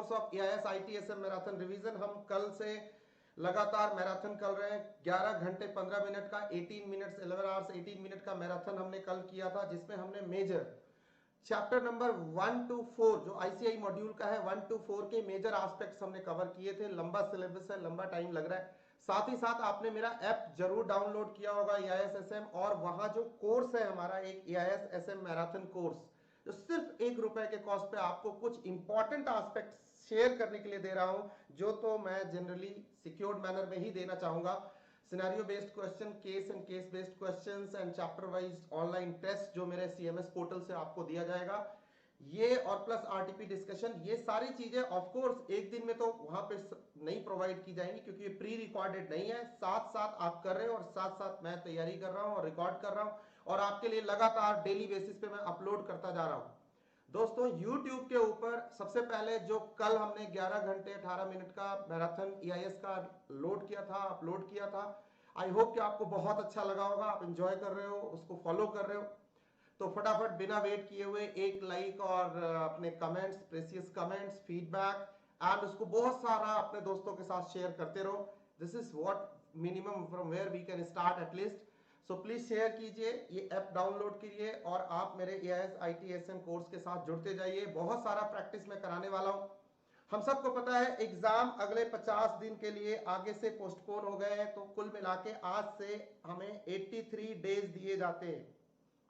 Course of AIS ITSM marathon revision. हम कल से लगातार मैराथन कर रहे हैं। 11 घंटे 15 मिनट का 18 मिनट्स 11 आवर्स 18 मिनट का मैराथन हमने कल किया था, जिसमें हमने मेजर चैप्टर नंबर 1 to 4 जो आईसीआई मॉड्यूल का है 1 to 4 के मेजर एस्पेक्ट्स हमने कवर किए थे। लंबा सिलेबस है, लंबा टाइम लग रहा है। साथ ही साथ आपने मेरा ऐप जरूर डाउनलोड किया होगा एआईएसएसएम, और वहां जो कोर्स है हमारा एक एआईएसएसएम मैराथन कोर्स, जो सिर्फ ₹1 के कॉस्ट पे आपको कुछ इंपॉर्टेंट एस्पेक्ट शेयर करने के लिए दे रहा हूं, जो तो मैं जनरली सिक्योर्ड मैनर में ही देना चाहूंगा। Scenario based question, case and case based questions and chapter wise online test जो मेरे सीएमएस पोर्टल से आपको दिया जाएगा, ये और प्लस आरटीपी डिस्कशन, ये सारी चीजें ऑफ कोर्स एक दिन में तो वहां पे नहीं प्रोवाइड की जाएंगी, क्योंकि ये प्री रिकॉर्डेड नहीं है। साथ साथ आप कर रहे हो और साथ साथ मैं तैयारी कर रहा हूं और रिकॉर्ड कर रहा हूं, और आपके लिए लगातार डेली बेसिस पे मैं अपलोड करता जा रहा हूं। दोस्तों YouTube के ऊपर सबसे पहले जो कल हमने 11 घंटे 18 मिनट का मैराथन EIS का लोड किया था, अपलोड किया था, आई होप कि आपको बहुत अच्छा लगा होगा, आप एंजॉय कर रहे हो, उसको फॉलो कर रहे हो। तो फटाफट बिना वेट किए हुए एक लाइक और अपने comments, precious comments, feedback and उसको बहुत सारा अपने दोस्तों के साथ शेयर करते रहो। This is what minimum from where we can start at least. So please share कीजिए, ये ऐप डाउनलोड कीजिए और आप मेरे एआईएस आईटीएसएम कोर्स के साथ जुड़ते जाइए। बहुत सारा प्रैक्टिस मैं कराने वाला हूं। हम सबको पता है एग्जाम अगले 50 दिन के लिए आगे से पोस्टपोन हो गए हैं, तो कुल मिला के आज से हमें 83 डेज दिए जाते हैं।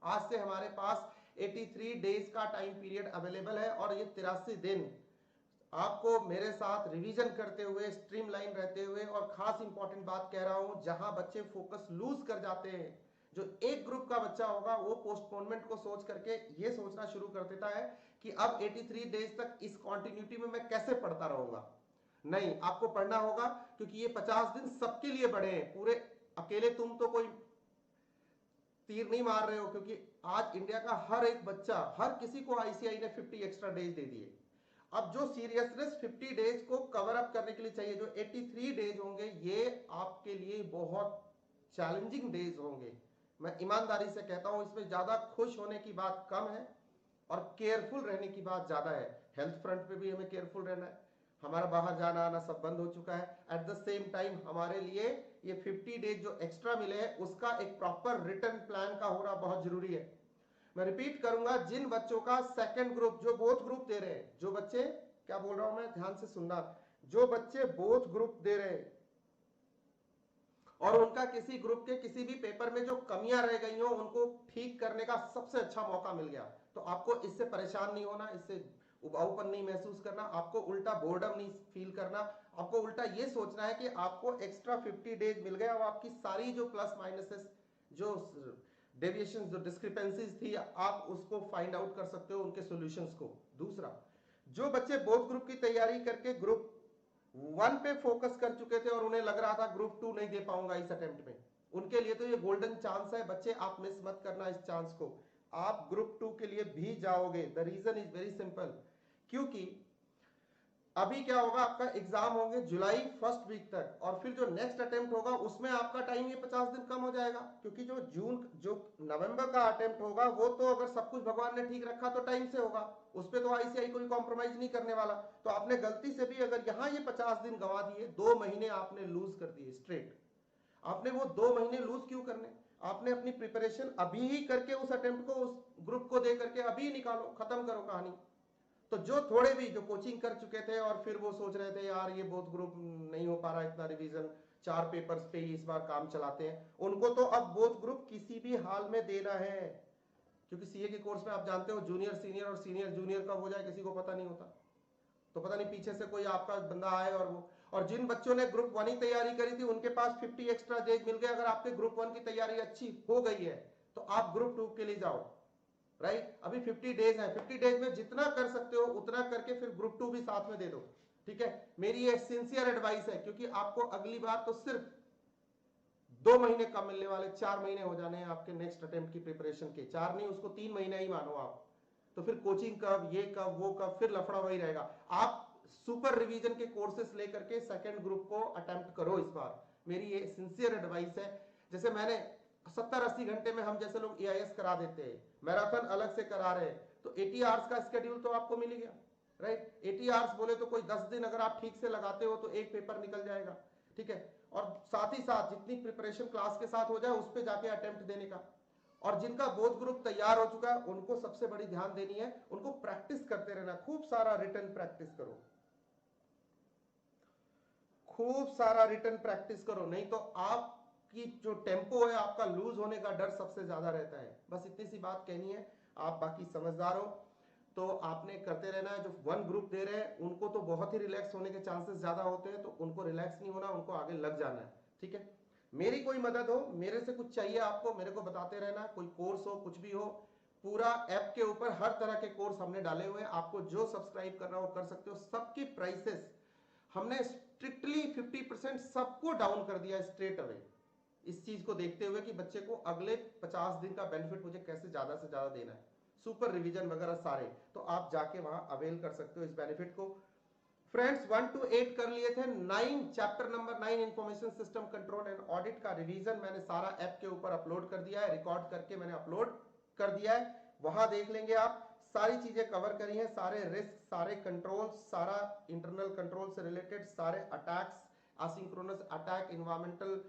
आज से हमारे पास 83 डेज का टाइम पीरियड अवेलेबल है, और ये 83 दिन आपको मेरे साथ रिवीजन करते हुए, स्ट्रीमलाइन रहते हुए, और खास इंपॉर्टेंट बात कह रहा हूं, जहां बच्चे फोकस लूज कर जाते हैं, जो एक ग्रुप का बच्चा होगा वो पोस्टपोनमेंट को सोच करके ये सोचना शुरू कर देता है कि अब 83 डेज तक इस कॉन्टिन्यूटी में मैं कैसे पढ़ता रहूंगा। नहीं, आपको पढ़ना होगा, क्योंकि ये 50 दिन सबके लिए बड़े हैं। पूरे अकेले तुम तो कोई तीर नहीं मार रहे हो, क्योंकि आज इंडिया का हर एक बच्चा, हर किसी को आईसीआई ने 50 एक्स्ट्रा डेज दे दिए। अब जो सीरियसनेस 50 डेज को कवर अप करने के लिए चाहिए, जो 83 डेज होंगे, ये आपके लिए बहुत चैलेंजिंग डेज होंगे। मैं ईमानदारी से कहता हूं, इसमें ज्यादा खुश होने की बात कम है और केयरफुल रहने की बात ज्यादा है। हेल्थ फ्रंट पे भी हमें केयरफुल रहना है, हमारा बाहर जाना आना सब बंद हो चुका है। एट द सेम टाइम हमारे लिए ये 50 डेज जो एक्स्ट्रा मिले हैं, उसका एक प्रॉपर रिटर्न प्लान का होना बहुत जरूरी है। मैं रिपीट करूंगा, जिन बच्चों का सेकंड ग्रुप, जो बोथ ग्रुप दे रहे हैं, जो बच्चे, क्या बोल रहा हूं मैं, ध्यान से सुनना, जो बच्चे बोथ ग्रुप दे रहे हैं और उनका किसी ग्रुप के किसी भी पेपर में जो कमियां रह गई हो, उनको ठीक करने का सबसे अच्छा मौका मिल गया, तो आपको इससे परेशान नहीं होना, इससे उबाऊपन नहीं महसूस करना, आपको उल्टा बोर्डम नहीं फील करना। आपको उल्टा ये सोचना है कि आपको एक्स्ट्रा 50 डेज मिल गया और आपकी सारी जो प्लस माइनसेस, जो डेविएशन, जो डिस्क्रिपेंसीज थी, आप उसको फाइंड आउट कर सकते हो, उनके सॉल्यूशंस को। दूसरा, जो बच्चे बोथ ग्रुप की तैयारी करके ग्रुप 1 पे फोकस कर चुके थे और उन्हें लग रहा था ग्रुप 2 नहीं दे पाऊंगा इस अटेम्प्ट में, उनके लिए तो ये गोल्डन चांस है। बच्चे, आप मिस मत करना इस चांस को, आप ग्रुप 2 के लिए भी जाओगे। The reason is very simple, क्योंकि अभी क्या होगा, आपका एग्जाम होंगे जुलाई फर्स्ट वीक तक, और फिर जो नेक्स्ट अटेम्प्ट होगा उसमें आपका टाइम ये 50 दिन कम हो जाएगा, क्योंकि जो नवंबर का अटेम्प्ट होगा, वो तो अगर सब कुछ भगवान ने ठीक रखा तो टाइम से होगा, उस पर तो आईसीआई कोई कॉम्प्रोमाइज नहीं करने वाला। तो आपने गलती से भी अगर यहां ये 50 दिन गंवा दिए, 2 महीने आपने लूज कर दिए स्ट्रेट। आपने वो 2 महीने लूज क्यों करने? आपने अपनी प्रिपरेशन अभी ही करके उस अटेम्प्ट को, उस ग्रुप को दे करके अभी निकालो, खत्म करो कहानी। तो जो थोड़े भी जो कोचिंग कर चुके थे और फिर वो सोच रहे थे यार ये बोथ ग्रुप नहीं हो पा रहा इतना रिवीजन, 4 पेपर्स पे ही इस बार काम चलाते हैं, उनको तो अब बोथ ग्रुप किसी भी हाल में देना है। क्योंकि सीए के कोर्स में आप जानते हो, जूनियर सीनियर और सीनियर जूनियर कब हो जाए किसी को पता नहीं होता। तो पता नहीं पीछे से कोई आपका बंदा आए और वो, और जिन बच्चों ने ग्रुप 1 ही तैयारी करी थी, उनके पास 50 एक्स्ट्रा डेज मिल गए। अगर आपके ग्रुप 1 की तैयारी अच्छी हो गई है तो आप ग्रुप 2 के लिए जाओ, राइट। अभी 50 डेज है, 50 डेज में जितना कर सकते हो उतना करके फिर ग्रुप 2 भी साथ में दे दो, ठीक है। मेरी ये सिंसियर एडवाइस है, क्योंकि आपको अगली बार तो सिर्फ 2 महीने कम मिलने वाले, 4 महीने हो जाने हैं आपके नेक्स्ट अटेम्प्ट की प्रिपरेशन के। 4 नहीं, उसको 3 महीने ही मानो आप। तो फिर कोचिंग कब, ये कब, वो कब, फिर लफड़ा वही रहेगा। आप सुपर रिवीजन के कोर्सेस लेकर के सेकंड ग्रुप को अटेम्प्ट करो इस बार, मेरी ये सिंसियर एडवाइस है। जैसे मैंने 70-80 घंटे में हम जैसे लोग एआईएस करा देते हैं, मैराथन अलग से करा रहे, तो 80 आवर्स का स्केड्यूल तो आपको मिल गया। राइट। 80 आवर्स बोले तो कोई 10 दिन अगर आप ठीक से लगाते हो तो एक पेपर निकल जाएगा, ठीक है। और साथ ही साथ जितनी प्रिपरेशन क्लास के साथ हो जाए उस पे जाके अटेम्प्ट देने का। और जिनका बोथ ग्रुप तैयार हो चुका है उनको सबसे बड़ी ध्यान देनी है, उनको प्रैक्टिस करते रहना, खूब सारा रिटन प्रैक्टिस करो, खूब सारा रिटन प्रैक्टिस करो, नहीं तो आपकी जो टेम्पो है आपका लूज होने का डर सबसे ज्यादा रहता है। बस इतनी सी बात कहनी है, आप बाकी समझदार हो तो आपने करते रहना है। जो वन ग्रुप दे रहे हैं उनको तो बहुत ही रिलैक्स होने के चांसेस ज्यादा होते हैं, तो उनको रिलैक्स नहीं होना, उनको आगे लग जाना है, ठीक है। मेरी कोई मदद हो, मेरे से कुछ चाहिए आपको, मेरे को बताते रहना, कोई कोर्स हो कुछ भी हो, पूरा ऐप के ऊपर हर तरह के कोर्स हमने डाले हुए हैं, आपको जो सब्सक्राइब करना हो कर सकते हो। सबकी प्राइसेस हमने स्ट्रिक्टली 50% सबको डाउन कर दिया स्ट्रेट अवे, इस चीज को देखते हुए कि बच्चे को अगले 50 दिन का बेनिफिट मुझे कैसे ज्यादा से ज्यादा देना है, सुपर रिवीजन वगैरह सारे, तो आप जाके वहां अवेल कर सकते हो इस बेनिफिट को। फ्रेंड्स 1 to 8 कर लिए थे, 9 chapter number 9 information system control and audit का रिवीजन मैंने सारा ऐप के ऊपर अपलोड कर दिया है, रिकॉर्ड करके मैंने अपलोड कर दिया है, वहां देख लेंगे आप। सारी चीजें कवर करी हैं, सारे रिस्क, सारे कंट्रोल, सारा इंटरनल कंट्रोल से रिलेटेड, सारे attacks, asynchronous attack, environmental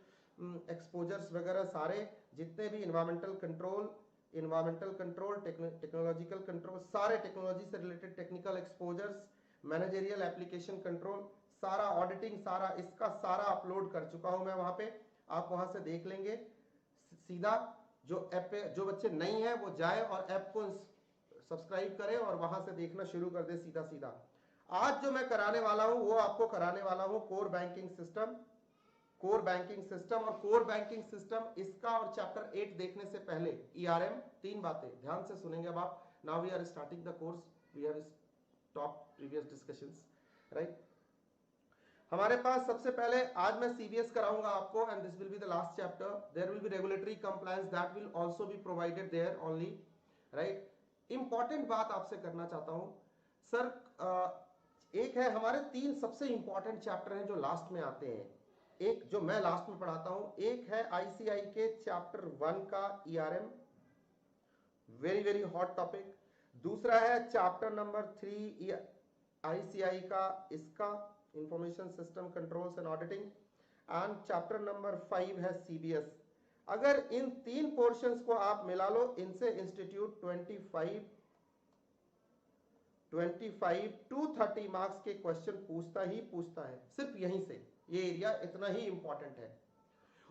exposures वगैरह, सारे जितने भी इन्वायरमेंटल कंट्रोल, टेक्नोलॉजिकल कंट्रोल, सारे टेक्नोलॉजी से related technical exposures, managerial application control, सारा ऑडिटिंग, सारा इसका सारा अपलोड कर चुका हूं मैं वहां पे, आप वहां से देख लेंगे सीधा। जो ऐप पे जो बच्चे नहीं है वो जाए और ऐप को सब्सक्राइब करें और वहां से देखना शुरू कर दे सीधा सीधा। आज जो मैं कराने वाला हूं वो आपको कराने वाला हूं core banking system, core banking system. और कोर बैंकिंग सिस्टम इसका और चैप्टर 8 देखने से पहले ईआरएम, तीन बातें ध्यान से सुनेंगे अब आप। Now we are starting the course, we have stopped previous discussions, right. हमारे पास सबसे पहले आज मैं सीबीएस कराऊंगा आपको, and this will be the last chapter. There will be regulatory compliance, that will also be provided there only, right. Important बात आपसे करना चाहता हूं सर, एक है हमारे 3 सबसे इंपॉर्टेंट चैप्टर हैं जो लास्ट में आते हैं, एक जो मैं लास्ट में पढ़ाता हूं, एक है आईसीआई के चैप्टर 1 का ERM, very very hot topic. दूसरा है चैप्टर नंबर 3 आईसीआई का, इसका information system controls and auditing, and chapter number 5 है सीबीएस। अगर इन 3 पोर्शंस को आप मिला लो, इनसे इंस्टीट्यूट 25 टू 30 मार्क्स के क्वेश्चन पूछता ही पूछता है, सिर्फ यहीं से। ये एरिया इतना ही इंपॉर्टेंट है,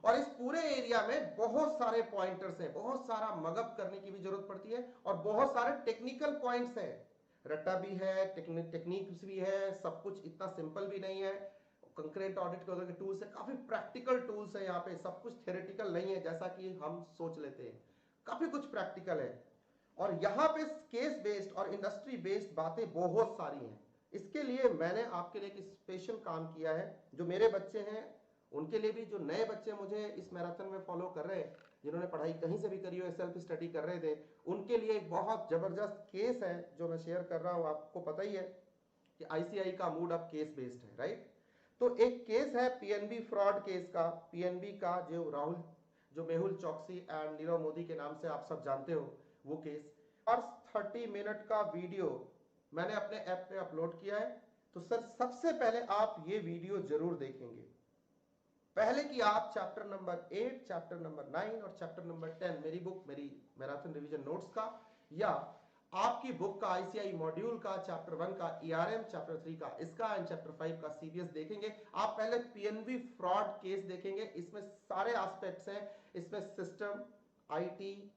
और इस पूरे एरिया में बहुत सारे पॉइंटर्स हैं, बहुत सारा मगअप करने की भी जरूरत पड़ती है, और बहुत सारे टेक्निकल पॉइंट्स हैं, रट्टा भी है, टेक्निक्स भी है, सब कुछ इतना सिंपल भी नहीं है। कंकरेंट ऑडिट के टूल्स है, काफी प्रैक्टिकल टूल्स है यहाँ पे, सब कुछ थ्योरेटिकल नहीं है जैसा कि हम सोच लेते हैं, काफी कुछ प्रैक्टिकल है। और यहाँ पे केस बेस्ड और इंडस्ट्री बेस्ड बातें बहुत सारी हैं। इसके लिए मैंने आपके लिए एक स्पेशल काम किया है, जो मेरे बच्चे हैं उनके लिए भी, जो नए बच्चे मुझे इस मैराथन में फॉलो कर रहे हैं, जिन्होंने पढ़ाई कहीं से भी करी हो, सेल्फ स्टडी कर रहे थे, उनके लिए एक बहुत जबरदस्त केस है जो मैं शेयर कर रहा हूं। आपको पता ही है कि आईसीआई का मूड अब केस बेस्ड है, राइट। तो एक केस है पीएनबी फ्रॉड केस का, पीएनबी का जो मेहुल चौकसी एंड नीरव मोदी के नाम से आप सब जानते हो वो केस, और 30 मिनट का वीडियो मैंने अपने ऐप पे अपलोड किया है। तो सर सबसे पहले आप ये वीडियो जरूर देखेंगे, पहले कि आप चैप्टर नंबर 8, चैप्टर नंबर 9 और चैप्टर नंबर 10 मेरी बुक, मेरी मैराथन रिवीजन नोट्स का, या आपकी बुक का आईसीआई मॉड्यूल का चैप्टर 1 का ईआरएम, चैप्टर 3 का इसका, एंड चैप्टर 5 का सीबीएस देखेंगे। आप पहले पीएनबी फ्रॉड केस देखेंगे, इसमें सारे एस्पेक्ट्स हैं, इसमें system, IT,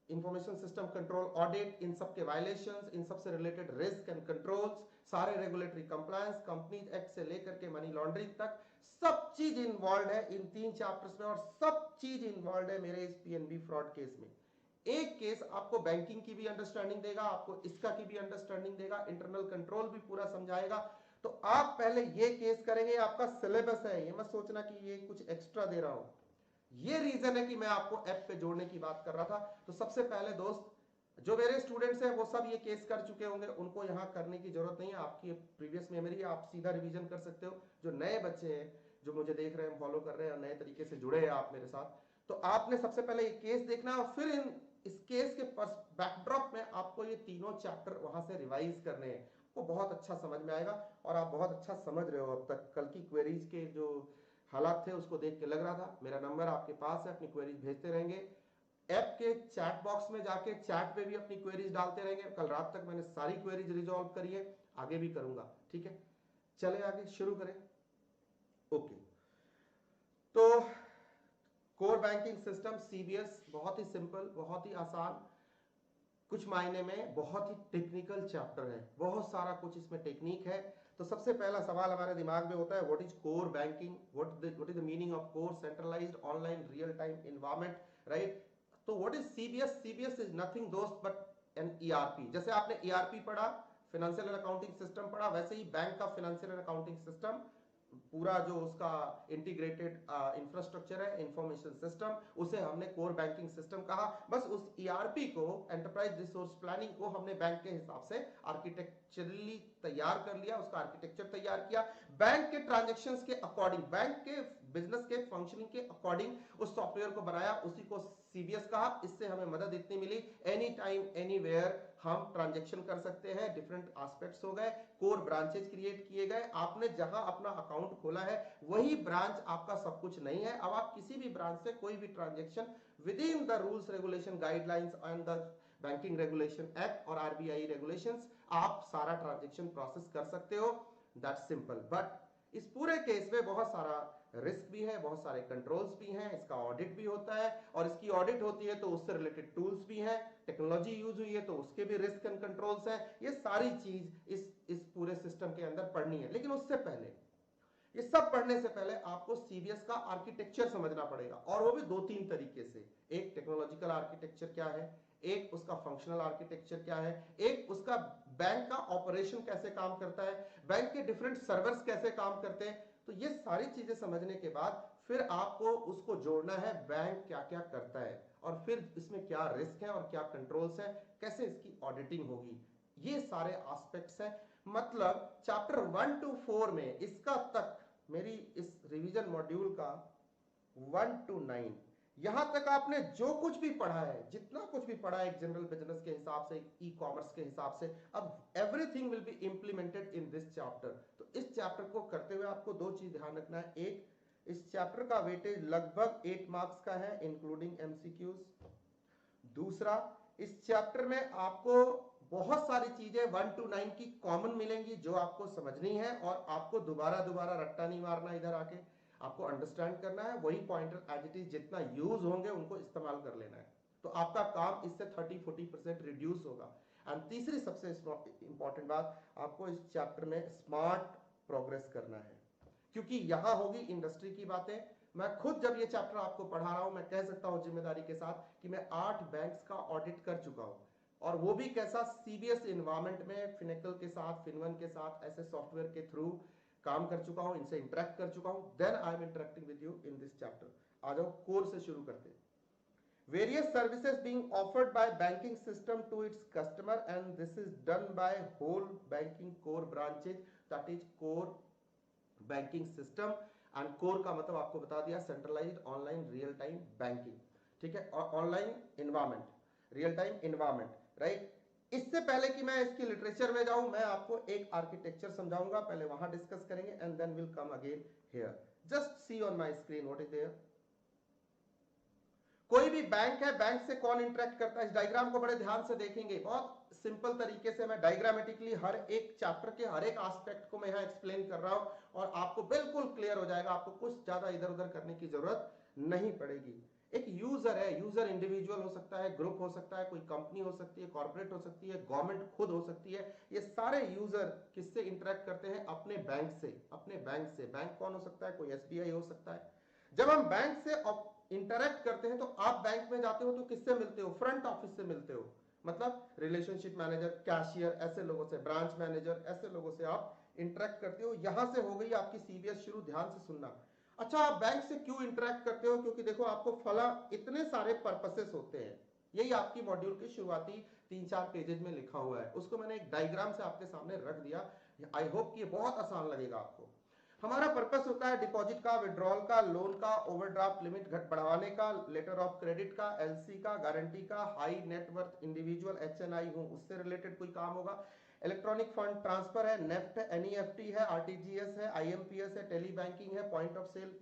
information system control, audit, इन सब के वायलेशंस, इन सब से रिलेटेड रिस्क एंड कंट्रोल्स, सारे रेगुलेटरी कंप्लायंस, कंपनीज एक्ट से लेकर के मनी लॉन्ड्रिंग तक, सब चीज इन्वॉल्व है इन 3 चैप्टर्स में, और सब चीज इन्वॉल्व है मेरे इस पीएनबी फ्रॉड केस में। एक केस आपको बैंकिंग की भी अंडरस्टैंडिंग देगा, आपको इसका की भी अंडरस्टैंडिंग देगा, इंटरनल कंट्रोल भी पूरा समझाएगा। तो आप पहले ये केस करेंगे, आपका सिलेबस है, ये मत सोचना कि ये कुछ एक्स्ट्रा दे रहा हूं, ये रीजन है कि मैं आपको ऐप पे जोड़ने की बात कर रहा था। तो सबसे पहले दोस्त, जो मेरे स्टूडेंट्स हैं वो सब ये केस कर चुके होंगे, उनको यहां करने की जरूरत नहीं है, आपकी प्रीवियस मेमोरी, आप सीधा रिवीजन कर सकते हो। जो नए बच्चे हैं जो मुझे देख रहे हैं, फॉलो कर रहे हैं और नए तरीके से जुड़े हैं आप मेरे साथ, तो आपने सबसे पहले ये केस देखना है, और फिर इस केस के बैकड्रॉप में आपको ये तीनों चैप्टर वहां से रिवाइज करने हैं। वो बहुत अच्छा समझ में आएगा और आप बहुत अच्छा समझ रहे हो अब तक। कल की क्वेरीज के जो हालात थे उसको देख के लग रहा था। मेरा नंबर आपके पास है, अपनी क्वेरीज भेजते रहेंगे। ऐप के चैट बॉक्स में जाके चैट पे भी अपनी क्वेरीज डालते रहेंगे। कल रात तक मैंने सारी क्वेरीज रिजॉल्व करी है, आगे भी करूंगा। ठीक है, चले आगे शुरू करें। ओके, तो कोर बैंकिंग सिस्टम सीबीएस बहुत ही सिंपल, बहुत ही आसान, कुछ मायने में बहुत ही टेक्निकल चैप्टर है, बहुत सारा कुछ इसमें टेक्निक है। तो सबसे पहला सवाल हमारे दिमाग में होता है, what is core banking, what is the meaning of core centralised online real time environment, right. तो what is CBS, CBS is nothing दोस्त बट एन ईआरपी। जैसे आपने ईआरपी पढ़ा, फाइनेंशियल एंड अकाउंटिंग सिस्टम पढ़ा, वैसे ही बैंक का financial and accounting system, पूरा जो उसका इंटीग्रेटेड इंफ्रास्ट्रक्चर है, इंफॉर्मेशन सिस्टम, उसे हमने कोर बैंकिंग सिस्टम कहा। बस उस ईआरपी को, एंटरप्राइज रिसोर्स प्लानिंग को, हमने बैंक के हिसाब से आर्किटेक्चरली तैयार कर लिया, उसका आर्किटेक्चर तैयार किया, बैंक के ट्रांजैक्शंस के अकॉर्डिंग, बैंक के बिजनेस के फंक्शनिंग के अकॉर्डिंग उस सॉफ्टवेयर को बनाया, उसी को सीबीएस कहा। इससे हमें मदद इतनी मिली, एनी टाइम एनीवेयर हम ट्रांजैक्शन कर सकते हैं। डिफरेंट एस्पेक्ट्स हो गए, कोर ब्रांचेस क्रिएट किए गए। आपने जहां अपना अकाउंट खोला है वही ब्रांच आपका सब कुछ नहीं है। अब आप किसी भी ब्रांच से कोई भी transaction with in the rules regulation guidelines and the banking regulation act और आरबीआई रेगुलेशंस, आप सारा ट्रांजैक्शन प्रोसेस कर सकते हो। That's simple. बट इस पूरे केस में बहुत सारा रिस्क भी है, बहुत सारे कंट्रोल्स भी हैं, इसका ऑडिट भी होता है, और इसकी ऑडिट होती है तो उससे रिलेटेड टूल्स भी हैं, टेक्नोलॉजी यूज हुई है तो उसके भी रिस्क एंड कंट्रोल्स हैं। ये सारी चीज इस पूरे सिस्टम के अंदर पढ़नी है। लेकिन उससे पहले, ये सब पढ़ने से पहले आपको सीबीएस का आर्किटेक्चर समझना पड़ेगा, और वो भी दो तीन तरीके से। एक टेक्नोलॉजिकल आर्किटेक्चर क्या है, एक उसका फंक्शनल आर्किटेक्चर क्या है, एक उसका बैंक का ऑपरेशन कैसे काम करता है, बैंक के डिफरेंट सर्वर्स कैसे काम करते हैं। तो ये सारी चीजें समझने के बाद फिर आपको उसको जोड़ना है, बैंक क्या क्या करता है, और फिर इसमें क्या रिस्क है और क्या कंट्रोल्स है, कैसे इसकी ऑडिटिंग होगी, ये सारे एस्पेक्ट्स हैं। मतलब चैप्टर 1 to 4 में इसका तक, मेरी इस रिवीजन मॉड्यूल का 1 to 9, यहां तक आपने जो कुछ भी पढ़ा है, जितना कुछ भी पढ़ा है एक जनरल बिजनेस के हिसाब से, ई कॉमर्स के हिसाब से, अब everything will be implemented in this chapter. तो इस चैप्टर को करते हुए आपको दो चीज ध्यान रखना है। एक, इस चैप्टर का वेटेज लगभग 8 मार्क्स का है इंक्लूडिंग एमसीक्यूज। दूसरा, इस चैप्टर में आपको बहुत सारी चीजें 1 to 9 की कॉमन मिलेंगी जो आपको समझनी है, और आपको दोबारा दोबारा रट्टा नहीं मारना, इधर आके आपको अंडरस्टैंड करना है, वही पॉइंटर एज इट इज जितना यूज होंगे उनको इस्तेमाल कर लेना है। तो आपका काम इससे 30-40% रिड्यूस होगा। एंड तीसरी सबसे इंपॉर्टेंट बात, आपको इस चैप्टर में स्मार्ट प्रोग्रेस करना है, क्योंकि यहां होगी इंडस्ट्री की बातें। मैं खुद जब ये चैप्टर आपको पढ़ा रहा हूं, मैं कह सकता हूं जिम्मेदारी के साथ कि मैं 8 बैंक्स का ऑडिट कर चुका हूं, और वो भी कैसा, सीबीएस एनवायरनमेंट में, फिनेकल के साथ, फिनवन के साथ, ऐसे सॉफ्टवेयर के थ्रू काम कर चुका हूं, इनसे इंटरेक्ट कर चुका हूं। Then I am interacting with you in this chapter. आ जाओ, कोर से शुरू करते हैं। Various services being offered by banking system to its customer, and this is done by whole banking core branches, that is core banking system. And core का मतलब आपको बता दिया, centralised online real time banking, ठीक है, online environment, real time environment, right. इससे पहले कि मैं इसकी लिटरेचर में जाऊं, मैं आपको एक आर्किटेक्चर समझाऊंगा, पहले वहां डिस्कस करेंगे and then will come again here. Just see on my screen what is there. कोई भी बैंक है, बैंक से कौन इंटरेक्ट करता है, इस डायग्राम को बड़े ध्यान से देखेंगे। बहुत सिंपल तरीके से मैं डायग्रामेटिकली हर एक चैप्टर के हर एक एस्पेक्ट को मैं यहां एक्सप्लेन कर रहा हूं, और आपको बिल्कुल क्लियर हो जाएगा, आपको कुछ ज्यादा इधर उधर करने की जरूरत नहीं पड़ेगी। एक यूजर है, यूजर इंडिविजुअल हो सकता है, ग्रुप हो सकता है, कोई कंपनी हो सकती है, कॉर्पोरेट हो सकती है, गवर्नमेंट खुद हो सकती है। ये सारे यूजर किससे इंटरेक्ट करते हैं, अपने बैंक से, अपने बैंक से। बैंक कौन हो सकता है, कोई एसबीआई हो सकता है। जब हम बैंक से इंटरेक्ट करते हैं तो आप बैंक में जाते हो तो किससे मिलते हो, फ्रंट ऑफिस से मिलते हो, मतलब रिलेशनशिप मैनेजर, कैशियर, ऐसे लोगों से, ब्रांच मैनेजर, ऐसे लोगों से आप इंटरेक्ट करते हो। यहां से हो गई आपकी सीबीएस शुरू, ध्यान से सुनना। अच्छा, आप बैंक से क्यों इंटरेक्ट करते हो, क्योंकि देखो आपको फला इतने सारे पर्पसेस होते हैं, यही आपकी मॉड्यूल के शुरुआती 3-4 पेजेज में लिखा हुआ है, उसको मैंने एक डायग्राम से आपके सामने रख दिया। आई होप कि ये बहुत आसान लगेगा आपको। हमारा पर्पस होता है डिपॉजिट का, विड्रॉल का, लोन का, ओवरड्राफ्ट लिमिट घट बढ़ाने का, लेटर ऑफ क्रेडिट का, एलसी का, गारंटी का, हाई नेटवर्थ इंडिविजुअल एचएनआई हो उससे रिलेटेड कोई काम होगा, इलेक्ट्रॉनिक फंड ट्रांसफर है, नेफ्ट है, एनईएफटी है, आरटीजीएस है, आईएमपीएस है, टेली बैंकिंग है, पॉइंट ऑफ सेल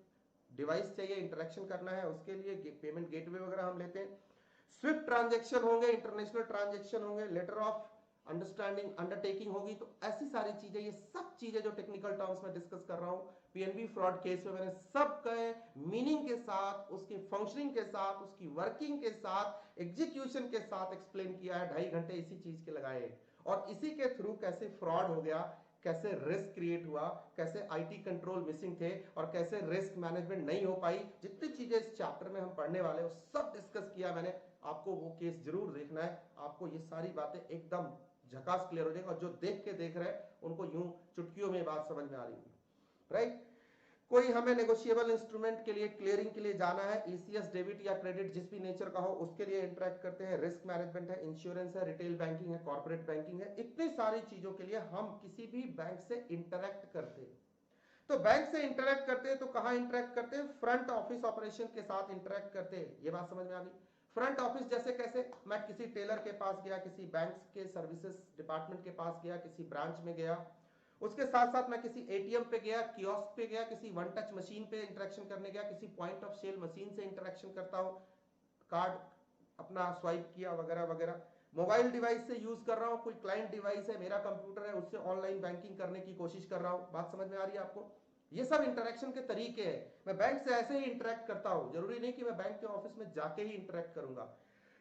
डिवाइस चाहिए, इंटरेक्शन करना है उसके लिए पेमेंट गेटवे वगैरह हम लेते हैं। स्विफ्ट ट्रांजैक्शन होंगे, इंटरनेशनल ट्रांजैक्शन होंगे, लेटर ऑफ अंडरस्टैंडिंग अंडरटेकिंग होगी। तो ऐसी सारी चीजें, ये सब चीजें जो टेक्निकल टर्म्स में डिस्कस कर रहा हूं, पीएनबी फ्रॉड केस में मैंने सब के मीनिंग के साथ, उसके फंक्शनिंग के साथ, उसकी वर्किंग के साथ, एग्जीक्यूशन के साथ एक्सप्लेन किया है। 2.5 घंटे इसी चीज के लगाए और इसी के थ्रू कैसे फ्रॉड हो गया, कैसे रिस्क क्रिएट हुआ, कैसे आईटी कंट्रोल मिसिंग थे और कैसे रिस्क मैनेजमेंट नहीं हो पाई, जितनी चीजें इस चैप्टर में हम पढ़ने वाले हैं वो सब डिस्कस किया मैंने। आपको वो केस जरूर देखना है, आपको ये सारी बातें एकदम झकास क्लियर हो जाएगा और जो देख रहे हैं उनको यूं चुटकियों में बात समझ में आ रही होगी, राइट। कोई हमें नेगोशिएबल इंस्ट्रूमेंट के लिए क्लियरिंग के लिए जाना है, ईसीएस डेबिट या क्रेडिट जिस भी नेचर का हो उसके लिए इंटरेक्ट करते हैं, रिस्क मैनेजमेंट है, इंश्योरेंस है, रिटेल बैंकिंग है, कॉर्पोरेट बैंकिंग है, इतनी सारी चीजों के लिए हम किसी भी बैंक से इंटरेक्ट करते हैं। तो बैंक से इंटरेक्ट करते हैं तो कहां इंटरेक्ट करते हैं, फ्रंट ऑफिस ऑपरेशन के साथ इंटरेक्ट करते हैं। ये बात समझ में आ गई। फ्रंट ऑफिस जैसे कैसे, मैं किसी टेलर के पास गया, किसी बैंक के सर्विसेज डिपार्टमेंट के पास गया, किसी ब्रांच में गया, उसके साथ साथ मैं किसी एटीएम पे गया, कियोस्क पे गया, किसी वन टच मशीन पे इंटरेक्शन करने गया, किसी पॉइंट ऑफ सेल मशीन से इंटरेक्शन करता हूं, कार्ड अपना स्वाइप किया वगैरह वगैरह। मोबाइल डिवाइस से यूज कर रहा हूं, कोई क्लाइंट डिवाइस है, मेरा कंप्यूटर है, उससे ऑनलाइन बैंकिंग करने की कोशिश कर रहा हूं। बात समझ में आ रही है आपको? ये सब इंटरेक्शन के तरीके हैं। मैं बैंक से ऐसे ही इंटरेक्ट करता हूं, जरूरी नहीं कि मैं बैंक के ऑफिस में जाके ही इंटरेक्ट करूंगा।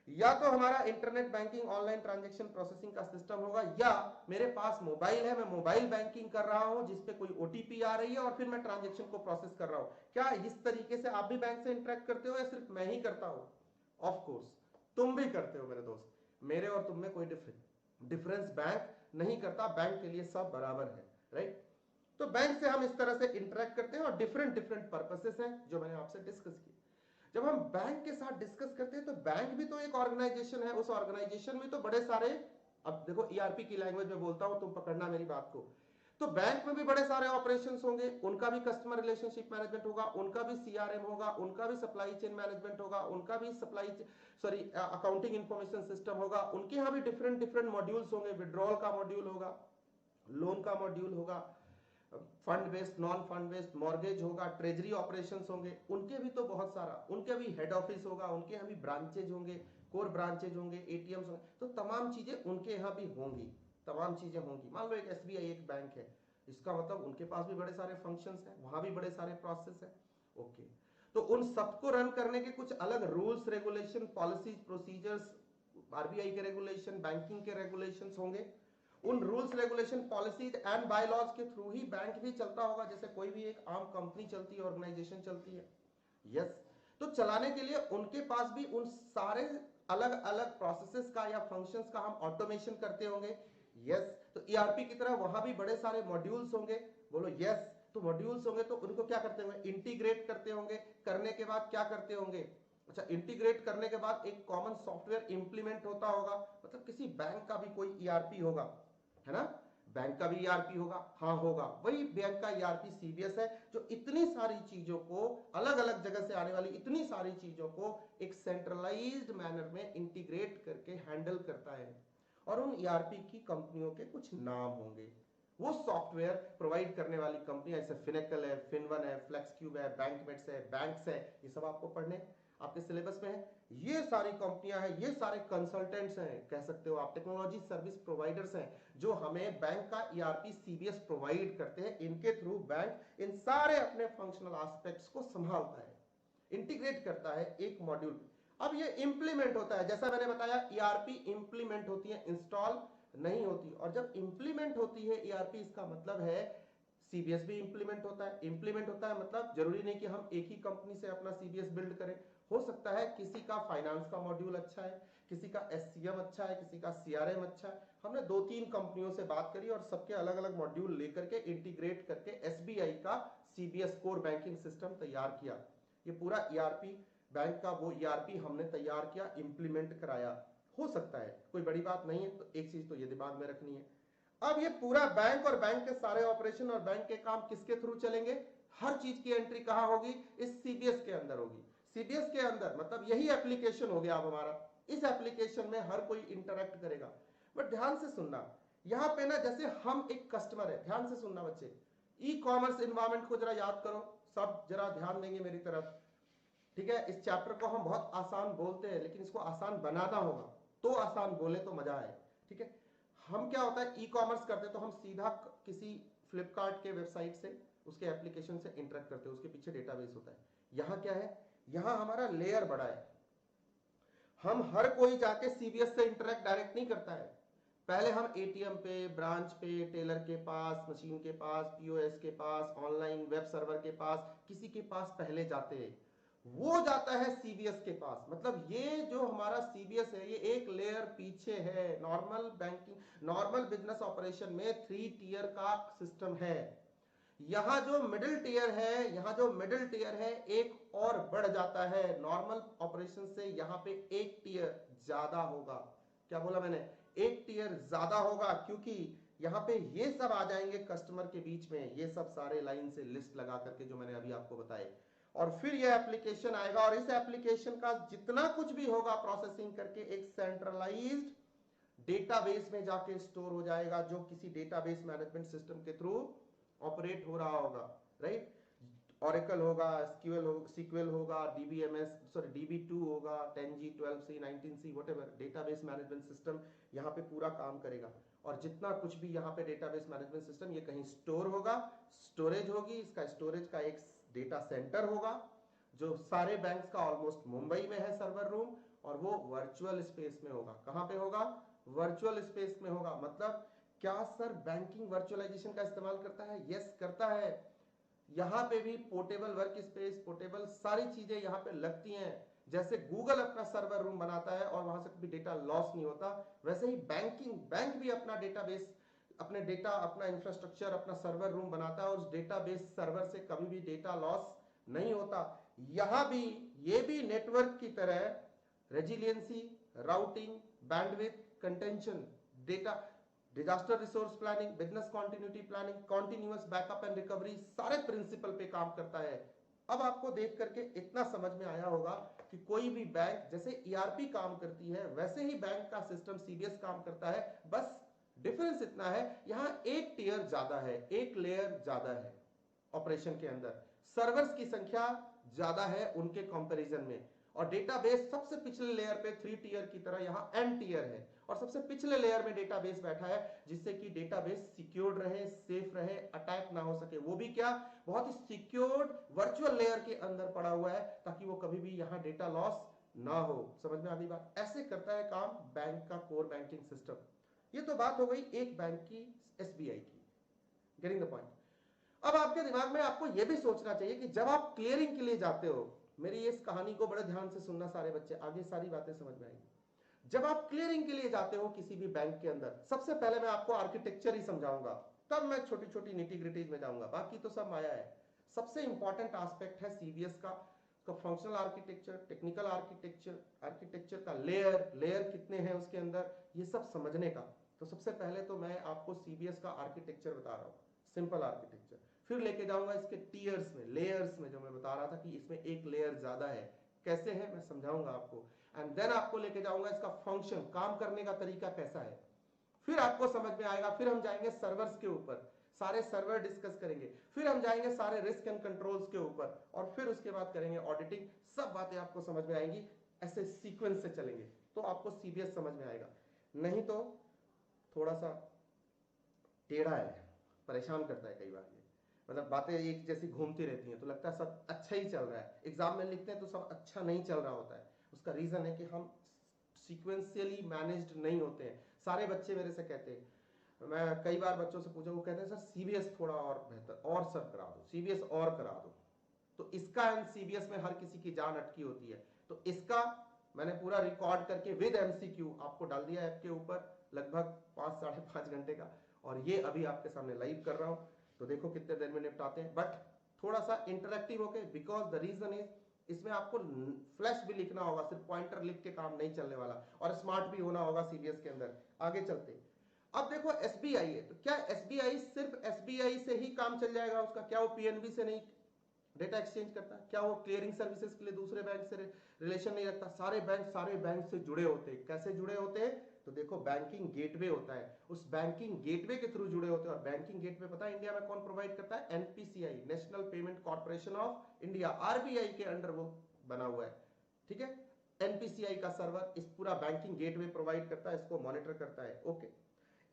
या तो हमारा internet banking online transaction processing का सिस्टम होगा, या मेरे पास मोबाइल है, मैं मोबाइल बैंकिंग कर रहा हूं जिसपे कोई ओटीपी आ रही है और फिर मैं ट्रांजैक्शन को प्रोसेस कर रहा हूं। क्या इस तरीके से आप भी बैंक से इंटरेक्ट करते हो या सिर्फ मैं ही करता हूं? ऑफ कोर्स तुम भी करते हो मेरे दोस्त, मेरे और तुम में कोई डिफरेंस बैंक नहीं करता, बैंक के लिए सब बराबर है, राइट। तो बैंक से हम इस तरह से इंटरेक्ट करते हैं और डिफरेंट डिफरेंट पर्पसेस हैं जो मैंने आपसे डिस्कस किए। जब हम बैंक के साथ डिस्कस करते हैं तो बैंक भी तो एक ऑर्गेनाइजेशन है, उस ऑर्गेनाइजेशन में तो बड़े सारे, अब देखो ईआरपी की लैंग्वेज में बोलता हूं, तुम पकड़ना मेरी बात को। तो बैंक में भी बड़े सारे ऑपरेशंस होंगे, उनका भी कस्टमर रिलेशनशिप मैनेजमेंट होगा, उनका भी सीआरएम होगा, उनका भी सप्लाई चेन मैनेजमेंट होगा, उनका भी अकाउंटिंग इंफॉर्मेशन सिस्टम होगा, उनके यहाँ भी डिफरेंट डिफरेंट मॉड्यूल्स होंगे। विड्रॉल का मॉड्यूल होगा, लोन का मॉड्यूल होगा, fund based non fund based mortgage होगा, ट्रेजरी ऑपरेशंस होंगे, उनके भी तो बहुत सारा, उनके भी हेड ऑफिस होगा, उनके यहाँ भी ब्रांचेज होंगे, कोर ब्रांचेज होंगे, एटीएम्स होंगे, तो तमाम चीजें उनके यहाँ भी होंगी, तमाम चीजें होंगी। मान लो एक एसबीआई एक बैंक है, इसका मतलब उनके पास भी बड़े सारे फंक्शंस हैं, वहां भी बड़े सारे प्रोसेस है, ओके। तो उन सबको रन करने के कुछ अलग rules regulation policies procedures, RBI के रेगुलेशन, बैंकिंग के रेगुलेशंस होंगे। उन rules regulation policies and bylaws के थ्रू ही बैंक भी चलता होगा, जैसे कोई भी एक आम कंपनी चलती है, ऑर्गेनाइजेशन चलती है, यस। तो चलाने के लिए उनके पास भी उन सारे अलग अलग प्रोसेसेस का या फंक्शंस का हम ऑटोमेशन करते होंगे, यस। तो ईआरपी की तरह वहां भी बड़े सारे मॉड्यूल्स होंगे, बोलो यस। तो मॉड्यूल्स होंगे तो उनको क्या करते होंगे, इंटीग्रेट करते होंगे, करने के बाद क्या करते होंगे, अच्छा इंटीग्रेट करने के बाद एक कॉमन सॉफ्टवेयर इंप्लीमेंट होता होगा, मतलब किसी बैंक का भी कोई ईआरपी होगा, है ना, बैंक का भी ईआरपी होगा, हाँ होगा, वही बैंक का ईआरपी सीबीएस है, जो इतनी सारी चीजों को, अलग अलग जगह से आने वाली इतनी सारी चीजों को एक सेंट्रलाइज्ड मैनर में इंटीग्रेट करके हैंडल करता है। और उन ईआरपी की कंपनियों के कुछ नाम होंगे, वो सॉफ्टवेयर प्रोवाइड करने वाली कंपनियां, जैसे फिनेकल है, फिनवन है, फ्लेक्सक्यूब है, बैंकमेट्स है, बैंक्स है, ये सब आपको पढ़ने आपके सिलेबस में है। ये सारी कंपनियां हैं, ये सारे कंसल्टेंट्स हैं, कह सकते हो आप टेक्नोलॉजी सर्विस प्रोवाइडर्स हैं, जो हमें बैंक का ईआरपी सीबीएस प्रोवाइड करते हैं। इनके थ्रू बैंक इन सारे अपने फंक्शनल एस्पेक्ट्स को संभालता है, इंटीग्रेट करता है एक मॉड्यूल। अब ये इंप्लीमेंट होता है, जैसा मैंने बताया ईआरपी इंप्लीमेंट होती है, इंस्टॉल नहीं होती। और जब इंप्लीमेंट होती है ईआरपी, इसका मतलब है सीबीएस भी इंप्लीमेंट होता है। इंप्लीमेंट होता है मतलब जरूरी नहीं कि हम एक ही कंपनी से अपना सीबीएस बिल्ड करें, हो सकता है किसी का फाइनेंस का मॉड्यूल अच्छा है, किसी का एससीएम अच्छा है, किसी का सीआरएम अच्छा है। हमने 2-3 कंपनियों से बात करी और सबके अलग अलग मॉड्यूल लेकर के इंटीग्रेट करके एसबीआई का सीबीएस कोर बैंकिंग सिस्टम तैयार किया। ये पूरा ईआरपी बैंक का वो ईआरपी हमने तैयार किया, इंप्लीमेंट कराया, हो सकता है, कोई बड़ी बात नहीं है। तो एक चीज तो ये दिमाग में रखनी है। अब ये पूरा बैंक और बैंक के सारे ऑपरेशन और बैंक के काम किसके थ्रू चलेंगे, हर चीज की एंट्री कहां होगी, इस सीबीएस के अंदर होगी। सीबीएस के अंदर मतलब यही एप्लीकेशन हो गया अब हमारा, इस एप्लीकेशन में हर कोई इंटरेक्ट करेगा। बट ध्यान से सुनना, यहां पे ना जैसे हम एक कस्टमर है, ध्यान से सुनना बच्चे, ई कॉमर्स इन्वायरमेंट को जरा याद करो, सब जरा ध्यान देंगे मेरी तरफ, ठीक है। इस चैप्टर को हम बहुत आसान बोलते हैं, लेकिन इसको आसान बनाना होगा, तो आसान बोले तो मजा आए, ठीक है। हम क्या होता है, ई कॉमर्स करते तो हम सीधा किसी फ्लिपकार्ट के वेबसाइट से, उसके एप्लीकेशन से इंटरेक्ट करते हैं, उसके पीछे डेटाबेस होता है। यहां क्या है, यहां हमारा लेयर बड़ा है, हम हर कोई जाके सीबीएस से इंटरेक्ट डायरेक्ट नहीं करता है। पहले हम एटीएम पे, ब्रांच पे, टेलर के पास, मशीन के पास, पीओएस के पास, ऑनलाइन वेब सर्वर के पास, किसी के पास पहले जाते हैं, वो जाता है सीबीएस के पास। मतलब ये जो हमारा सीबीएस है, ये एक लेयर पीछे है। Normal banking, normal business operation में 3 टियर का सिस्टम है। यहां जो मिडिल टियर है, यहां जो मिडिल टियर है एक और बढ़ जाता है नॉर्मल ऑपरेशन से, यहां पे एक टियर ज्यादा होगा। क्या बोला मैंने, एक टियर ज्यादा होगा, क्योंकि यहां पे ये सब आ जाएंगे कस्टमर के बीच में, ये सब सारे लाइन से लिस्ट लगा करके जो मैंने अभी आपको बताए, और फिर ये एप्लीकेशन आएगा, और इस एप्लीकेशन का जितना कुछ भी होगा प्रोसेसिंग करके एक सेंट्रलाइज्ड डेटाबेस में जाके स्टोर हो जाएगा, जो किसी डेटाबेस मैनेजमेंट सिस्टम के थ्रू ऑपरेट हो रहा होगा, राइट। ऑरेकल होगा, SQL होगा, DBMS, सॉरी DB2 होगा, 10G, 12C, 19C, whatever database management system यहाँ पे पूरा काम करेगा। और जितना कुछ भी यहाँ पे डेटाबेस मैनेजमेंट सिस्टम, ये कहीं स्टोर होगा, स्टोरेज होगी, इसका स्टोरेज का एक डेटा सेंटर होगा, जो सारे बैंक्स का ऑलमोस्ट मुंबई में है सर्वर रूम, और वो वर्चुअल स्पेस में होगा। कहां पे होगा, वर्चुअल स्पेस में होगा। मतलब क्या सर बैंकिंग वर्चुअलाइजेशन का इस्तेमाल करता है? यस करता है। यहां पे भी पोर्टेबल वर्क स्पेस, पोर्टेबल सारी चीजें यहां पे लगती हैं। जैसे गूगल अपना सर्वर रूम बनाता है और वहां से कभी डेटा लॉस नहीं होता, वैसे ही बैंक भी अपना डेटाबेस, अपने डेटा, अपना इंफ्रास्ट्रक्चर, अपना सर्वर रूम बनाता है, और उस डेटाबेस सर्वर से कभी भी डेटा लॉस नहीं होता। यहां भी, ये भी नेटवर्क की तरह resiliency, routing, bandwidth, contention, data, disaster resource planning, business continuity planning, continuous backup and recovery, सारे प्रिंसिपल पे काम करता है। अब आपको देख करके इतना समझ में आया होगा कि कोई भी बैंक जैसे ईआरपी काम करती है, वैसे ही बैंक का सिस्टम सीबीएस काम करता है। बस डिफरेंस इतना है, यहां एक टियर ज्यादा है, एक लेयर ज्यादा है ऑपरेशन के अंदर, सर्वर्स की संख्या ज्यादा है उनके कंपैरिजन में, और डेटाबेस सबसे पिछले लेयर पे 3 टियर की तरह यहां एन टियर है, और सबसे पिछले लेयर में डेटाबेस बैठा है, जिससे कि डेटाबेस सिक्योर्ड रहे, सेफ रहे, अटैक ना हो सके। वो भी क्या, बहुत ही सिक्योर्ड वर्चुअल लेयर के अंदर पड़ा हुआ है, ताकि वो कभी भी यहां डेटा लॉस ना हो। समझ में आ गई बात? ऐसे करता है काम बैंक का कोर बैंकिंग सिस्टम। ये तो बात हो गई एक बैंक की, एसबीआई की। Getting the point? अब आपके दिमाग में आपको यह भी सोचना चाहिए कि जब आप क्लियरिंग के लिए जाते हो, मेरी इस कहानी को बड़े ध्यान से सुनना सारे बच्चे, आगे सारी बातें समझ में आएंगी। जब आप क्लियरिंग के लिए जाते हो किसी भी बैंक के अंदर, सबसे पहले मैं आपको आर्किटेक्चर ही समझाऊंगा, तब मैं छोटी छोटी निटी ग्रिटीज में जाऊंगा, बाकी तो सब माया है। सबसे इंपॉर्टेंट एस्पेक्ट है सीबीएस का functional architecture, technical architecture, architecture का लेयर कितने हैं उसके अंदर, ये सब समझने का। तो सबसे पहले तो मैं आपको सीबीएस का आर्किटेक्चर बता रहा हूं, सिंपल आर्किटेक्चर, फिर लेके जाऊंगा इसके टीयर्स में, लेयर्स में, जो मैं बता रहा था कि इसमें एक लेयर ज्यादा है, कैसे है मैं समझाऊंगा आपको, एंड देन आपको लेके जाऊंगा इसका फंक्शन, काम करने का तरीका कैसा है, फिर आपको समझ में आएगा। फिर हम जाएंगे सर्वर्स के ऊपर, सारे सर्वर डिस्कस करेंगे, फिर हम जाएंगे सारे रिस्क एंड कंट्रोल्स के ऊपर, और फिर उसके बाद करेंगे ऑडिटिंग। सब बातें आपको समझ में आएंगी, ऐसे सीक्वेंस से चलेंगे तो आपको सीबीएस समझ में आएगा। नहीं तो थोड़ा सा टेढ़ा है, परेशान करता है कई बार, ये मतलब बातें एक जैसी घूमती रहती हैं, तो लगता है सब अच्छा ही चल रहा है, एग्जाम में लिखते हैं तो सब अच्छा नहीं चल रहा होता है। उसका रीजन है कि हम सीक्वेंशियली मैनेज्ड नहीं होते हैं। सारे बच्चे मेरे से कहते हैं, मैं कई बार बच्चों से पूछा, वो कहते हैं सर सीबीएस थोड़ा और बेहतर, और सर करा दो, सीबीएस और करा दो। तो इसका एंड सीबीएस में हर किसी की जान अटकी होती है, तो इसका मैंने पूरा रिकॉर्ड करके विद एमसीक्यू आपको डाल दिया ऐप के ऊपर, लगभग 5-5.5 घंटे का, और ये अभी आपके सामने लाइव कर रहा हूं। तो देखो कितने देर में निपटाते हैं, बट थोड़ा सा इंटरेक्टिव होके, बिकॉज द रीजन इज इसमें आपको फ्लैश भी लिखना होगा, सिर्फ पॉइंटर लिख के काम नहीं चलने वाला, और स्मार्ट भी होना होगा सीबीएस के अंदर। आगे चलते, अब देखो एसबीआई है, तो क्या एसबीआई सिर्फ एसबीआई से ही काम चल जाएगा उसका? क्या वो पीएनबी से नहीं डेटा एक्सचेंज करता? क्या वो क्लियरिंग सर्विसेज के लिए दूसरे बैंक से रिलेशन नहीं रखता? सारे बैंक से जुड़े होते हैं। कैसे जुड़े होते हैं? तो देखो बैंकिंग गेटवे होता है, उस बैंकिंग गेटवे के थ्रू जुड़े होते हैं। और बैंकिंग गेटवे पता है इंडिया में कौन प्रोवाइड करता है? NPCI, national Payment Corporation of India, RBI के अंडर वो बना हुआ है, ठीक है। एनपीसीआई का सर्वर इस पूरा बैंकिंग गेटवे प्रोवाइड करता है, इसको मॉनिटर करता है। ओके,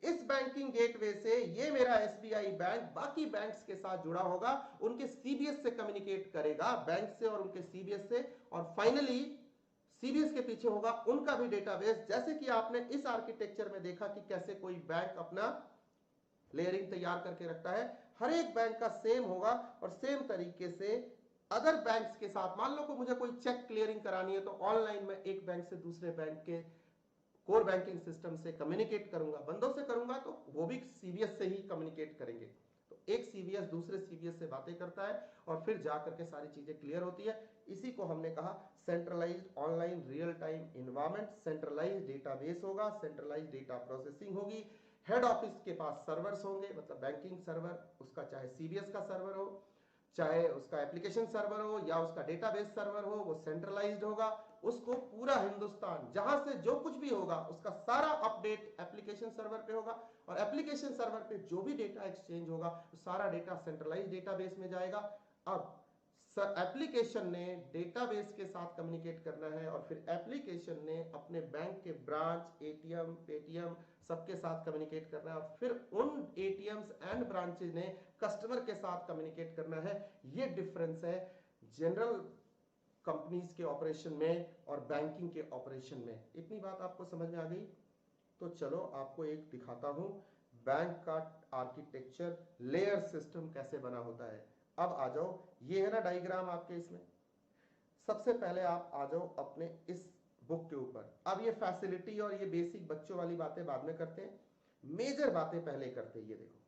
इस बैंकिंग गेटवे से ये मेरा एसबीआई बैंक बाकी बैंक्स के साथ जुड़ा होगा, उनके सीबीएस से कम्युनिकेट करेगा, बैंक से और उनके सीबीएस से, और फाइनली सीबीएस के पीछे होगा उनका भी डेटाबेस। जैसे कि आपने इस आर्किटेक्चर में देखा कि कैसे कोई बैंक अपना लेयरिंग तैयार करके रखता है, हर एक बैंक का सेम होगा। और सेम तरीके से अदर बैंक्स के साथ, मान लो को मुझे कोई चेक क्लियरिंग करानी है तो ऑनलाइन में एक बैंक से दूसरे बैंक के कोर बैंकिंग सिस्टम से कम्युनिकेट करूंगा, बंदों से करूंगा तो वो भी सीबीएस से ही कम्युनिकेट करेंगे। तो एक सीबीएस दूसरे सीबीएस से बातें करता है और फिर जाकर के सारी चीजें क्लियर होती है। इसी को हमने कहा centralised online real time environment. Centralised database होगा, सेंट्रलाइज्ड डेटा प्रोसेसिंग होगी, हेड ऑफिस के पास सर्वर्स होंगे, मतलब बैंकिंग सर्वर, उसका चाहे सीबीएस का सर्वर हो, चाहे उसका एप्लीकेशन सर्वर हो या उसका डेटाबेस सर्वर हो, वो सेंट्रलाइज्ड होगा। उसको पूरा हिंदुस्तान जहां से जो कुछ भी होगा उसका सारा अपडेट एप्लीकेशन सर्वर पे होगा, और एप्लीकेशन सर्वर पे जो भी डेटा एक्सचेंज होगा तो सारा डेटा सेंट्रलाइज्ड डेटाबेस में जाएगा। अब एप्लीकेशन ने डेटाबेस के साथ कम्युनिकेट करना है, और फिर एप्लीकेशन ने अपने बैंक के ब्रांच, एटीएम, पेटीएम सबके साथ कम्युनिकेट करना है, और फिर उन एटीएम्स एंड ब्रांचेज ने कस्टमर के साथ कम्युनिकेट करना है। ये डिफरेंस है जनरल कंपनीज के ऑपरेशन में और बैंकिंग के ऑपरेशन में। इतनी बात आपको समझ में आ गई? तो चलो आपको एक दिखाता हूं बैंक का आर्किटेक्चर, लेयर सिस्टम कैसे बना होता है। अब आ जाओ, ये है ना डायग्राम आपके इसमें। सबसे पहले आप आ जाओ अपने इस बुक के ऊपर। अब ये फैसिलिटी और ये बेसिक बच्चों वाली बातें बाद में करते हैं, मेजर बातें पहले करते हैं। ये देखो,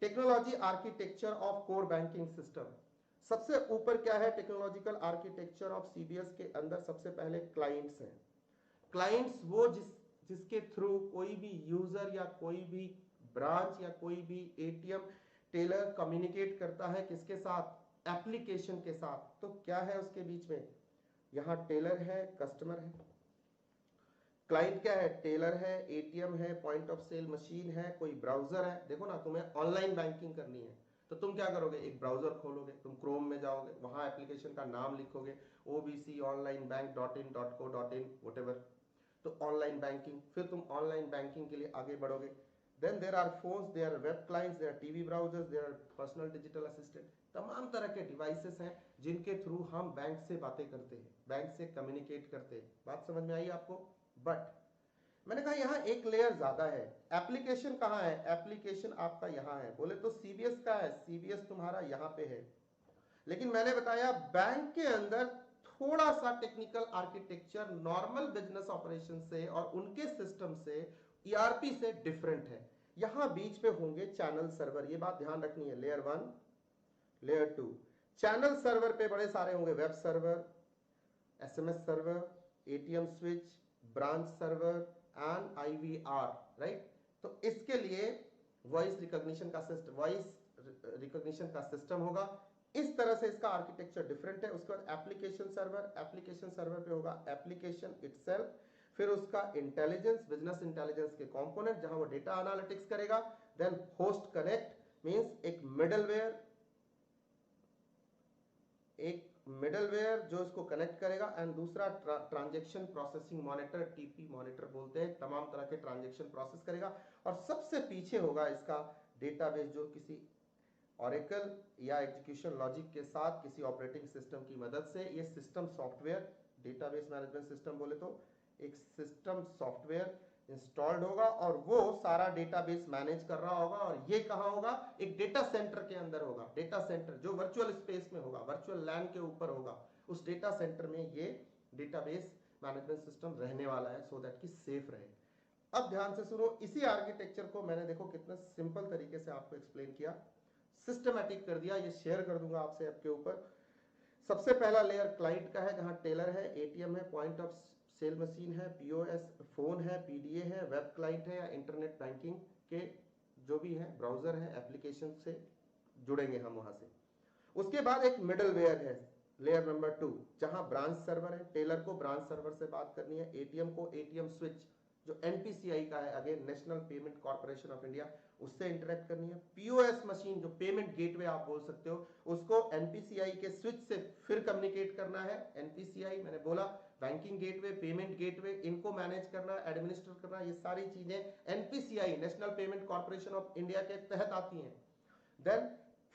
technology architecture of core banking system. सबसे ऊपर क्या है? टेक्नोलॉजिकल आर्किटेक्चर ऑफ सीबीएस के अंदर सबसे पहले क्लाइंट्स हैं। क्लाइंट्स वो जिसके थ्रू कोई भी यूजर या कोई भी ब्रांच या कोई भी एटीएम टेलर कम्युनिकेट करता है, किसके साथ? एप्लीकेशन के साथ। तो क्या है उसके बीच में? यहां टेलर है, कस्टमर है। क्लाइंट क्या है? टेलर है, एटीएम है, पॉइंट ऑफ सेल मशीन है, कोई ब्राउजर है। देखो ना, तुम्हें ऑनलाइन बैंकिंग करनी है तो तुम क्या करोगे? एक ब्राउजर खोलोगे, तुम क्रोम में जाओगे, वहां एप्लीकेशन का नाम लिखोगे, obconlinebank.in.co.in whatever, तो ऑनलाइन बैंकिंग। फिर तुम ऑनलाइन बैंकिंग के लिए आगे बढ़ोगे। Then there are phones, there are web clients, there are TV browsers, there are personal digital assistant. तमाम तरह के डिवाइसेस हैं जिनके थ्रू हम बैंक से बातें करते हैं, बैंक से कम्युनिकेट करते हैं। बात समझ में आई आपको? बट मैंने कहा यहां एक लेयर ज्यादा है। एप्लीकेशन कहां है? एप्लीकेशन आपका यहां है। बोले तो सीबीएस का है, सीबीएस तुम्हारा यहां पे है। लेकिन मैंने बताया बैंक के अंदर थोड़ा सा technical architecture normal business operation से और उनके सिस्टम से, ईआरपी से डिफरेंट है। यहां बीच पे होंगे चैनल सर्वर, ये बात ध्यान रखनी है। Layer 1, layer 2। चैनल सर्वर पे बड़े सारे होंगे, web server, SMS server, ATM switch, branch server and IVR, right. तो इसके लिए वॉइस रिकॉग्निशन का सिस्टम होगा। इस तरह से इसका आर्किटेक्चर डिफरेंट है। उसके बाद एप्लीकेशन सर्वर पे होगा एप्लीकेशन इटसेल्फ, फिर उसका इंटेलिजेंस, बिजनेस इंटेलिजेंस के कंपोनेंट जहां वो डेटा एनालिटिक्स करेगा। देन होस्ट कनेक्ट मींस एक मिडलवेयर जो इसको कनेक्ट करेगा, एंड दूसरा transaction processing monitor, TP monitor बोलते हैं, तमाम तरह के ट्रांजैक्शन प्रोसेस करेगा। और सबसे पीछे होगा इसका डेटाबेस जो किसी ऑरेकल या एग्जीक्यूशन लॉजिक के साथ किसी ऑपरेटिंग सिस्टम की मदद से, ये system software, database management system बोले तो एक सिस्टम सॉफ्टवेयर इंस्टॉल्ड होगा और वो सारा डेटाबेस मैनेज कर रहा होगा। और ये कहां होगा? एक डेटा सेंटर के अंदर होगा। डेटा सेंटर जो वर्चुअल स्पेस में होगा, वर्चुअल लैंड के ऊपर होगा, उस डेटा सेंटर में ये डेटाबेस मैनेजमेंट सिस्टम रहने वाला है, सो दैट कि सेफ रहे। अब ध्यान से सुनो, इसी आर्किटेक्चर को मैंने देखो कितना सिंपल तरीके से आपको एक्सप्लेन किया, सिस्टमैटिक कर दिया। ये शेयर कर दूंगा आपसे ऐप के ऊपर। सबसे पहला लेयर क्लाइंट का है, जहां टेलर है, एटीएम है, पॉइंट ऑफ सेल मशीन है, पीओएस फोन है, पीडीए है, वेब क्लाइंट है या इंटरनेट बैंकिंग के जो भी है, ब्राउजर है, एप्लीकेशन से जुड़ेंगे हम वहां से। उसके बाद एक मिडलवेयर है, लेयर नंबर 2, जहां ब्रांच सर्वर है। टेलर को ब्रांच सर्वर से बात करनी है, एटीएम को एटीएम स्विच जो एनपीसीआई का है, again national Payment Corporation of India, उससे इंटरेक्ट करनी है। पीओएस मशीन जो पेमेंट गेटवे आप बोल सकते हो, उसको एनपीसीआई के स्विच से फिर कम्युनिकेट करना है। एनपीसीआई मैंने बोला बैंकिंग गेटवे, पेमेंट गेटवे, इनको मैनेज करना, एडमिनिस्टर करना, ये सारी चीजें NPCI national Payment Corporation of India के तहत आती हैं। देन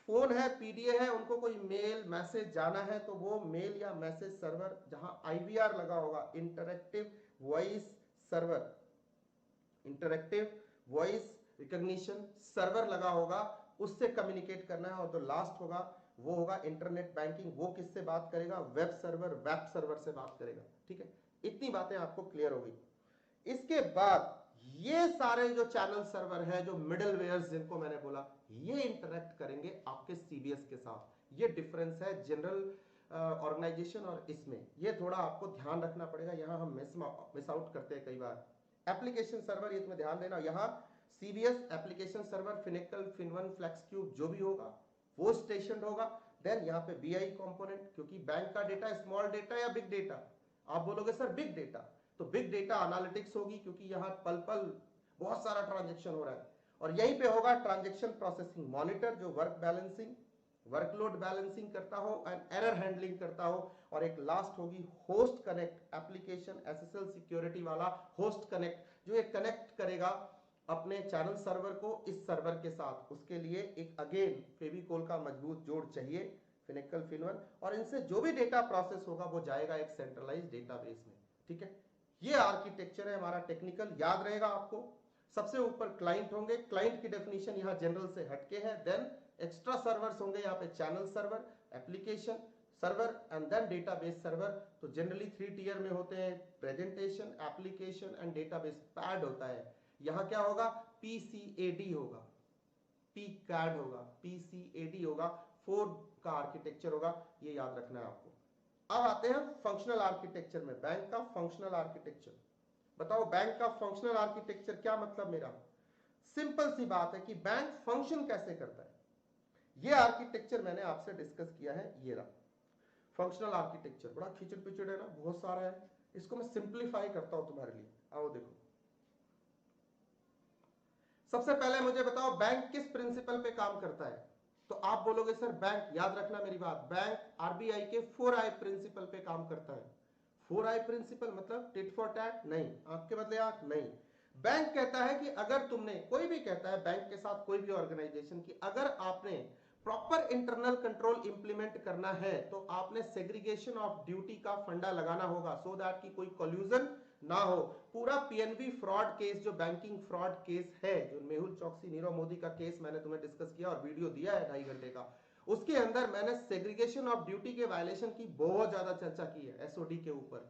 फोन है, पीडीए है, उनको कोई मेल मैसेज जाना है तो वो मेल या मैसेज सर्वर, जहां आईवीआर लगा होगा, interactive voice server, interactive voice recognition server लगा होगा, उससे कम्युनिकेट करना है। और जो लास्ट होगा वो होगा इंटरनेट बैंकिंग, वो किससे बात करेगा, वेब सर्वर से बात करेगा। ठीक है, इतनी बातें आपको क्लियर होगी। इसके बाद ये सारे जो चैनल सर्वर है, जो मिडलवेयर्स जिनको मैंने बोला, ये इंटरेक्ट करेंगे आपके सीबीएस के साथ। ये डिफरेंस है जनरल ऑर्गेनाइजेशन और इसमें, ये थोड़ा आपको ध्यान रखना पड़ेगा। यहां हम मिस आउट करते हैं कई बार। एप्लीकेशन सर्वर, ये तुम्हें ध्यान देना, यहां सीबीएस एप्लीकेशन सर्वर, फिनिकल, फिनवन, फ्लेक्सक्यूब जो भी होगा वो स्टेशन होगा। देन यहाँ पे बीआई कंपोनेंट, क्योंकि बैंक का डेटा स्मॉल डेटा या बिग डेटा, आप बोलोगे सर बिग डेटा, तो बिग डेटा एनालिटिक्स होगी, क्योंकि यहाँ पल पल बहुत सारा ट्रांजेक्शन हो रहा है। और यहीं पे होगा ट्रांजेक्शन प्रोसेसिंग मॉनिटर, जो वर्क बैलेंसिंग, वर्कलोड बैलेंसिंग करता हो एंड एरर हैंडलिंग करता हो। और एक लास्ट होगी host connect application, SSL security वाला होस्ट कनेक्ट, जो ये कनेक्ट करेगा अपने चैनल सर्वर को इस सर्वर के साथ। उसके लिए एक अगेन फेविकोल का मजबूत जोड़ चाहिए, फिनिकल, फिनवन, और इनसे जो भी डेटा प्रोसेस होगा वो जाएगा एक सेंट्रलाइज्ड डेटाबेस में। ठीक है, ये आर्किटेक्चर है हमारा टेक्निकल, याद रहेगा आपको। सबसे ऊपर क्लाइंट होंगे, क्लाइंट की डेफिनेशन यहाँ जनरल से हटके है। देन एक्स्ट्रा सर्वर्स होंगे यहाँ पे, channel server, application server and then database server. तो जनरली 3 टियर में होते हैं, presentation, application and database. Pad होता है, यहां क्या होगा, पीसीएडी होगा, पीकैड होगा, पीसीएडी होगा, 4 का आर्किटेक्चर होगा, ये याद रखना है आपको। अब आते हैं फंक्शनल आर्किटेक्चर में, बैंक का फंक्शनल आर्किटेक्चर। बताओ बैंक का फंक्शनल आर्किटेक्चर क्या मतलब मेरा? सिंपल सी बात है कि बैंक फंक्शन कैसे करता है, ये आर्किटेक्चर मैंने आपसे डिस्कस किया है। ये रहा फंक्शनल आर्किटेक्चर, बड़ा खिचड़ पिचड़ है ना, बहुत सारा है, इसको मैं सिंप्लीफाई करता हूं तुम्हारे लिए। आओ देखो, सबसे पहले मुझे बताओ बैंक किस प्रिंसिपल पे काम करता है? तो आप बोलोगे सर बैंक, याद रखना मेरी बात, बैंक आरबीआई के 4I प्रिंसिपल पे काम करता है। 4I प्रिंसिपल मतलब टिट फॉर टैट नहीं, आंख के बदले आंख नहीं। बैंक कहता है कि अगर तुमने, कोई भी कहता है बैंक के साथ कोई भी ऑर्गेनाइजेशन की, अगर आपने प्रॉपर इंटरनल कंट्रोल इंप्लीमेंट करना है तो आपने सेग्रीगेशन ऑफ ड्यूटी का फंडा लगाना होगा, सो दैट कि कोई कोल्यूजन ना हो। पूरा पीएनबी फ्रॉड केस, जो बैंकिंग फ्रॉड केस है, जो मेहुल चौकसी नीरव मोदी का केस मैंने तुम्हें डिस्कस किया और वीडियो दिया है 2.5 घंटे का, उसके अंदर मैंने सेग्रीगेशन ऑफ ड्यूटी के वायलेशन की बहुत ज्यादा चर्चा की है एसओडी के ऊपर,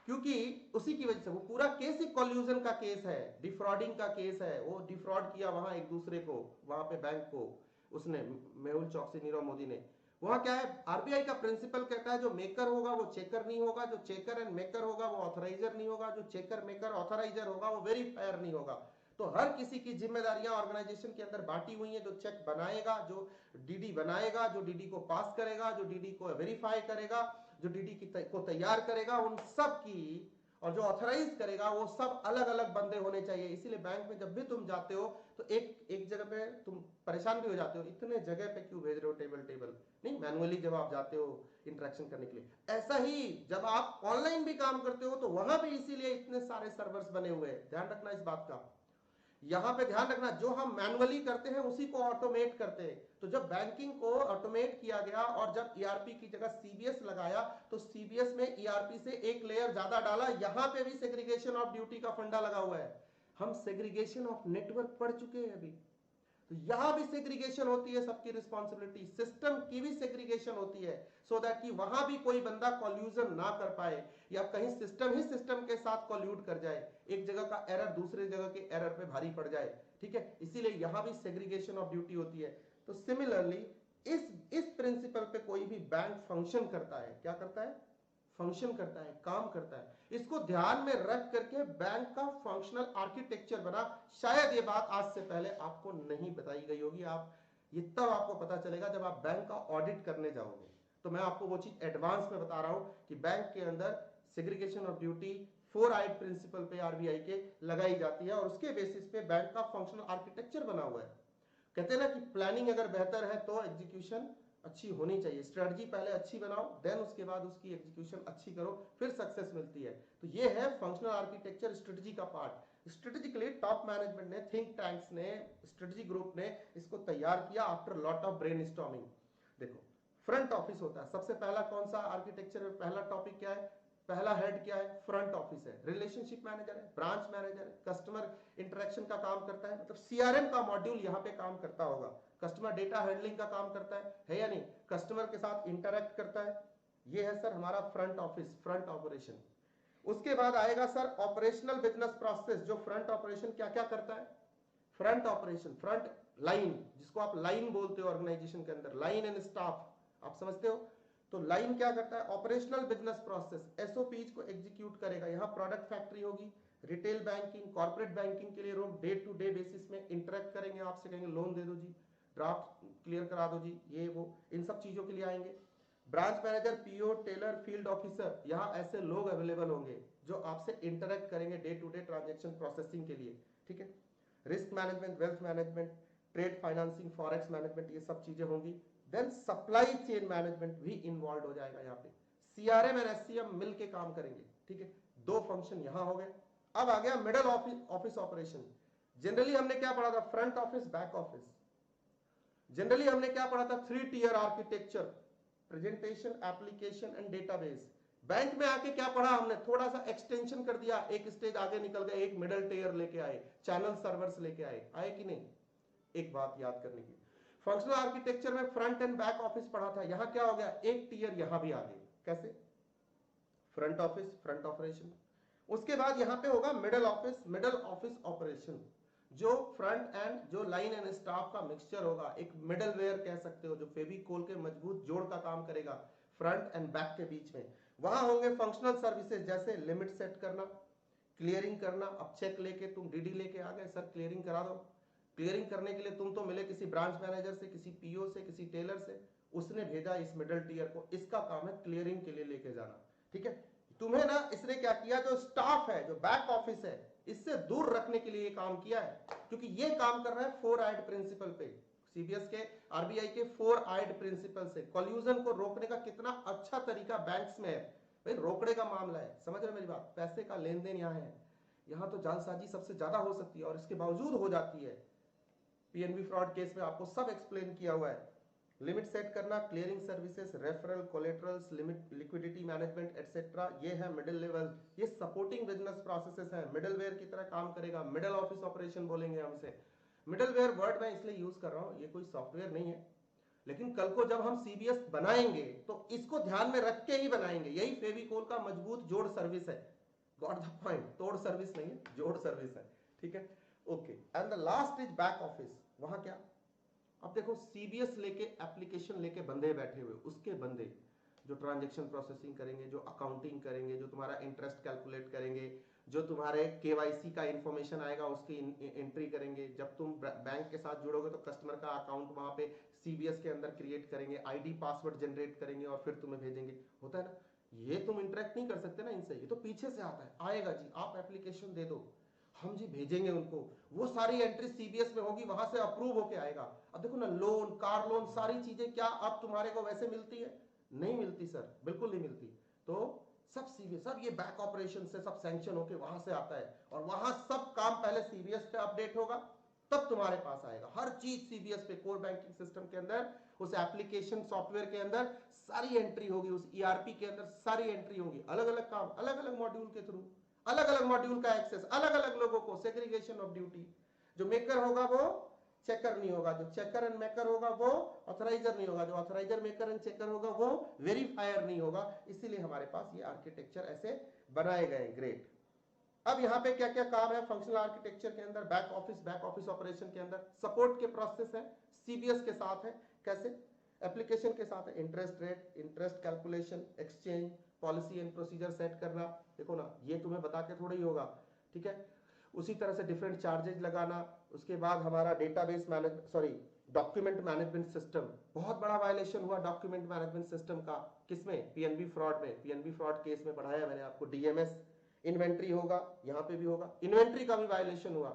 क्योंकि उसी की वजह से वो पूरा केस ही कॉल्यूजन का केस है, डिफ्रॉडिंग का केस है। वो डिफ्रॉड किया वहां एक दूसरे को, वहां पे बैंक को, उसने, मेहुल चौकसी नीरव मोदी ने। वहां क्या है, आरबीआई का प्रिंसिपल कहता है जो मेकर होगा वो चेकर नहीं होगा, जो चेकर एंड मेकर होगा वो ऑथराइजर नहीं होगा, जो चेकर मेकर ऑथराइजर होगा वो वेरीफायर नहीं होगा। तो हर किसी की जिम्मेदारियां ऑर्गेनाइजेशन के अंदर बांटी हुई हैं, जो चेक बनाएगा, जो डीडी बनाएगा, जो डीडी को पास करेगा, जो डीडी को वेरीफाई करेगा, जो डीडी को तैयार करेगा, उन सब की, और जो ऑथराइज करेगा, वो सब अलग अलग बंदे होने चाहिए। इसीलिए बैंक में जब भी तुम जाते हो तो एक जगह पे तुम परेशान भी हो जाते हो, इतने जगह पे क्यों भेज रहे हो टेबल टेबल, नहीं मैनुअली जब आप जाते हो इंटरेक्शन करने के लिए। ऐसा ही जब आप ऑनलाइन भी काम करते हो तो वहां पे इसीलिए इतने सारे सर्वर्स बने हुए हैं, ध्यान रखना इस बात का। यहां पे ध्यान रखना, जो हम मैनुअली करते हैं उसी को ऑटोमेट करते हैं। तो जब बैंकिंग को ऑटोमेट किया गया और जब ईआरपी की जगह सीबीएस लगाया, तो सीबीएस में ईआरपी से एक लेयर ज्यादा डाला। यहां पे भी सेग्रीगेशन ऑफ ड्यूटी का फंडा लगा हुआ है। हम सेग्रीगेशन ऑफ नेटवर्क पढ़ चुके हैं अभी, तो यहां भी सेग्रीगेशन होती है, सबकी रिस्पॉन्सिबिलिटी, सिस्टम की भी सेग्रीगेशन होती है, सो दैट कि वहां भी कोई बंदा कॉल्यूजन ना कर पाए, या कहीं सिस्टम ही सिस्टम के साथ कॉल्यूट कर जाए, एक जगह का एरर दूसरे जगह के एरर पे भारी पड़ जाए। ठीक है, इसीलिए यहां भी सेग्रीगेशन ऑफ ड्यूटी होती है। तो सिमिलरली इस प्रिंसिपल पे कोई भी बैंक फंक्शन करता है, क्या करता है, फंक्शन करता है, काम करता है। इसको ध्यान में रख करके बैंक का फंक्शनल आर्किटेक्चर बना। शायद ये बात आज से पहले आपको नहीं बताई गई होगी, आप ये तब आपको पता चलेगा जब आप बैंक का ऑडिट करने जाओगे। तो मैं आपको वो चीज एडवांस में बता रहा हूं कि बैंक के अंदर segregation of duty, 4 eyed principle पे आरबीआई के लगाई जाती है और उसके बेसिस पे बैंक का फंक्शनल आर्किटेक्चर बना हुआ है। कहते हैं ना कि प्लानिंग अगर बेहतर है तो एग्जीक्यूशन अच्छी होनी चाहिए। स्ट्रेटजी पहले अच्छी बनाओ, देन उसके बाद उसकी एग्जीक्यूशन अच्छी करो, फिर सक्सेस मिलती है। तो ये है फंक्शनल आर्किटेक्चर, स्ट्रेटजी का पार्ट। स्ट्रेटेजिकली टॉप मैनेजमेंट ने, थिंक टैंक्स ने, स्ट्रेटजी ग्रुप ने इसको तैयार किया आफ्टर लॉट ऑफ ब्रेनस्टॉर्मिंग। देखो फ्रंट ऑफिस होता है, सबसे पहला कौन सा आर्किटेक्चर में पहला टॉपिक क्या है, पहला हेड क्या है, फ्रंट ऑफिस है, रिलेशनशिप मैनेजर है, ब्रांच मैनेजर है, कस्टमर इंटरेक्शन का काम करता है, मतलब सीआरएम का मॉड्यूल यहाँ पे काम करता होगा, कस्टमर डेटा हैंडलिंग का काम करता है या नहीं, कस्टमर के साथ इंटरेक्ट करता है। ये है सर हमारा फ्रंट ऑफिस, फ्रंट ऑपरेशन। उसके बाद आएगा सर ऑपरेशनल बिजनेस प्रोसेस, जो फ्रंट ऑपरेशन क्या क्या करता है। फ्रंट ऑपरेशन, फ्रंट लाइन, जिसको आप लाइन बोलते हो ऑर्गेनाइजेशन के अंदर, लाइन एंड स्टाफ, आप समझते हो। तो लाइन क्या करता है, ऑपरेशनल बिजनेस प्रोसेस, एसओपीज को एग्जीक्यूट करेगा। यहाँ प्रोडक्ट फैक्ट्री होगी, रिटेल बैंकिंग, कॉर्पोरेट बैंकिंग के लिए लोग डे टू डे बेसिस में इंटरेक्ट करेंगे, आपसे कहेंगे लोन दे दो जी, ड्राफ्ट क्लियर करा दो जी, ये वो, इन सब चीजों के लिए आएंगे। Branch manager, PO, teller, field officer, यहाँ ऐसे लोग अवेलेबल होंगे जो आपसे इंटरेक्ट करेंगे day to day transaction processing के लिए, ठीक है। Risk management, wealth management, trade financing, forex management, ये सब चीजें होंगी। देन सप्लाई चेन मैनेजमेंट भी इन्वॉल्व हो जाएगा यहाँ पे, सीआरएम एंड एससीएम मिलके काम करेंगे, ठीक है। दो फंक्शन यहाँ हो गए। अब आ गया मिडल ऑफिस ऑपरेशन। जनरली हमने क्या पढ़ा था, front office, back office. Generally हमने क्या पढ़ा था, 3 tier architecture, presentation, application and database. Bank में आके क्या पढ़ा हमने, थोड़ा सा एक्सटेंशन कर दिया, एक स्टेज आगे निकल गए, एक मिडल टियर लेके आए, चैनल सर्वर्स लेके आए कि नहीं। एक बात याद करने की, फंक्शनल आर्किटेक्चर में फ्रंट एंड बैक ऑफिस पढ़ा था, यहां क्या हो गया, एक टियर यहां भी आ गई। कैसे, फ्रंट ऑफिस, फ्रंट ऑपरेशन। उसके बाद यहां पे होगा middle office, middle office operation, जो फ्रंट एंड, जो लाइन एंड स्टाफ का मिक्सचर होगा, एक मिडल वेयर कह सकते हो, जो फेविकोल के मजबूत जोड़ का काम करेगा फ्रंट एंड बैक के बीच में। वहां होंगे फंक्शनल सर्विसेज, जैसे लिमिट सेट करना, क्लियरिंग करना। अब चेक लेके तुम डीडी लेके आ गए, सर क्लियरिंग करा दो। क्लियरिंग करने के लिए तुम तो मिले किसी ब्रांच मैनेजर से, किसी पीओ से, किसी टेलर से, उसने भेजा इस मिडल टियर को, इसका काम है क्लियरिंग के लिए लेके जाना, ठीक है। तुम्हें ना इसने क्या किया, जो स्टाफ है, जो बैक ऑफिस है, इससे दूर रखने के लिए काम किया है, क्योंकि ये काम कर रहा है 4 आइड प्रिंसिपल पे, सीबीएस के, आरबीआई के 4 आइड प्रिंसिपल से। कॉल्यूजन को रोकने का कितना अच्छा तरीका बैंक्स में है भाई, रोकड़े का मामला है, समझ रहे मेरी बात, पैसे का लेन देन यहाँ है, यहाँ तो जालसाजी सबसे ज्यादा हो सकती है और इसके बावजूद हो जाती है। पीएनबी फ्रॉड केस में आपको सब एक्सप्लेन किया हुआ है। लिमिट सेट करना, clearing services, referral, collaterals, limit, liquidity management etcetera, ये है मिडिल लेवल। ये सपोर्टिंग बिजनेस प्रोसेसेस हैं, मिडलवेयर की तरह काम करेगा, मिडल ऑफिस ऑपरेशन बोलेंगे हम इसे। मिडलवेयर वर्ड मैं इसलिए यूज कर रहा हूं, ये कोई सॉफ्टवेयर नहीं है, लेकिन कल को जब हम सीबीएस बनाएंगे तो इसको ध्यान में रख के ही बनाएंगे। यही फेविकोल का मजबूत जोड़ सर्विस है, गॉट द पॉइंट, तोड़ सर्विस नहीं है, जोड़ सर्विस है, ठीक है। Okay, and the last is back office. वहां क्या, अब देखो सीबीएस लेके, एप्लीकेशन लेके बंदे बैठे हुए, उसके बंदे जो ट्रांजैक्शन प्रोसेसिंग करेंगे, जो अकाउंटिंग करेंगे, जो तुम्हारा इंटरेस्ट कैलकुलेट करेंगे, जो तुम्हारे केवाईसी का इंफॉर्मेशन आएगा उसकी एंट्री करेंगे। जब तुम बैंक के साथ जुड़ोगे तो कस्टमर का अकाउंट वहां पे सीबीएस के अंदर क्रिएट करेंगे, आईडी पासवर्ड जनरेट करेंगे और फिर तुम्हें भेजेंगे, होता है ना। ये तुम इंटरेक्ट नहीं कर सकते ना इनसे, ये तो पीछे से आता है, आएगा जी, आप एप्लीकेशन दे दो, हम जी भेजेंगे उनको, वो सारी एंट्री सीबीएस में होगी, वहां से अप्रूव होके आएगा। अब देखो ना, लोन, कार लोन, सारी चीजें क्या अब तुम्हारे को वैसे मिलती है, नहीं मिलती सर, बिल्कुल नहीं मिलती। तो सब सीबीएस, सब ये बैक ऑपरेशन से सब सैंक्शन होके वहां से आता है, और वहां सब काम पहले सीबीएस पे अपडेट होगा, तब तुम्हारे पास आएगा। हर चीज सीबीएस पे, कोर बैंकिंग सिस्टम के अंदर, उस एप्लीकेशन सॉफ्टवेयर के अंदर सारी एंट्री होगी, उस ईआरपी के अंदर सारी एंट्री होगी, अलग अलग काम, अलग अलग मॉड्यूल के थ्रू, अलग अलग मॉड्यूल का एक्सेस, अलग अलग लोगों को, सेग्रीगेशन ऑफ ड्यूटी। जो मेकर होगा वो चेकर नहीं होगा, जो चेकर एंड मेकर होगा वो ऑथराइजर नहीं होगा, जो ऑथराइजर, मेकर एंड चेकर होगा वो वेरीफायर नहीं होगा। इसीलिए हमारे पास ये आर्किटेक्चर ऐसे बनाए गए। ग्रेट। अब यहाँ पे क्या क्या काम है फंक्शनल आर्किटेक्चर के अंदर, बैक ऑफिस ऑपरेशन के अंदर, सपोर्ट के प्रोसेस है, सीबीएस के साथ है, कैसे, एप्लीकेशन के साथ है, interest rate, interest calculation, exchange, policy and procedure set करना। देखो ना, ये तुम्हें बता के थोड़ा ही होगा, ठीक है। उसी तरह से डिफरेंट चार्जेस लगाना। उसके बाद हमारा database management, sorry, document management system, बहुत बड़ा वायलेशन हुआ डॉक्यूमेंट मैनेजमेंट सिस्टम का, किसमें, पीएनबी फ्रॉड में, पीएनबी फ्रॉड केस में पढ़ाया मैंने आपको, डीएमएस, इन्वेंट्री होगा, यहां पे भी होगा, इन्वेंट्री का भी वायलेशन हुआ,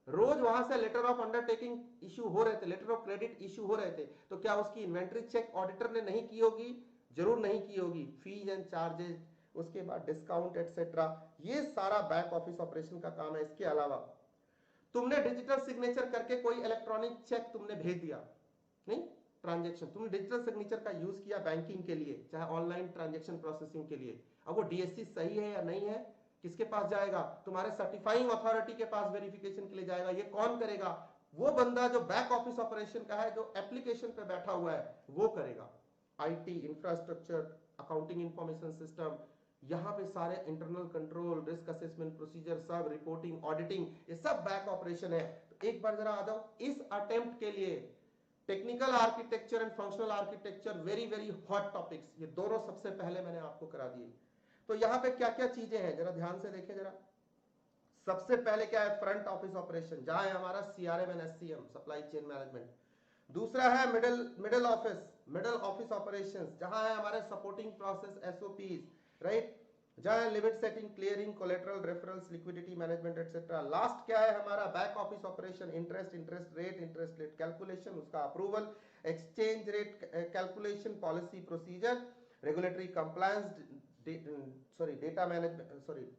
रोज वहां से लेटर ऑफ अंडरटेकिंग इश्यू हो रहे थे, लेटर ऑफ क्रेडिट इश्यू हो रहे थे, तो क्या उसकी इन्वेंट्री चेक ऑडिटर ने नहीं की होगी? जरूर नहीं की होगी। फीस एंड चार्जेस, उसके बाद डिस्काउंट एटसेट्रा, ये सारा बैक ऑफिस ऑपरेशन का काम है। इसके अलावा तुमने डिजिटल सिग्नेचर करके कोई इलेक्ट्रॉनिक चेक तुमने भेज दिया, नहीं ट्रांजेक्शन, तुमने डिजिटल सिग्नेचर का यूज किया बैंकिंग के लिए, चाहे ऑनलाइन ट्रांजेक्शन प्रोसेसिंग के लिए, अब वो डीएससी सही है या नहीं है, किसके पास जाएगा? तुम्हारे सर्टिफाइंग अथॉरिटी के पास वेरिफिकेशन के लिए जाएगा। ये कौन करेगा? वो बंदा जो बैक ऑफिस ऑपरेशन का है, जो एप्लीकेशन पे बैठा हुआ है, वो करेगा। IT infrastructure, accounting information system, यहां पे सारे internal control, risk assessment procedure, सब रिपोर्टिंग, ऑडिटिंग, ये सब बैक ऑपरेशन है। तो एक बार जरा आ जाओ इस अटेम्प्ट के लिए। Technical architecture and functional architecture, very very hot topics, ये दोनों सबसे पहले मैंने आपको करा दिए। तो यहां पे क्या क्या चीजें हैं जरा ध्यान से देखें जरा। सबसे पहले क्या है? फ्रंट ऑफिस ऑपरेशन, जहां है हमारा CRM and SCM, supply chain management. दूसरा है मिडिल ऑफिस ऑपरेशंस, जहां है हमारे सपोर्टिंग प्रोसेस एसओपीज, राइट, जहां है limit setting, clearing, collateral, referrals, liquidity management etcetera. Last क्या है हमारा? Back office operation, interest rate calculation, उसका approval, exchange rate calculation, policy procedure, regulatory compliance, data management,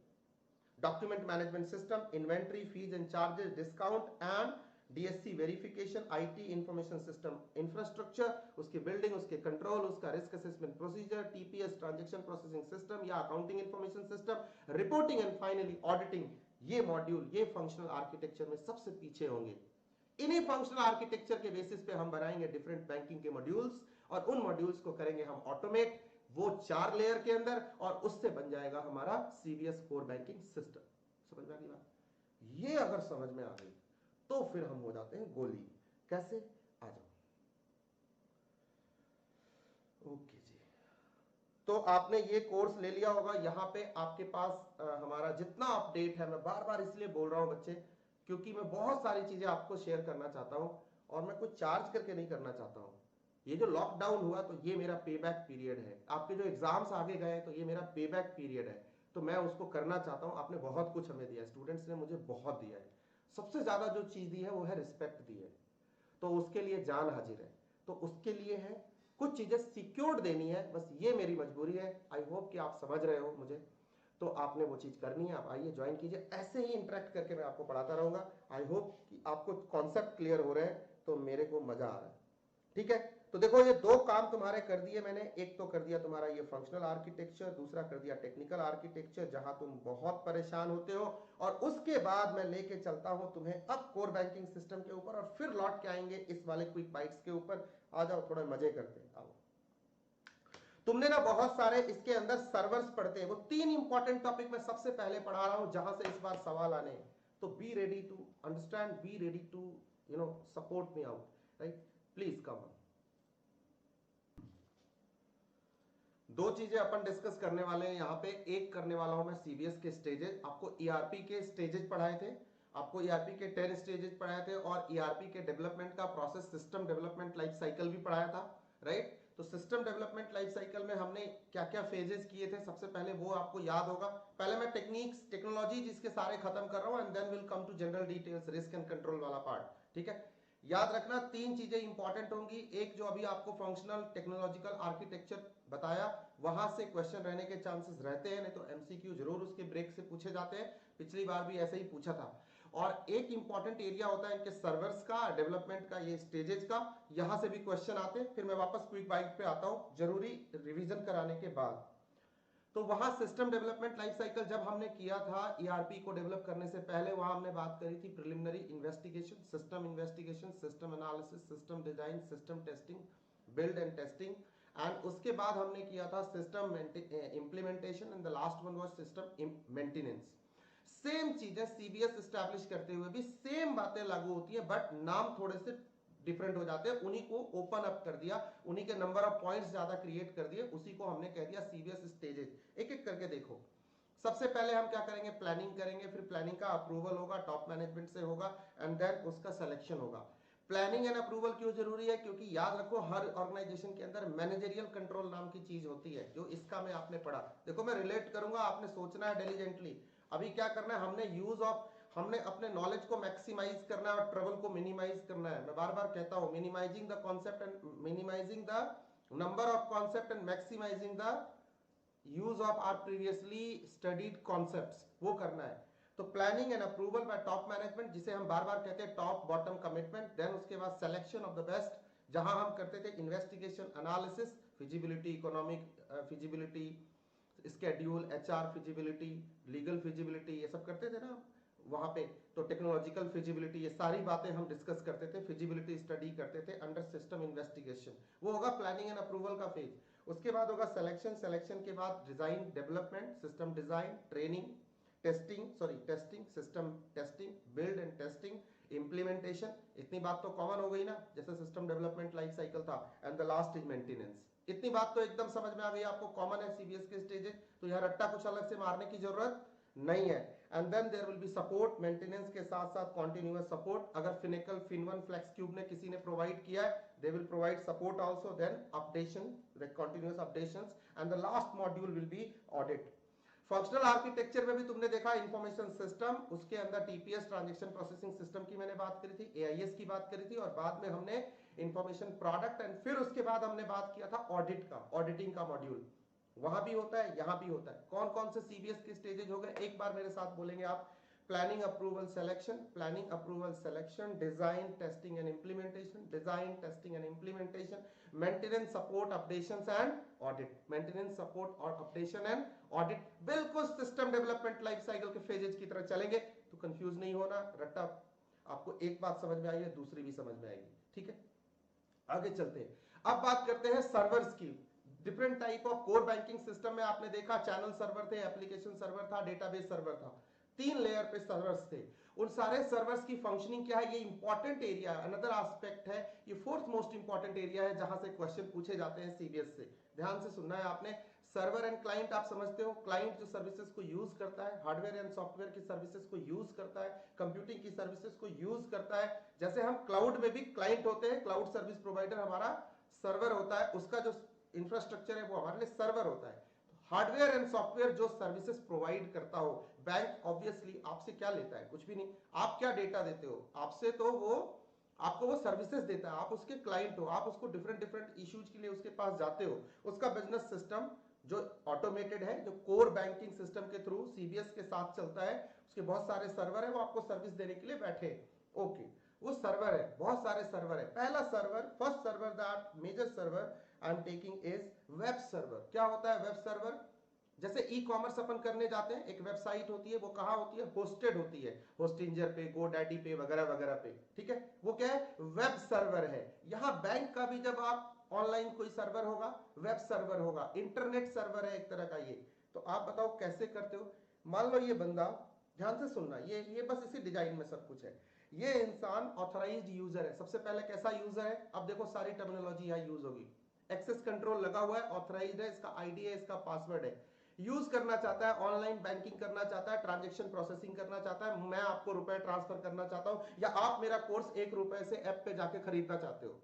document management system, inventory, fees and charges, discount and DSC verification, IT information system infrastructure, उसकी building, उसके control, उसका risk assessment procedure, TPS transaction processing system या accounting information system, reporting and finally auditing. ये module, ये functional architecture में सबसे पीछे होंगे। इन्हीं फंक्शनल आर्किटेक्चर के बेसिस पे हम बनाएंगे डिफरेंट बैंकिंग के मॉड्यूल्स, और उन मॉड्यूल्स को करेंगे हम ऑटोमेट, वो 4 लेयर के अंदर, और उससे बन जाएगा हमारा सीबीएस कोर बैंकिंग सिस्टम। समझ में आ गई बात? ये अगर समझ में आ गई तो फिर हम हो जाते हैं गोली। कैसे? आ जाओ। ओके जी, तो आपने ये कोर्स ले लिया होगा। यहाँ पे आपके पास हमारा जितना अपडेट है, मैं बार बार इसलिए बोल रहा हूँ बच्चे, क्योंकि मैं बहुत सारी चीजें आपको शेयर करना चाहता हूँ, और मैं कुछ चार्ज करके नहीं करना चाहता हूँ। ये जो लॉकडाउन हुआ, तो ये मेरा पे बैक पीरियड है। आपके जो एग्जाम्स आगे गए, तो ये मेरा पे बैक पीरियड है, तो मैं उसको करना चाहता हूँ। आपने बहुत कुछ हमें दिया, स्टूडेंट्स ने मुझे बहुत दिया है। सबसे ज्यादा जो चीज दी है वो है रिस्पेक्ट दी है, तो उसके लिए जान हाजिर है। तो उसके लिए है कुछ चीजें सिक्योर्ड देनी है, बस ये मेरी मजबूरी है। आई होप कि आप समझ रहे हो मुझे, तो आपने वो चीज करनी है। आप आइए ज्वाइन कीजिए, ऐसे ही इंटरेक्ट करके मैं आपको पढ़ाता रहूंगा। आई होप कि आपको कॉन्सेप्ट क्लियर हो रहे हैं, तो मेरे को मजा आ रहा है। ठीक है, तो देखो ये 2 काम तुम्हारे कर दिए मैंने। एक तो कर दिया तुम्हारा ये फंक्शनल आर्किटेक्चर, दूसरा कर दिया टेक्निकल आर्किटेक्चर, जहां तुम बहुत परेशान होते हो। और उसके बाद मैं लेके चलता हूं तुम्हें अब कोर बैंकिंग सिस्टम के ऊपर, और फिर लौट के आएंगे इस वाले क्विक बाइट्स के ऊपर। आ जाओ, थोड़ा मजे करते हैं, आओ। तुमने ना बहुत सारे इसके अंदर सर्वर्स पढ़ते हैं, वो 3 इंपॉर्टेंट टॉपिक मैं सबसे पहले पढ़ा रहा हूं, जहां से इस बार सवाल आने हैं। तो be ready to understand, be ready to support me out, right? Please come. 2 चीजें अपन डिस्कस करने वाले हैं यहाँ पे। एक करने वाला हूं मैं सीबीएस के स्टेजेस, आपको ईआरपी के स्टेजेस पढ़ाए थे, आपको ईआरपी के 10 स्टेजेस पढ़ाए थे, और ईआरपी के डेवलपमेंट का process system development life cycle भी पढ़ाया था, राइट? तो सिस्टम डेवलपमेंट लाइफ साइकिल में हमने क्या क्या फेजेस किए थे, सबसे पहले वो आपको याद होगा। पहले मैं टेक्निक्स, टेक्नोलॉजी जिसके सारे खत्म कर रहा हूं, and then will come to general details, risk and control वाला पार्ट। ठीक है, याद रखना 3 चीजें इंपॉर्टेंट होंगी। एक जो अभी आपको फंक्शनल टेक्नोलॉजिकल आर्किटेक्चर बताया, वहां से क्वेश्चन रहने के चांसेस रहते हैं, नहीं तो एमसीक्यू जरूर उसके ब्रेक से पूछे जाते हैं। पिछली बार भी ऐसे ही पूछा था। और एक इंपॉर्टेंट एरिया होता है इनके सर्वर्स का, डेवलपमेंट का, ये स्टेजेस का, यहां से भी क्वेश्चन आते हैं। फिर मैं वापस क्विक बाइट पे आता हूं जरूरी रिवीजन कराने के बाद। तो वहां सिस्टम डेवलपमेंट लाइफ साइकिल जब हमने किया था ईआरपी को डेवलप करने से पहले, वहां हमने बात करी थी preliminary investigation, system analysis, system design, system testing, build and testing, and उसके बाद हमने किया था system implementation, and the last one was system maintenance. Same चीजें सीबीएस एस्टैब्लिश करते हुए भी सेम बातें लागू होती है, बट नाम थोड़े से डिफरेंट हो जाते हैं। उन्हीं को ओपन अप कर दिया, उन्हीं के नंबर ऑफ पॉइंट्स ज्यादा क्रिएट कर दिए, उसी को हमने कह दिया सीबीएस स्टेजेस। एक एक करके देखो। सबसे पहले हम क्या करेंगे? प्लानिंग करेंगे, फिर प्लानिंग का अप्रूवल होगा, टॉप मैनेजमेंट से होगा, एंड देन उसका सिलेक्शन होगा। प्लानिंग एंड अप्रूवल क्यों जरूरी है? क्योंकि याद रखो हर ऑर्गेनाइजेशन के अंदर मैनेजरियल कंट्रोल नाम की चीज होती है, जो इसका में आपने पढ़ा। देखो मैं रिलेट करूंगा, आपने सोचना है डिलीजेंटली। अभी क्या करना है, हमने अपने नॉलेज को मैक्सिमाइज करना है और ट्रबल को मिनिमाइज करना है। मैं बार बार कहता हूं, minimising the concept and minimising the number of concept and maximising the use of our previously studied concepts, वो करना है। तो planning and approval by top management, जिसे हम बार बार कहते हैं टॉप बॉटम कमिटमेंट। देन उसके बाद सिलेक्शन ऑफ द बेस्ट, जहां हम करते थे investigation analysis, feasibility, economic feasibility, schedule, HR feasibility, legal feasibility, ये सब करते थे ना वहां पे। तो टेक्नोलॉजिकल फिजिबिलिटी, ये सारी बातें हम डिस्कस करते थे, फिजिबिलिटी स्टडी करते थे अंडर सिस्टम इन्वेस्टिगेशन। वो होगा प्लानिंग एंड अप्रूवल का फेज। उसके बाद होगा सिलेक्शन, सिलेक्शन के बाद design development, system design, training, testing, system testing, build and testing, implementation. इतनी बात तो कॉमन हो गई ना, जैसे सिस्टम डेवलपमेंट लाइफ साइकिल था, and the last is maintenance. इतनी बात तो एकदम समझ में आ गई आपको, कॉमन है सीबीएस के स्टेजेस, तो यह रट्टा कुछ अलग से मारने की जरूरत नहीं है। And then there will be support, maintenance के साथ साथ कॉन्टिन्यूअस सपोर्ट। अगर फिनिकल, फिन1, फ्लेक्स क्यूब ने किसी ने प्रोवाइड किया है, they will provide support also. Then updation, the continuous updations, and the last module will be audit. Functional architecture में भी तुमने देखा इंफॉर्मेशन सिस्टम, उसके अंदर टीपीएस ट्रांजैक्शन प्रोसेसिंग सिस्टम की मैंने बात करी थी, एआईएस की बात करी थी, और बाद में हमने इंफॉर्मेशन प्रोडक्ट, एंड फिर उसके बाद हमने बात किया था ऑडिट का, ऑडिटिंग का मॉड्यूल। वहां भी होता है, यहां भी होता है। कौन कौन से सीबीएस के स्टेजेस हो गए, एक बार मेरे साथ बोलेंगे आप। Planning approval selection, planning approval selection, design testing and implementation, design testing and implementation, maintenance support updations and audit, maintenance support और अपडेशन एंड ऑडिट। बिल्कुल सिस्टम डेवलपमेंट लाइफ साइकिल के फेजेस की तरह चलेंगे, तो कंफ्यूज नहीं होना। रट्टा आपको एक बात समझ में आई है, दूसरी भी समझ में आएगी, ठीक है। आगे चलते हैं, अब बात करते हैं सर्वर्स की। Different type of core banking system में आपने देखा चैनल सर्वर थे, एप्लीकेशन सर्वर था, डेटाबेस सर्वर था, 3 लेयर पे सर्वर्स थे। उन सारे सर्वर्स की फंक्शनिंग क्या है, ये इंपॉर्टेंट एरिया, अनदर एस्पेक्ट है, ये फोर्थ मोस्ट इंपॉर्टेंट एरिया है जहां से क्वेश्चन पूछे जाते हैं सीबीएस से। ध्यान से सुनना है आपने। सर्वर एंड क्लाइंट आप समझते हो, क्लाइंट जो सर्विसेज को यूज करता है, हार्डवेयर एंड सॉफ्टवेयर की सर्विसेज को यूज करता है, कंप्यूटिंग की सर्विसेज को यूज करता है। जैसे हम क्लाउड में भी क्लाइंट होते हैं, क्लाउड सर्विस प्रोवाइडर हमारा सर्वर होता है, उसका जो इंफ्रास्ट्रक्चर है वो हमारे लिए सर्वर होता है। हार्डवेयर एंड सॉफ्टवेयर जो सर्विसेज प्रोवाइड करता हो, बैंक ऑब्वियसली आपसे क्या लेता है, कुछ भी नहीं। आप क्या डेटा देते हो, आपसे तो वो आपको वो सर्विसेज देता है, आप उसके क्लाइंट हो, आप उसको डिफरेंट डिफरेंट इश्यूज के लिए उसके पास जाते हो। उसका बिजनेस सिस्टम जो ऑटोमेटेड है, जो कोर बैंकिंग सिस्टम के थ्रू सीबीएस के साथ चलता है, उसके बहुत सारे सर्वर है, वो आपको सर्विस देने के लिए बैठे। ओके, वो सर्वर है, बहुत सारे सर्वर है। पहला server, first server, that major server I am taking is web server. क्या होता है वेब सर्वर? जैसे ई कॉमर्स अपन करने जाते हैं, एक वेबसाइट होती है, वो कहां होती है, होस्टेड होती है, होस्टिंजर पे, गोडैडी पे, वगैरह वगैरह पे, ठीक है। वो क्या है, वेब सर्वर है। यहां बैंक का भी जब आप ऑनलाइन कोई सर्वर होगा, वेब सर्वर होगा, इंटरनेट सर्वर है एक तरह का ये। तो आप बताओ कैसे करते हो। मान लो ये बंदा, ध्यान से सुनना, ये बस इसी डिजाइन में सब कुछ है। ये इंसान ऑथराइज्ड यूजर है। सबसे पहले कैसा यूजर है, अब देखो सारी टर्मिनोलॉजी यहां यूज होगी। एक्सेस कंट्रोल लगा हुआ है, ऑथराइज्ड है, इसका आईडी है, इसका पासवर्ड है, यूज करना चाहता है, ऑनलाइन बैंकिंग करना चाहता है, ट्रांजैक्शन प्रोसेसिंग करना चाहता है, मैं आपको रुपए ट्रांसफर करना चाहता हूं, या आप मेरा कोर्स 1 रुपए से ऐप पे जाके खरीदना चाहते हो।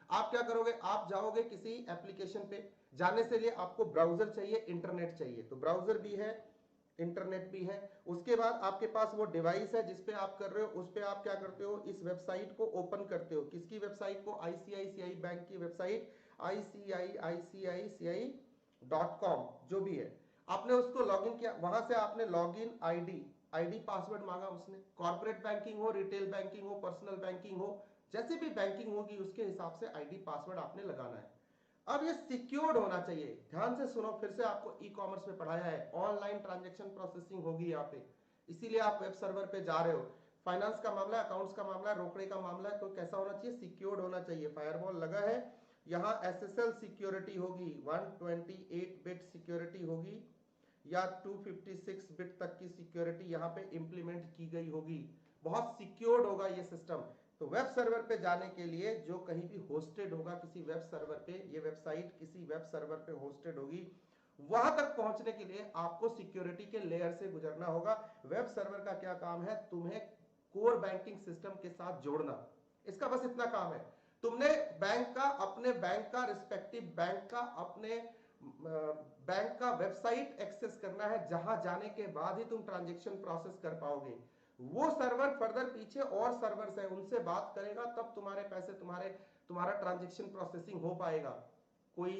आप क्या करोगे, आप जाओगे किसी एप्लीकेशन पे, जाने से लिए आपको ब्राउजर चाहिए, इंटरनेट चाहिए, तो ब्राउजर भी है, इंटरनेट भी है। उसके बाद आपके पास वो डिवाइस है जिसपे आप कर रहे हो, उस पे आप क्या करते हो, इस वेबसाइट को ओपन करते हो। किसकी वेबसाइट को, आईसीआईसीआई बैंक की वेबसाइट, ICICI.com जो भी है, आपने उसको लॉगिन किया, वहां से आपने लॉगिन आईडी पासवर्ड मांगा उसने। कॉर्पोरेट बैंकिंग हो, रिटेल बैंकिंग हो, पर्सनल बैंकिंग हो, जैसे भी बैंकिंग होगी उसके हिसाब से आईडी पासवर्ड आपने लगाना है। अब ये सिक्योर्ड होना चाहिए। ध्यान से सुनो, फिर से आपको ई कॉमर्स में पढ़ाया है, ऑनलाइन ट्रांजैक्शन प्रोसेसिंग होगी यहाँ पे, इसीलिए आप वेब सर्वर पे जा रहे हो। फाइनेंस का मामला है, अकाउंट्स का मामला है, रोकड़े का मामला है, तो कैसा होना चाहिए, सिक्योर्ड होना चाहिए। फायरवॉल लगा है, यहाँ SSL सिक्योरिटी होगी, 128 बिट सिक्योरिटी होगी, या 256 बिट तक की सिक्योरिटी यहाँ पे इंप्लीमेंट की गई होगी। बहुत सिक्योर्ड होगा ये सिस्टम। तो वेब सर्वर पे जाने के लिए, जो कहीं भी होस्टेड होगा किसी वेब सर्वर पे, ये वेबसाइट किसी वेब सर्वर पे होस्टेड होगी, वहां तक पहुंचने के लिए आपको सिक्योरिटी के लेयर से गुजरना होगा। वेब सर्वर का क्या काम है, तुम्हें कोर बैंकिंग सिस्टम के साथ जोड़ना। इसका बस इतना काम है। तुमने बैंक का, अपने बैंक का, रिस्पेक्टिव बैंक का, अपने बैंक का वेबसाइट एक्सेस करना है, जहां जाने के बाद ही तुम ट्रांजैक्शन प्रोसेस कर पाओगे। वो सर्वर फर्दर पीछे और सर्वर्स है, उनसे बात करेगा तब तुम्हारे पैसे, तुम्हारा ट्रांजैक्शन प्रोसेसिंग हो पाएगा। कोई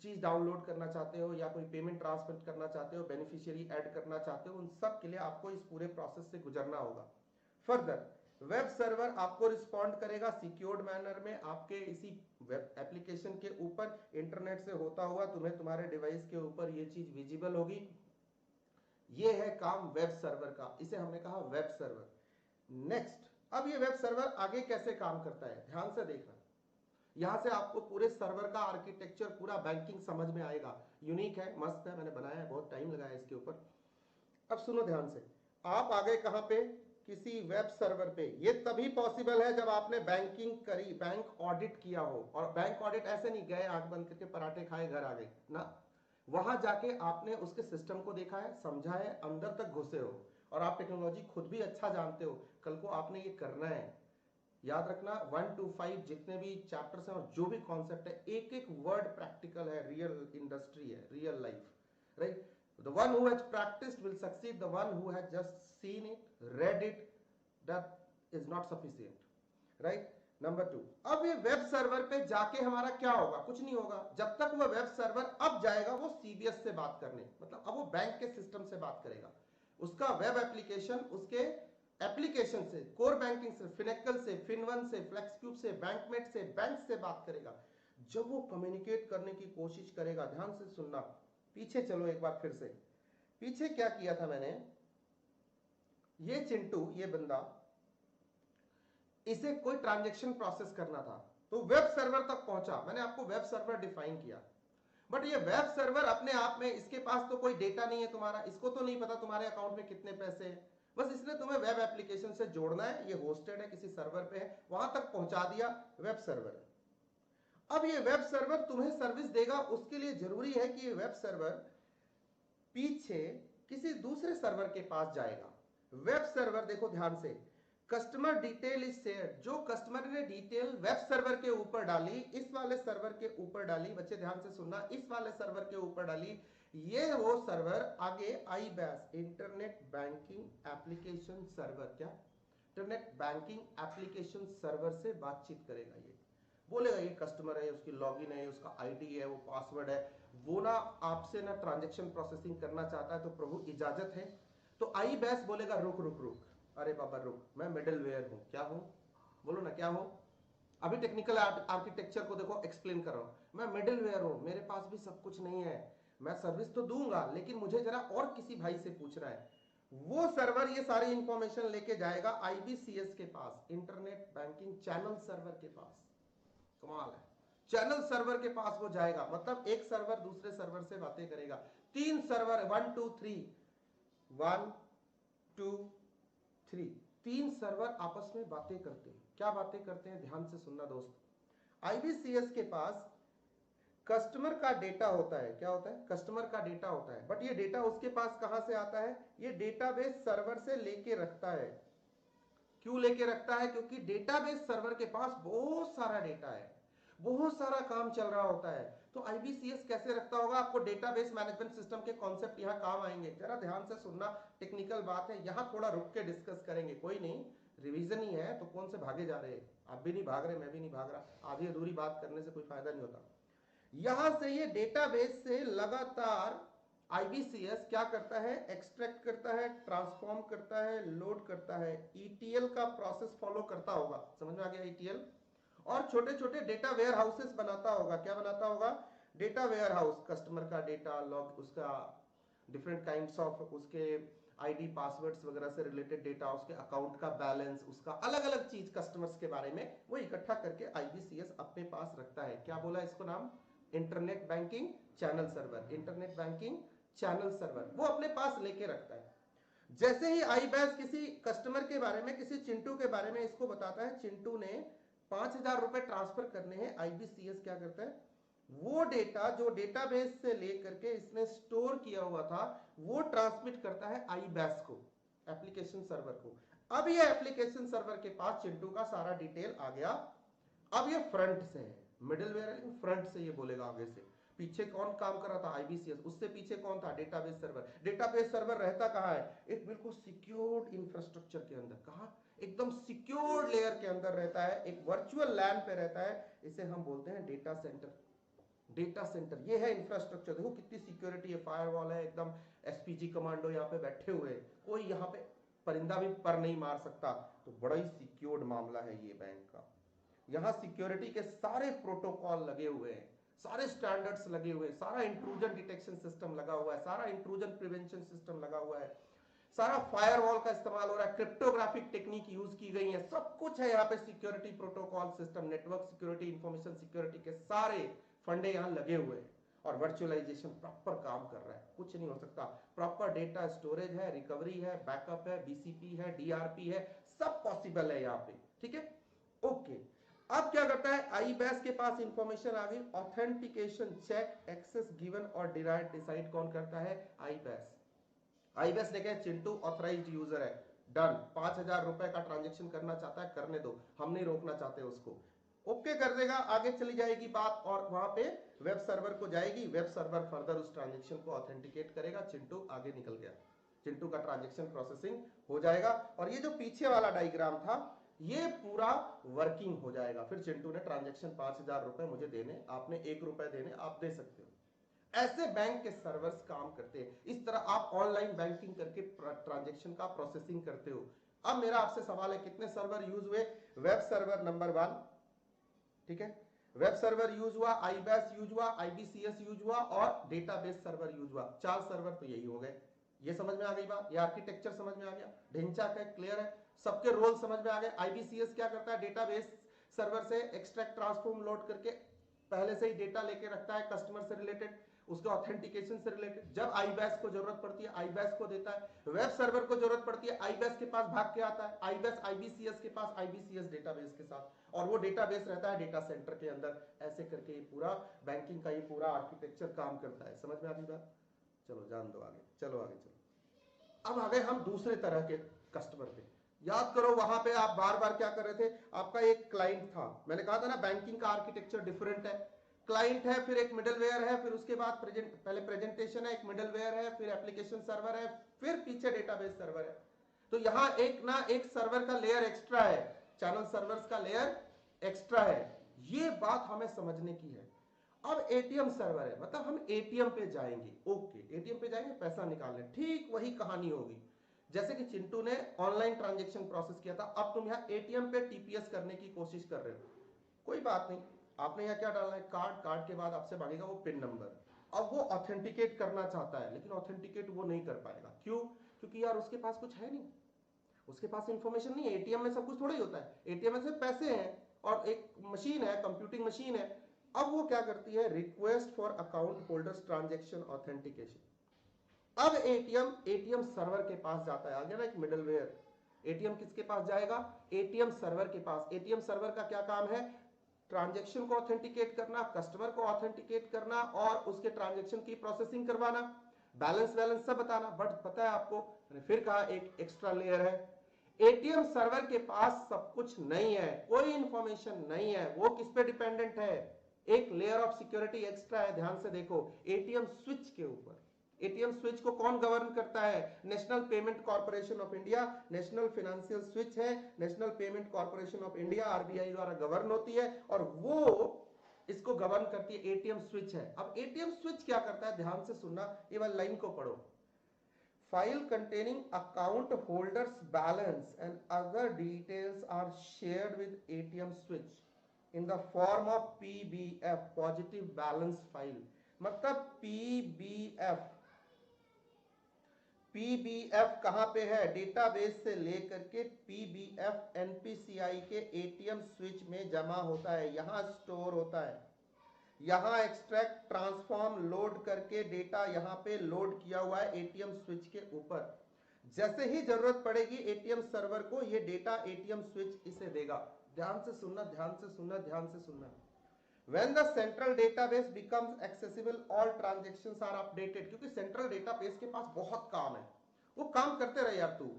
चीज डाउनलोड करना चाहते हो या कोई पेमेंट ट्रांसफर करना चाहते हो, बेनिफिशियरी ऐड करना चाहते हो, उन सब के लिए आपको इस पूरे प्रोसेस से गुजरना होगा। फर्दर वेब सर्वर आपको रिस्पॉन्ड करेगा सिक्योर्ड मैनर में, आपके इसी वेब एप्लीकेशन के ऊपर इंटरनेट से होता हुआ तुम्हें तुम्हारे डिवाइस के ऊपर ये चीज विजिबल होगी। ये है काम वेब सर्वर का, इसे हमने कहा वेब सर्वर। नेक्स्ट, अब ये वेब सर्वर आगे कैसे काम करता है, ध्यान से देखना। यहां से आपको पूरे सर्वर का आर्किटेक्चर, पूरा बैंकिंग समझ में आएगा। यूनिक है, मस्त है, मैंने बनाया है, बहुत टाइम लगाया इसके ऊपर। अब सुनो ध्यान से, आप आ गए कहां पे, किसी वेब सर्वर पे। ये तभी पॉसिबल है जब आपने बैंकिंग करी, बैंक ऑडिट किया हो। और बैंक ऑडिट ऐसे नहीं गए आंख बंद करके पराठे खाए घर आ गए ना, वहां जाके आपने उसके सिस्टम को देखा है, समझा है, अंदर तक घुसे हो, और आप टेक्नोलॉजी खुद भी अच्छा जानते हो। कल को आपने ये करना है, याद रखना 1 to 5 जितने भी चैप्टर्स हैं और जो भी कॉन्सेप्ट है, एक एक वर्ड प्रैक्टिकल है, रियल इंडस्ट्री है, real life, right. The one who has practiced will succeed. The one who has just seen it, read it, that is not sufficient, right? Number 2, अब ये वेब सर्वर पे जाके हमारा क्या होगा, कुछ नहीं होगा जब तक वो वेब सर्वर अब जाएगा वो सीबीएस से बात करने, मतलब अब वो बैंक के सिस्टम से बात करेगा। उसका वेब एप्लीकेशन उसके एप्लीकेशन से, कोर बैंकिंग से, फिनेकल से, फिनवन से, फ्लेक्सक्यूब से, बैंकमेट से, बैंक से बात करेगा। जब वो कम्युनिकेट करने की कोशिश करेगा, ध्यान से सुनना, पीछे चलो एक बार फिर से, पीछे क्या किया था मैंने, ये चिंटू, ये बंदा, इसे कोई ट्रांजैक्शन प्रोसेस करना था तो वेब सर्वर तक पहुंचा, मैंने आपको वेब सर्वर डिफाइन किया। बट ये वेब सर्वर अपने आप में, इसके पास तो कोई डेटा नहीं है तुम्हारा, इसको तो नहीं पता तुम्हारे अकाउंट में कितने पैसे हैं, बस इसने तुम्हें वेब एप्लीकेशन से जोड़ना है, ये होस्टेड है किसी सर्वर पे है, वहां तक पहुंचा दिया, वेब सर्वर है। अब ये वेब सर्वर तुम्हें सर्विस देगा, उसके लिए जरूरी है कि ये वेब सर्वर पीछे किसी दूसरे सर्वर के पास जाएगा। वेब सर्वर, देखो ध्यान से, कस्टमर डिटेल इज शेयर, जो कस्टमर ने डिटेल वेब सर्वर के ऊपर डाली, इस वाले सर्वर के ऊपर डाली, बच्चे ध्यान से सुनना, इस वाले सर्वर के ऊपर डाली, ये वो सर्वर आगे आईबैस, इंटरनेट बैंकिंग एप्लीकेशन सर्वर, क्या इंटरनेट बैंकिंग एप्लीकेशन सर्वर से बातचीत करेगा। ये बोलेगा ये कस्टमर है, उसकी लॉगिन है, उसका आईडी है, वो पासवर्ड है, वो ना आपसे ना ट्रांजैक्शन प्रोसेसिंग करना चाहता है, तो प्रभु इजाजत है। तो आईबैस बोलेगा रुक रुक रुक, अरे बाबा रुक, मैं मिडलवेयर हूं, क्या हूं, बोलो ना क्या हूं। अभी टेक्निकल आर्किटेक्चर को देखो एक्सप्लेन कर रहा हूं, मैं मिडलवेयर हूं, मेरे पास भी सब कुछ नहीं है, मैं सर्विस तो दूंगा लेकिन मुझे जरा और किसी भाई से पूछना है। वो सर्वर ये सारी इंफॉर्मेशन लेके जाएगा आईबीसीएस के पास, इंटरनेट बैंकिंग चैनल सर्वर के पास। कमाल है, चैनल सर्वर के पास वो जाएगा, मतलब एक सर्वर दूसरे सर्वर से बातें करेगा। 3 सर्वर, 1 2 3, 1 2 3, 3 सर्वर आपस में बातें करते हैं। क्या बातें करते हैं, ध्यान से सुनना दोस्त। आईबीसीएस के पास कस्टमर का डेटा होता है, क्या होता है, कस्टमर का डेटा होता है, बट ये डेटा उसके पास कहां से आता है, ये डेटाबेस सर्वर से लेके रखता है। क्यों लेके रखता है, क्योंकि डेटाबेस सर्वर के पास बहुत सारा डेटा है, बहुत सारा काम चल रहा होता है। तो आईबीसीएस कैसे रखता होगा, आपको डेटाबेस मैनेजमेंट सिस्टम के कॉन्सेप्ट यहां काम आएंगे, जरा ध्यान से सुनना, टेक्निकल बात है, यहां थोड़ा रुक के डिस्कस करेंगे, कोई नहीं, रिवीजन ही है तो कौन से भागे जा रहे हैं, आप भी नहीं भाग रहे, मैं भी नहीं भाग रहा, आधी अधूरी बात करने से कोई फायदा नहीं होता। यहां से ये डेटाबेस से लगातार आईबीसीएस क्या करता है, एक्सट्रैक्ट करता है, ट्रांसफॉर्म करता है, लोड करता है, ईटीएल का प्रोसेस फॉलो करता होगा, समझ में आ गया ईटीएल, और छोटे छोटे डेटा वेयर हाउसेस बनाता होगा। क्या बनाता होगा, डेटा वेयर हाउस, कस्टमर का डेटा, लॉग, उसका डिफरेंट काइंड्स ऑफ, उसके आईडी पासवर्ड्स वगैरह से रिलेटेड डेटा, उसके अकाउंट का बैलेंस, उसका अलग अलग चीज कस्टमर्स के बारे में वो इकट्ठा करके आईबीसीएस अपने पास रखता है। क्या बोला इसको नाम, internet banking channel server, internet banking channel server, वो अपने पास लेके रखता है। जैसे ही आईबैस किसी कस्टमर के बारे में, किसी चिंटू के बारे में इसको बताता है, चिंटू ने 5,000 रुपए ट्रांसफर करने हैं, आईबीसीएस क्या करता है, वो डेटा जो डेटाबेस से लेकर के इसने स्टोर किया हुआ था, वो ट्रांसमिट करता है आईबैस को, एप्लीकेशन सर्वर को। अब ये एप्लीकेशन सर्वर के पास चिंटू का सारा डिटेल आ गया। अब ये फ्रंट से है, मिडिलवेयर है लेकिन फ्रंट से ये बोलेगा आगे से। पीछे कौन काम कर रहा था? आईबीसीएस। उससे पीछे कौन था? Database server. डेटाबेस सर्वर रहता कहाँ है? एक बिल्कुल सिक्योर्ड इंफ्रास्ट्रक्चर के अंदर। कहाँ? एकदम सिक्योर्ड लेयर के अंदर रहता है, एक वर्चुअल लैन पे रहता है। इसे हम बोलते हैं डेटा सेंटर। डेटा सेंटर ये है इंफ्रास्ट्रक्चर। देखो कितनी सिक्योरिटी है, फायरवॉल है, एकदम एसपीजी कमांडो यहाँ पे बैठे हुए, कोई यहाँ पे परिंदा भी पर नहीं मार सकता। तो बड़ा ही सिक्योर्ड मामला है ये बैंक का। यहाँ सिक्योरिटी के सारे प्रोटोकॉल लगे हुए हैं, सारे स्टैंडर्ड्स लगे हुए हैं, सारा इंट्रूजन डिटेक्शन सिस्टम लगा हुआ है, सारा इंट्रूजन प्रिवेंशन सिस्टम लगा हुआ है, सारा फायरवॉल का इस्तेमाल हो रहा है, क्रिप्टोग्राफिक टेक्निक यूज की गई है, सब कुछ है यहाँ पे। Security protocol system, network security, information security के सारे फंडे यहाँ लगे हुए हैं। और वर्चुअलाइजेशन प्रॉपर काम कर रहा है, कुछ नहीं हो सकता। प्रॉपर डेटा स्टोरेज है, रिकवरी है, बैकअप है, बीसीपी है, डीआरपी है, सब पॉसिबल है यहाँ पे। ठीक है, ओके। अब क्या करता है? आईबैस के पास इंफॉर्मेशन आ गई, ऑथेंटिकेशन चेक, एक्सेस गिवन और डिसाइड कौन करता है? आईबैस। आईबैस देखे चिंटू ऑथराइज्ड यूजर है, डन। 5,000 रुपए का ट्रांजेक्शन करना चाहता है, करने दो, हम नहीं रोकना चाहते उसको। ओके कर देगा, आगे चली जाएगी बात और वहां पे वेब सर्वर को जाएगी। वेब सर्वर फर्दर उस ट्रांजेक्शन को ऑथेंटिकेट करेगा। चिंटू आगे निकल गया, चिंटू का ट्रांजेक्शन प्रोसेसिंग हो जाएगा। और ये जो पीछे वाला डायग्राम था ये पूरा वर्किंग हो जाएगा। फिर चिंटू ने ट्रांजेक्शन 5,000 रुपए मुझे देने, आपने 1 रुपए देने, आप दे सकते हो। ऐसे बैंक के सर्वर्स काम करते हैं। इस तरह आप ऑनलाइन बैंकिंग करके ट्रांजैक्शन का प्रोसेसिंग करते हो। अब मेरा आपसे सवाल है, कितने सर्वर यूज हुए? वेब सर्वर नंबर 1, ठीक है, वेब सर्वर यूज हुआ, आईबैस यूज हुआ, आईबीसीएस यूज हुआ और डेटाबेस सर्वर यूज हुआ। 4 सर्वर तो यही हो गए। ये समझ में आ गई बात? ये आर्किटेक्चर समझ में आ गया, ढांचा का क्लियर है, सबके रोल समझ में आ गए। आईबीसीएस क्या करता है? डेटाबेस सर्वर से एक्सट्रैक्ट ट्रांसफॉर्म लोड करके पहले से ही डेटा लेके रखता है कस्टमर से रिलेटेड, उसके ऑथेंटिकेशन से रिलेटेड। जब आईबैस को जरूरत पड़ती है आईबैस को देता है। वेब सर्वर को जरूरत पड़ती है आईबैस के पास भाग के आता है, आईबैस आईबीसीएस के पास, आईबीसीएस डेटाबेस के साथ, और वो डेटाबेस रहता है डेटा सेंटर के अंदर। ऐसे करके ये पूरा बैंकिंग का ये पूरा आर्किटेक्चर काम करता है। समझ में आ गई बात? चलो जान दो आगे, चलो आगे चलो। अब आ गए हम दूसरे तरह के कस्टमर पे। याद करो वहां पे आप बार बार क्या कर रहे थे? आपका एक क्लाइंट था, मैंने कहा था ना बैंकिंग का आर्किटेक्चर डिफरेंट है। क्लाइंट है, फिर एक मिडलवेयर है, फिर उसके बाद पहले प्रेजेंटेशन है, एक मिडलवेयर है, फिर एप्लीकेशन सर्वर है, फिर पीछे डेटाबेस सर्वर है। तो यहां एक ना एक सर्वर का लेयर एक्स्ट्रा है, चैनल सर्वर्स का लेयर एक्स्ट्रा है। ये बात हमें समझने की है। अब एटीएम सर्वर है, मतलब हम एटीएम पे जाएंगे। ओके, एटीएम पे जाएंगे पैसा निकालने, ठीक वही कहानी होगी जैसे कि चिंटू ने ऑनलाइन ट्रांजैक्शन प्रोसेस किया था। अब तुम यहाँ एटीएम पे टीपीएस करने की कोशिश कर रहे हो, कोई बात नहीं। आपने यहाँ क्या डालना है? कार्ड। कार्ड के बाद आपसे मांगेगा वो पिन नंबर। अब वो ऑथेंटिकेट करना चाहता है लेकिन ऑथेंटिकेट वो नहीं कर पाएगा। क्यों? क्योंकि यार उसके पास कुछ है नहीं, उसके पास इंफॉर्मेशन नहीं है। एटीएम में सब कुछ थोड़ा ही होता है, एटीएम में सिर्फ पैसे हैं और एक मशीन है, कंप्यूटिंग मशीन है। अब वो क्या करती है? Request for account holders transaction authentication. अब एटीएम सर्वर के पास जाता है, आ गया ना एक मिडलवेयर। एटीएम किसके पास जाएगा? एटीएम सर्वर के पास। एटीएम सर्वर का क्या काम है? ट्रांजैक्शन को ऑथेंटिकेट करना, कस्टमर को ऑथेंटिकेट करना और उसके ट्रांजैक्शन की प्रोसेसिंग करवाना, बैलेंस वैलेंस सब बताना। बट पता है आपको, फिर कहा एक एक्स्ट्रा लेयर है। एटीएम सर्वर के पास सब कुछ नहीं है, कोई इंफॉर्मेशन नहीं है। वो किस पे डिपेंडेंट है? एक लेयर ऑफ सिक्योरिटी एक्स्ट्रा है। ध्यान से देखो, एटीएम स्विच के ऊपर। एटीएम स्विच को कौन गवर्न करता है? National Payment Corporation of India. National financial switch है, National Payment Corporation of India, RBI द्वारा गवर्न होती है और वो इसको गवर्न करती है। एटीएम स्विच है। अब एटीएम स्विच क्या करता है? ध्यान से सुनना, ये वाली लाइन को पढ़ो। File containing account holders balance and other details are shared with ATM switch in the form of PBF, positive balance file। मतलब PBF कहां पे है? डेटाबेस से लेकर के PBF NPCI के ATM स्विच में जमा होता है, यहां स्टोर होता है। यहां एक्सट्रैक्ट ट्रांसफॉर्म लोड करके डेटा यहां पे लोड किया हुआ है एटीएम स्विच के ऊपर। जैसे ही जरूरत पड़ेगी एटीएम सर्वर को, ये डेटा एटीएम स्विच इसे देगा। ध्यान से सुनना, ध्यान से सुनना, ध्यान से सुनना। When the central database becomes accessible, all transactions are updated। क्योंकि सेंट्रल डेटाबेस के पास बहुत काम है, वो काम करते रहे यार तू।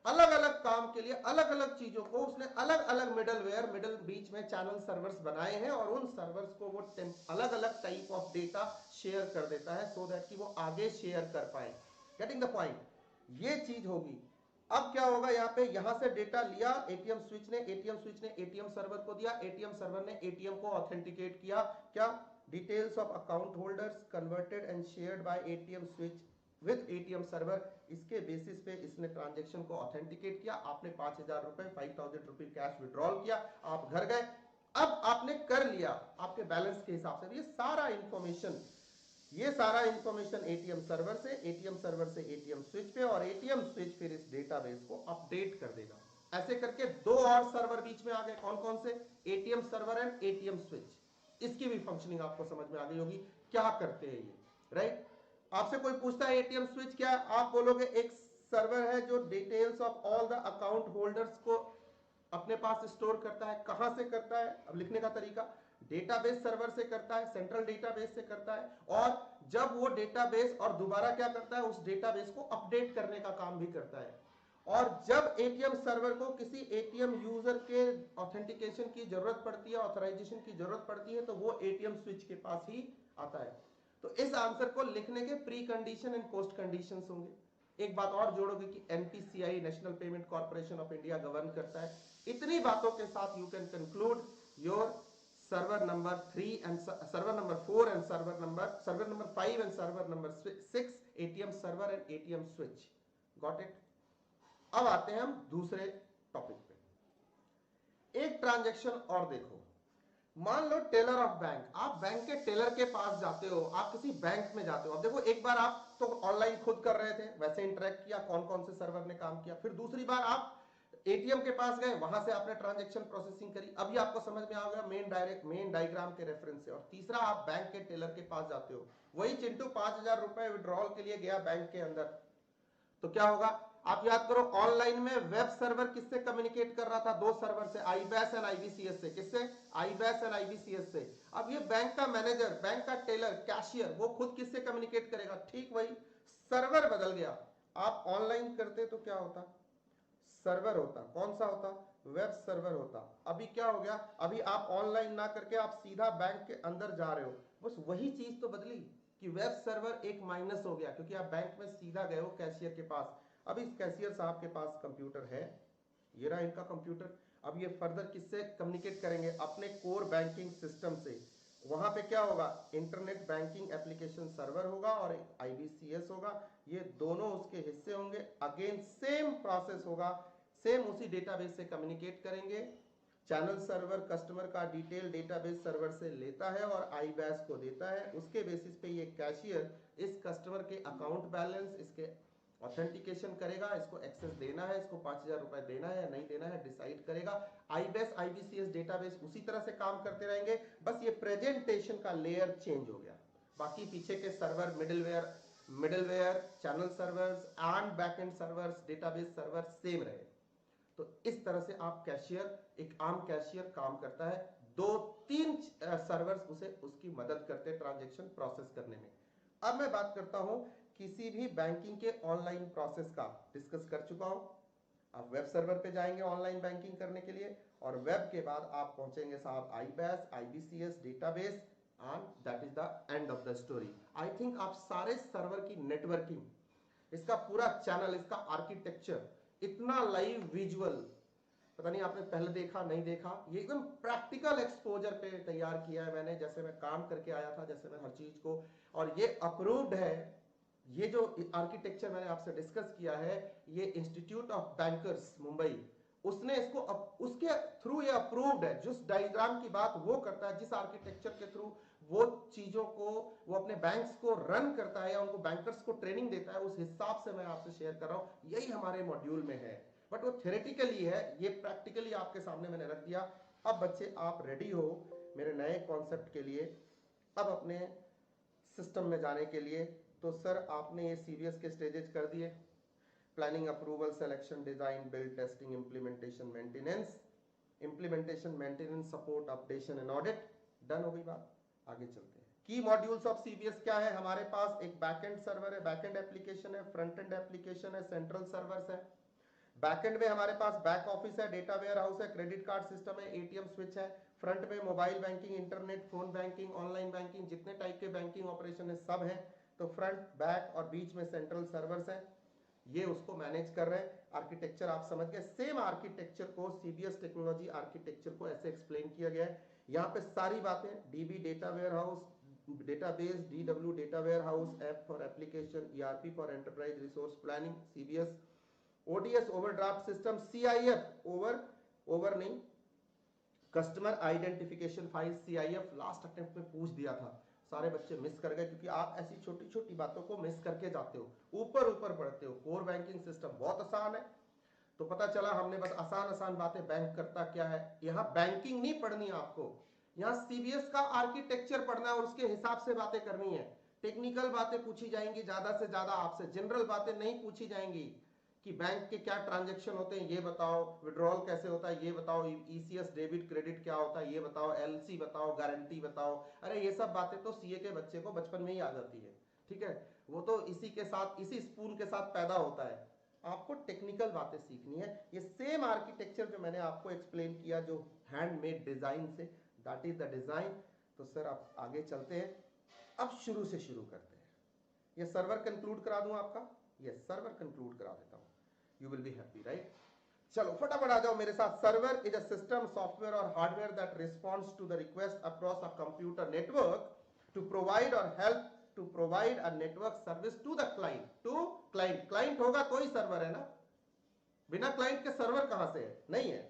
अलग अलग काम के लिए अलग अलग चीजों को उसने अलग अलग मिडलवेयर, मिडल बीच में चैनल सर्वर्स बनाए हैं और उन सर्वर्स को वो अलग अलग टाइप ऑफ डेटा शेयर कर देता है सो दैट कि वो आगे शेयर कर पाए। Getting the point? ये चीज होगी। अब क्या होगा, यहाँ पे यहां से डेटा लिया एटीएम स्विच ने एटीएम सर्वर को दिया, एटीएम सर्वर ने एटीएम को ऑथेंटिकेट किया। क्या? Details of account holders converted and shared by ATM switch with ATM server. इसके बेसिस पे इसने ट्रांजैक्शन को ऑथेंटिकेट किया। आपने 5,000 रुपए 5,000 रुपए कैश विड्रॉल किया, आप घर गए, अब आपने कर लिया आपके बैलेंस के हिसाब से। ये सारा इंफॉर्मेशन एटीएम सर्वर से एटीएम स्विच पे, और एटीएम स्विच फिर इस डेटाबेस को अपडेट कर देगा। ऐसे करके दो और सर्वर बीच में आ गए। कौन कौन से? ATM server and ATM switch. इसकी भी फंक्शनिंग आपको समझ में आ गई होगी, क्या करते हैं ये, राइट? आपसे कोई पूछता है एटीएम स्विच क्या है, आप बोलोगे एक सर्वर है जो details of all the account holders को अपने पास स्टोर करता है। कहां से करता है? अब लिखने का तरीका, डेटाबेस सर्वर से करता है, सेंट्रल डेटाबेस से करता है, और जब वो डेटाबेस और दोबारा क्या करता है, उस डेटाबेस को अपडेट करने का काम भी करता है। और जब एटीएम सर्वर को किसी एटीएम यूजर के ऑथेंटिकेशन की जरूरत पड़ती है, ऑथराइजेशन की जरूरत पड़ती है, तो वो एटीएम स्विच के पास ही आता है। तो इस आंसर को लिखने के pre condition and post conditions होंगे। एक बात और जोड़ोगे कि NPCI, national Payment Corporation of India govern करता है। इतनी बातों के साथ you can conclude your server number 3 and server number 4 and server number 5 and server number 6 ATM server and ATM switch. Got it? अब आते हैं हम दूसरे टॉपिक पे। एक ट्रांजैक्शन और देखो, मान लो टेलर ऑफ बैंक, आप बैंक के टेलर के पास जाते हो, आप किसी बैंक में जाते हो। अब देखो, एक बार आप तो ऑनलाइन खुद कर रहे थे, वैसे इंटरेक्ट किया, कौन कौन से सर्वर ने काम किया। फिर दूसरी बार आप एटीएम के पास गए, वहां से आपने ट्रांजैक्शन प्रोसेसिंग करी। अभी आपको समझ में आ गया मेन डायग्राम के रेफरेंस से। और तीसरा, आप बैंक के टेलर के पास जाते हो। वही चिंटू 5,000 रुपए विड्रॉल के लिए गया बैंक के अंदर, तो क्या होगा? आप याद करो, ऑनलाइन में वेब सर्वर किससे कम्युनिकेट कर रहा था? दो सर्वर से, आईबैस एंड आईबीसीएस से। किससे? आईबैस एंड आईबीसीएस से। अब ये बैंक का मैनेजर, बैंक का टेलर, कैशियर, वो खुद किससे कम्युनिकेट करेगा? ठीक वही, सर्वर बदल गया। आप ऑनलाइन करते तो क्या होता? सर्वर होता। कौन सा होता? वेब सर्वर होता। अभी क्या हो गया? अभी आप ऑनलाइन ना करके आप सीधा बैंक के अंदर जा रहे हो। बस वही चीज तो बदली कि वेब सर्वर एक माइनस हो गया, क्योंकि आप बैंक में सीधा गए हो कैशियर के पास। अब इस कैशियर साहब के पास कंप्यूटर है, ये रहा इनका कंप्यूटर। अब ये फर्दर किससे कम्युनिकेट करेंगे? अपने कोर बैंकिंग सिस्टम से। वहां पे क्या होगा? इंटरनेट बैंकिंग एप्लीकेशन सर्वर होगा और आईबीसीएस होगा। ये दोनों उसके हिस्से होंगे। अगेन सेम प्रोसेस होगा, सेम उसी डेटाबेस से कम्युनिकेट करेंगे। चैनल सर्वर कस्टमर का डिटेल डेटाबेस सर्वर से लेता है और आईबैस को देता है। उसके बेसिस पे ये कैशियर इस कस्टमर के अकाउंट बैलेंस, इसके ऑथेंटिकेशन करेगा, इसको एक्सेस देना है, इसको 5,000 रुपए देना है या नहीं देना है, डिसाइड करेगा। आईबैस आईबीसीएस डेटाबेस उसी तरह से काम करते रहेंगे, बस ये प्रेजेंटेशन का लेयर चेंज हो गया। बाकी पीछे के server, middleware, channel servers and backend servers, database server same रहे। तो इस तरह से आप कैशियर, एक आम कैशियर काम करता है। 2-3 सर्वर्स उसे उसकी मदद करते हैं ट्रांजैक्शन प्रोसेस करने में। अब मैं बात करता हूं किसी भी बैंकिंग के ऑनलाइन प्रोसेस का, डिस्कस कर चुका हूं। आप वेब सर्वर पे जाएंगे ऑनलाइन बैंकिंग करने के लिए, और वेब के बाद आप पहुंचेंगे साहब IBAS, IBCS database, and that is the end of the story. I think आप सारे सर्वर की नेटवर्किंग, इसका पूरा चैनल, इसका आर्किटेक्चर, इतना लाइव विजुअल, पता नहीं आपने पहले देखा नहीं देखा, ये एकदम प्रैक्टिकल एक्सपोजर पे तैयार किया है मैंने, जैसे मैं काम करके आया था, जैसे मैं हर चीज को, और ये अप्रूव्ड है। ये जो आर्किटेक्चर मैंने आपसे डिस्कस किया है, ये इंस्टीट्यूट ऑफ बैंकर्स मुंबई, उसने इसको उसके थ्रू ये अप्रूव्ड है। जिस डायग्राम की बात वो करता है, जिस आर्किटेक्चर के थ्रू वो चीजों को, वो अपने बैंक्स को रन करता है या उनको बैंकर्स को ट्रेनिंग देता है, उस हिसाब से मैं आपसे शेयर कर रहा हूं। यही हमारे मॉड्यूल में है, बट वो थ्योरेटिकली है, ये प्रैक्टिकली आपके सामने मैंने रख दिया। अब बच्चे आप रेडी हो मेरे नए कॉन्सेप्ट के लिए, अब अपने सिस्टम में जाने के लिए। तो सर आपने ये सीबीएस के स्टेजेस कर दिए, planning, approval, selection, design, build, testing, implementation, maintenance, support, updation and audit. Done हो गई बात, आगे चलते हैं। की मॉड्यूल्स ऑफ सीबीएस क्या है? हमारे पास एक बैकएंड सर्वर है, बैकएंड एप्लीकेशन है, फ्रंट एंड एप्लीकेशन है, सेंट्रल सर्वर्स है। बैकएंड में हमारे पास बैक ऑफिस है, डेटा वेयर हाउस है, क्रेडिट कार्ड सिस्टम है, एटीएम स्विच है। फ्रंट में mobile banking, internet, phone banking, online banking, जितने टाइप के बैंकिंग ऑपरेशन है सब है। तो फ्रंट, बैक और बीच में सेंट्रल सर्वर्स है, ये उसको मैनेज कर रहे हैं। आर्किटेक्चर आप समझ गए। सेम आर्किटेक्चर को सीबीएस टेक्नोलॉजी आर्किटेक्चर को ऐसे एक्सप्लेन किया गया है। यहाँ पे सारी बातें, DB data warehouse, database, DW data warehouse, app for application, ERP for enterprise resource planning, CBS, ODS overdraft system, CIF over नहीं, customer identification file, CIF last attempt में पूछ दिया था, सारे बच्चे मिस कर गए क्योंकि आप ऐसी छोटी छोटी बातों को मिस करके जाते हो, ऊपर ऊपर पढ़ते हो। कोर बैंकिंग सिस्टम बहुत आसान है, तो पता चला हमने बस आसान आसान बातें, बैंक करता क्या है। यहां बैंकिंग नहीं पढ़नी आपको, यहां सीबीएस का आर्किटेक्चर पढ़ना है और उसके हिसाब से बातें करनी है। टेक्निकल बातें पूछी जाएंगी ज्यादा से ज्यादा आपसे, जनरल बातें नहीं पूछी जाएंगी कि बैंक के क्या ट्रांजैक्शन होते हैं ये बताओ, विड्रॉल कैसे होता है ये बताओ, ईसीएस डेबिट क्रेडिट क्या होता है ये बताओ, एलसी बताओ, गारंटी बताओ। अरे ये सब बातें तो सीए के बच्चे को बचपन में ही आ जाती है, ठीक है, वो तो इसी के साथ, इसी स्पून के साथ पैदा होता है। आपको टेक्निकल बातें सीखनी है। ये सेम आर्किटेक्चर जो मैंने आपको एक्सप्लेन किया, जो हैंडमेड डिजाइन से, दैट इज द डिजाइन। तो सर आप आगे चलते हैं, अब शुरू से शुरू करते हैं। ये सर्वर कंक्लूड करा दूं आपका, ये सर्वर कंक्लूड करा देता हूं, you will be happy, right. चलो फटाफट आ जाओ मेरे साथ। Server is a system, software और hardware that responds to the request across a computer network to provide or help to provide a network service to the client. To client, client होगा तो ही server है ना, बिना client के server कहां से है, नहीं है।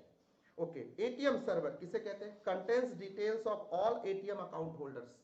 ओके, एटीएम सर्वर किसे कहते हैं? Contains details of all ATM account holders.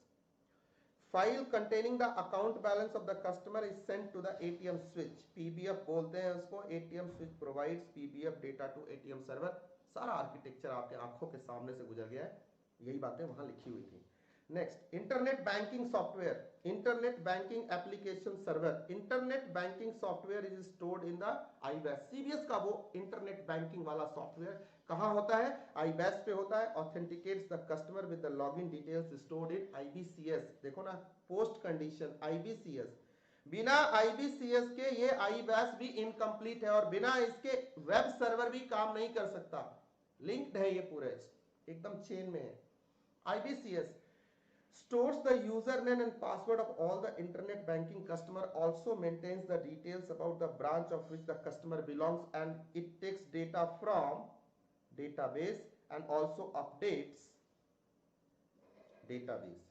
File containing the account balance of the customer is sent to the ATM switch, PBF बोलते हैं उसको। ATM switch provides PBF data to ATM server. सारा architecture आपके आंखों के सामने से गुजर गया है, यही बातें वहां लिखी हुई थी। Next, internet banking software, internet banking application server. Internet banking software is stored in the IBS. CBS का वो इंटरनेट बैंकिंग वाला सॉफ्टवेयर कहां होता है? आईबीएस पे होता है। Authenticates the customer with the login details stored in IBCS. देखो ना, पोस्ट कंडीशन आईबीसीएस। बिना आईबीसीएस के ये आईबीएस भी इनकम्प्लीट है और बिना इसके वेब सर्वर भी काम नहीं कर सकता। लिंक्ड है ये पूरे, एकदम चेन में है। IBCS stores the username and password of all the internet banking customer, also maintains the details about the branch of which the customer belongs, and it takes data from database and also updates database.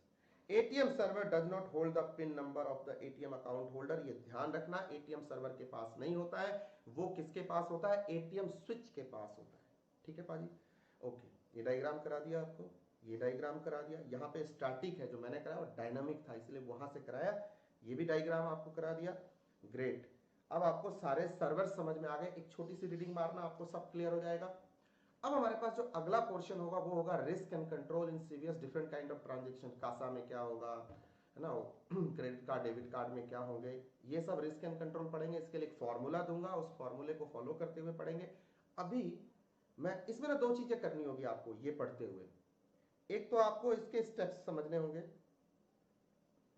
ATM server does not hold the PIN number of the ATM account holder. ये ध्यान रखना, ATM server के पास नहीं होता है, वो किसके पास होता है? ATM स्विच के पास होता है। ठीक है पाजी, ओके। ये डायग्राम करा दिया आपको, ये डायग्राम करा दिया। यहाँ पे स्टैटिक है जो मैंने कराया वो डायनामिक था, इसलिए वहां से कराया। ये भी डायग्राम आपको करा दिया, ग्रेट। अब आपको सारे सर्वर समझ में आ गए। एक छोटी सी रीडिंग मारना, आपको सब क्लियर हो जाएगा। अब हमारे पास जो अगला पोर्शन होगा वो होगा risk and control in CVS different kind of transaction. CASA में क्या होगा, है ना, क्रेडिट कार्ड डेबिट कार्ड में क्या होंगे, ये सब रिस्क एंड कंट्रोल पढ़ेंगे। इसके लिए एक फॉर्मूला दूंगा, उस फॉर्मूले को फॉलो करते हुए पढ़ेंगे। अभी मैं इसमें ना दो चीजें करनी होगी आपको ये पढ़ते हुए। एक तो आपको इसके स्टेप्स समझने होंगे,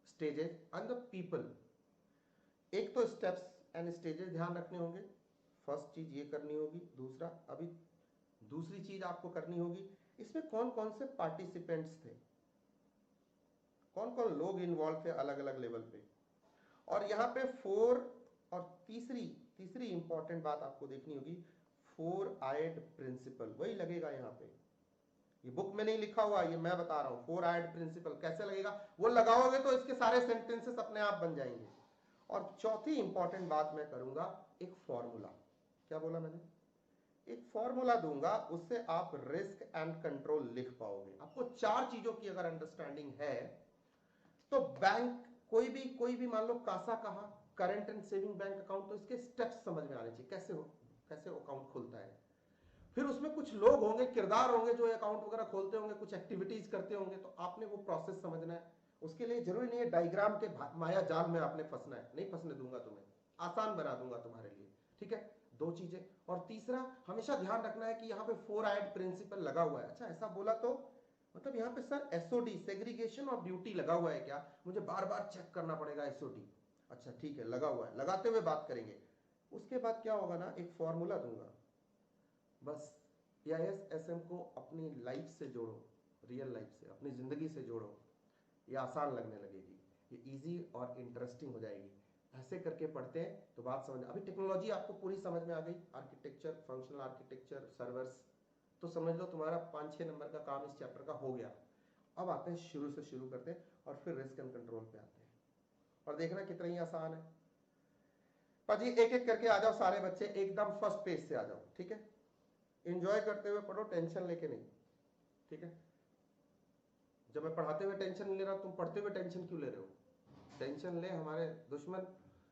स्टेजेस एंड द पीपल। एक तो स्टेप्स एंड स्टेजेस ध्यान रखने होंगे, फर्स्ट चीज ये करनी होगी। दूसरा, अभी दूसरी चीज आपको करनी होगी, इसमें कौन कौन से पार्टिसिपेंट्स थे, कौन कौन लोग इन्वॉल्व थे अलग अलग लेवल पे। और यहाँ पे फोर, और तीसरी इंपॉर्टेंट बात आपको देखनी होगी, 4 आयड प्रिंसिपल। वही लगेगा यहाँ पे, ये बुक में नहीं लिखा हुआ, ये मैं बता रहा हूं। 4 आयड प्रिंसिपल कैसे लगेगा, वो लगाओगे तो इसके सारे सेंटेंसेस अपने आप बन जाएंगे। और चौथी इंपॉर्टेंट बात मैं करूंगा, एक फॉर्मूला। क्या बोला मैंने? एक फॉर्मूला दूंगा, उससे आप रिस्क एंड कंट्रोल लिख पाओगे। आपको 4 चीजों की अगर अंडरस्टैंडिंग है तो बैंक कोई भी मान लो कासा कहा, current and saving bank account, तो इसके स्टेप्स समझ में आने चाहिए, कैसे अकाउंट खुलता है। फिर उसमें कुछ लोग होंगे, किरदार होंगे जो अकाउंट वगैरह खोलते होंगे, कुछ एक्टिविटीज करते होंगे, तो आपने वो प्रोसेस समझना है। उसके लिए जरूरी नहीं है डायग्राम के माया जाल में आपने फंसना है, नहीं फंसने दूंगा तुम्हें, आसान बना दूंगा तुम्हारे लिए। ठीक है, 2 चीजें। और तीसरा, हमेशा ध्यान रखना है कि यहाँ पे 4 आयड प्रिंसिपल लगा हुआ है। अच्छा, ऐसा बोला तो मतलब यहाँ पे sir SOD, segregation of duty लगा हुआ है क्या? मुझे बार बार चेक करना पड़ेगा एसओडी। अच्छा ठीक है, लगा हुआ है, लगाते हुए बात करेंगे। उसके बाद क्या होगा ना, एक फॉर्मूला दूंगा, बस AIS-SM को अपनी लाइफ से जोड़ो, रियल लाइफ से, अपनी जिंदगी से जोड़ो, ये आसान लगने लगेगी, ये इजी और इंटरेस्टिंग हो जाएगी। ऐसे करके पढ़ते हैं तो बात समझ। अभी टेक्नोलॉजी आपको पूरी समझ में आ गई, आर्किटेक्चर, फंक्शनल आर्किटेक्चर, सर्वर्स, तो समझ लो तुम्हारा 5-6 नंबर का काम इस चैप्टर का हो गया। अब आते हैं शुरू से शुरू करते हैं और फिर रिस्क एंड कंट्रोल पे आते हैं, और देखना कितना ही आसान है। पाजी एक एक करके आ जाओ सारे बच्चे, एकदम फर्स्ट पेज से आ जाओ, ठीक है? एंजॉय करते हुए पढ़ो, टेंशन लेके नहीं, ठीक है? जब मैं पढ़ाते हुए टेंशन नहीं ले रहा, तुम पढ़ते हुए टेंशन क्यों ले रहे हो? टेंशन ले हमारे दुश्मन,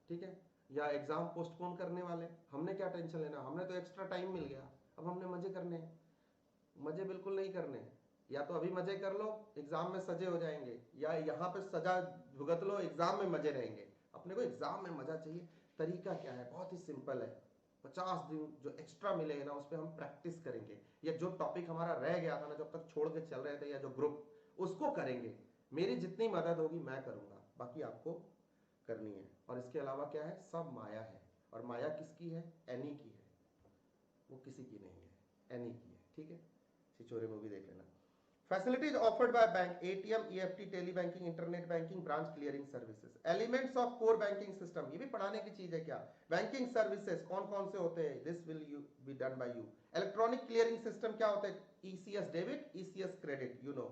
ठीक है, या एग्जाम पोस्टपोन करने वाले, हमने क्या टेंशन लेना? हमने तो एक्स्ट्रा टाइम मिल गया, अब हमने मजे करने हैं। मजे बिल्कुल नहीं करने, या तो अभी मजे कर लो, एग्जाम में सजे हो जाएंगे, या यहाँ पे सजा भुगत लो, एग्जाम में मजे रहेंगे। अपने को एग्जाम में मजा चाहिए। तरीका क्या है? बहुत ही सिंपल है। 50 दिन जो एक्स्ट्रा मिलेगा ना, उस पर हम प्रैक्टिस करेंगे, या जो टॉपिक हमारा रह गया था ना, जब तक छोड़ के चल रहे थे, या जो ग्रुप, उसको करेंगे। मेरी जितनी मदद होगी मैं करूंगा, बाकी आपको करनी है। और इसके अलावा क्या है? सब माया है, और माया किसकी है? एनी की है, वो किसी की नहीं है, एनी की है, ठीक है? छिछोरे मूवी देख लेना। Facilities offered by bank: ATM, EFT, telebanking, internet banking, branch clearing services. Elements of core banking system, ये भी पढ़ाने की चीज है क्या? बैंकिंग सर्विसेज कौन कौन से होते हैं? This will you be done by you. Electronic clearing system क्या होते हैं? ECS debit, ECS credit, you know.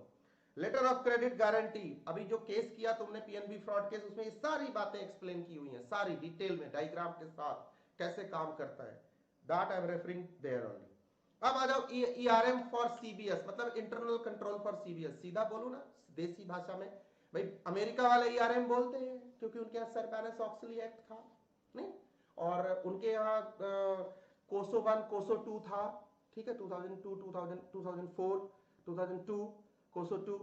Letter of credit guarantee, अभी जो केस किया तुमने PNB फ्रॉड केस, उसमें ये सारी बातें एक्सप्लेन की हुई हैं, सारी डिटेल में डायग्राम के साथ कैसे काम करता है। That I am referring there only. अब आ जाओ ERM फॉर CBS, मतलब इंटरनल कंट्रोल फॉर CBS। सीधा बोलू ना देसी भाषा में, भाई अमेरिका वाले ERM बोलते हैं क्योंकि उनके यहाँ सरबैनस ऑक्सली एक्ट था, नहीं? और उनके यहाँ कोसो 1 कोसो 2 था, ठीक है? 2002 2004 2002 कोसो 2,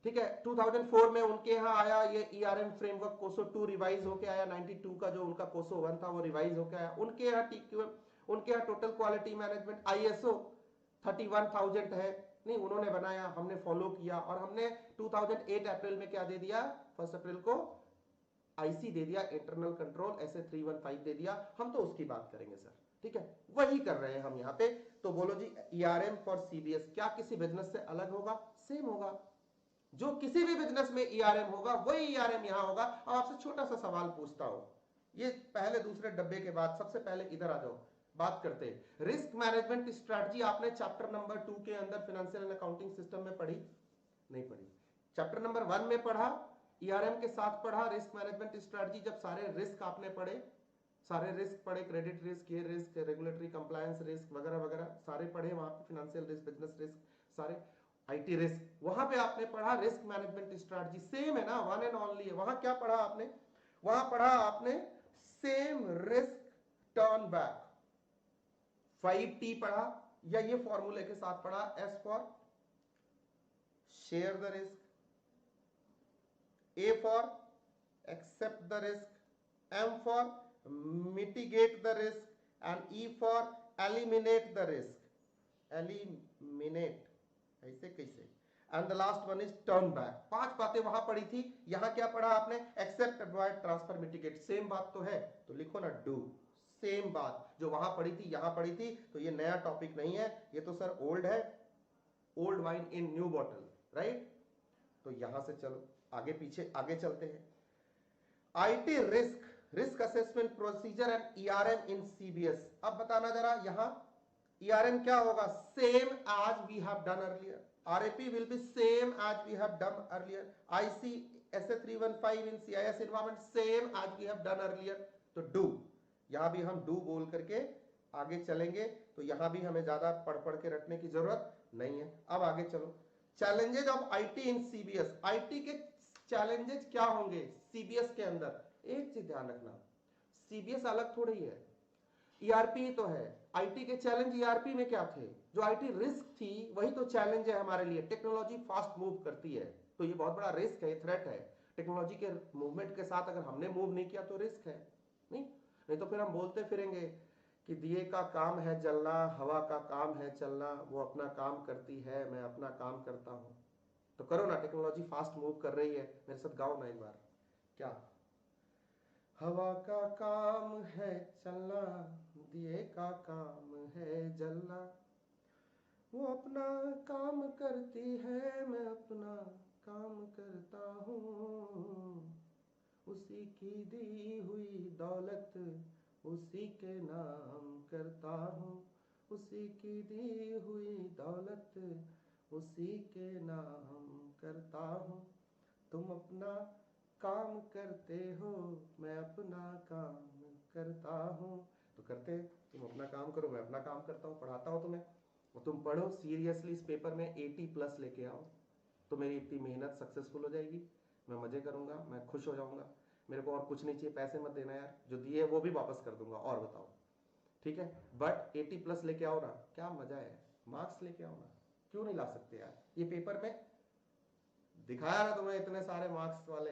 ठीक है? 2004 में उनके यहाँ आया ये ERM फ्रेमवर्क, कोसो 2 रिवाइज होके आया, 92 का जो उनका कोसो 1 था वो रिवाइज होके आया। उनके यहाँ उनके यहाँ टोटल क्वालिटी मैनेजमेंट ISO 31,000 है, नहीं? उन्होंने बनाया, हमने फॉलो किया, और हमने 2008 अप्रैल में क्या दे दिया? 1 अप्रैल को IC दे दिया, इंटरनल कंट्रोल ऐसे 315 दे दिया। हम तो उसकी बात करेंगे सर, ठीक है? वही कर रहे हैं हम यहाँ पे। तो बोलो जी, ERM फॉर CBS क्या किसी बिजनेस से अलग होगा? सेम होगा। जो किसी भी बिजनेस में ERM होगा वही ERM यहां होगा। अब आपसे छोटा सा सवाल पूछता हूं, ये पहले दूसरे डब्बे के बाद सबसे पहले इधर आ जाओ, बात करते हैं रिस्क मैनेजमेंट स्ट्रेटजी। आपने चैप्टर नंबर 2 के अंदर फाइनेंशियल एंड अकाउंटिंग सिस्टम में पढ़ी? नहीं पढ़ी। चैप्टर नंबर 1 में पढ़ा, ERM के साथ पढ़ा रिस्क मैनेजमेंट स्ट्रेटजी। जब सारे रिस्क आपने पढ़े, सारे रिस्क पढ़े, क्रेडिट रिस्क, ये रिस्क, रेगुलेटरी कंप्लायंस रिस्क वगैरह वगैरह सारे पढ़े वहां पे, फाइनेंशियल रिस्क, बिजनेस रिस्क, सारे IT रिस्क, वहां पे आपने पढ़ा रिस्क मैनेजमेंट स्ट्रेटजी। सेम है ना, वन एंड ओनली है। वहां क्या पढ़ा आपने? वहां पढ़ा आपने same risk turn back, 5T पढ़ा, या ये फॉर्मूले के साथ पढ़ा, S for share the risk, A for accept the risk, M for mitigate the risk, and E for eliminate the risk. Eliminate ऐसे कैसे? And the last one is turn back. 5 बातें वहां पढ़ी थी, यहां क्या पढ़ा आपने? Accept, avoid, transfer, mitigate. Same बात तो है, तो लिखो ना डू। सेम बात जो वहां पढ़ी थी यहां पढ़ी थी, तो ये नया टॉपिक नहीं है, ये तो सर ओल्ड है, old wine in new bottle, right? तो यहां से चलो आगे पीछे आगे चलते हैं। IT risk, risk assessment procedure and ERM in CBS। अब बताना जरा, यहां ERM क्या होगा? Same as we have done earlier. RAP will be same as we have done earlier. IC SA315 in CIS environment same as we have done earlier. तो do, यहां भी हम do बोल करके आगे चलेंगे, तो यहां भी हमें ज्यादा पढ़ पढ़ के रटने की जरूरत नहीं है। अब आगे चलो, challenges of IT in CBS। IT के चैलेंजेस क्या होंगे CBS के अंदर? एक चीज ध्यान रखना, CBS अलग थोड़ी है, ERP तो है। IT के चैलेंज ERP में क्या थे? जो IT रिस्क थी वही तो चैलेंज है हमारे लिए। टेक्नोलॉजी फास्ट मूव करती है, तो ये बहुत बड़ा रिस्क है, थ्रेट है। टेक्नोलॉजी के मूवमेंट के साथ अगर हमने मूव नहीं किया तो रिस्क है, नहीं तो फिर हम बोलते फिरेंगे कि दिए का काम है जलना, हवा का काम है चलना, वो अपना काम करती है, मैं अपना काम करता हूं। तो करो ना, टेक्नोलॉजी फास्ट मूव कर रही है, मेरे साथ गाओ ना एक बार। क्या हवा का काम है चलना, दिए का काम है जलना। वो अपना काम करती है, मैं अपना काम करता हूँ। उसी की दी हुई दौलत उसी के नाम करता हूँ। उसी की दी हुई दौलत उसी के नाम करता हूँ। तुम अपना काम करते हो, मैं अपना काम करता हूँ। तो करते हैं, तुम अपना काम करो, मैं अपना काम करता हूँ। पढ़ाता हूँ तुम्हें और तुम पढ़ो सीरियसली, इस पेपर में 80+ लेके आओ, तो मेरी इतनी मेहनत सक्सेसफुल हो जाएगी। मैं मजे करूंगा, मैं खुश हो जाऊंगा। मेरे को और कुछ नहीं चाहिए, पैसे मत देना यार, जो दिए वो भी वापस कर दूंगा। और बताओ, ठीक है? बट 80+ लेके आओ ना, क्या मजा है। मार्क्स लेके आओ ना, क्यों नहीं ला सकते यार? ये पेपर में दिखाया ना तुम्हें, इतने सारे मार्क्स वाले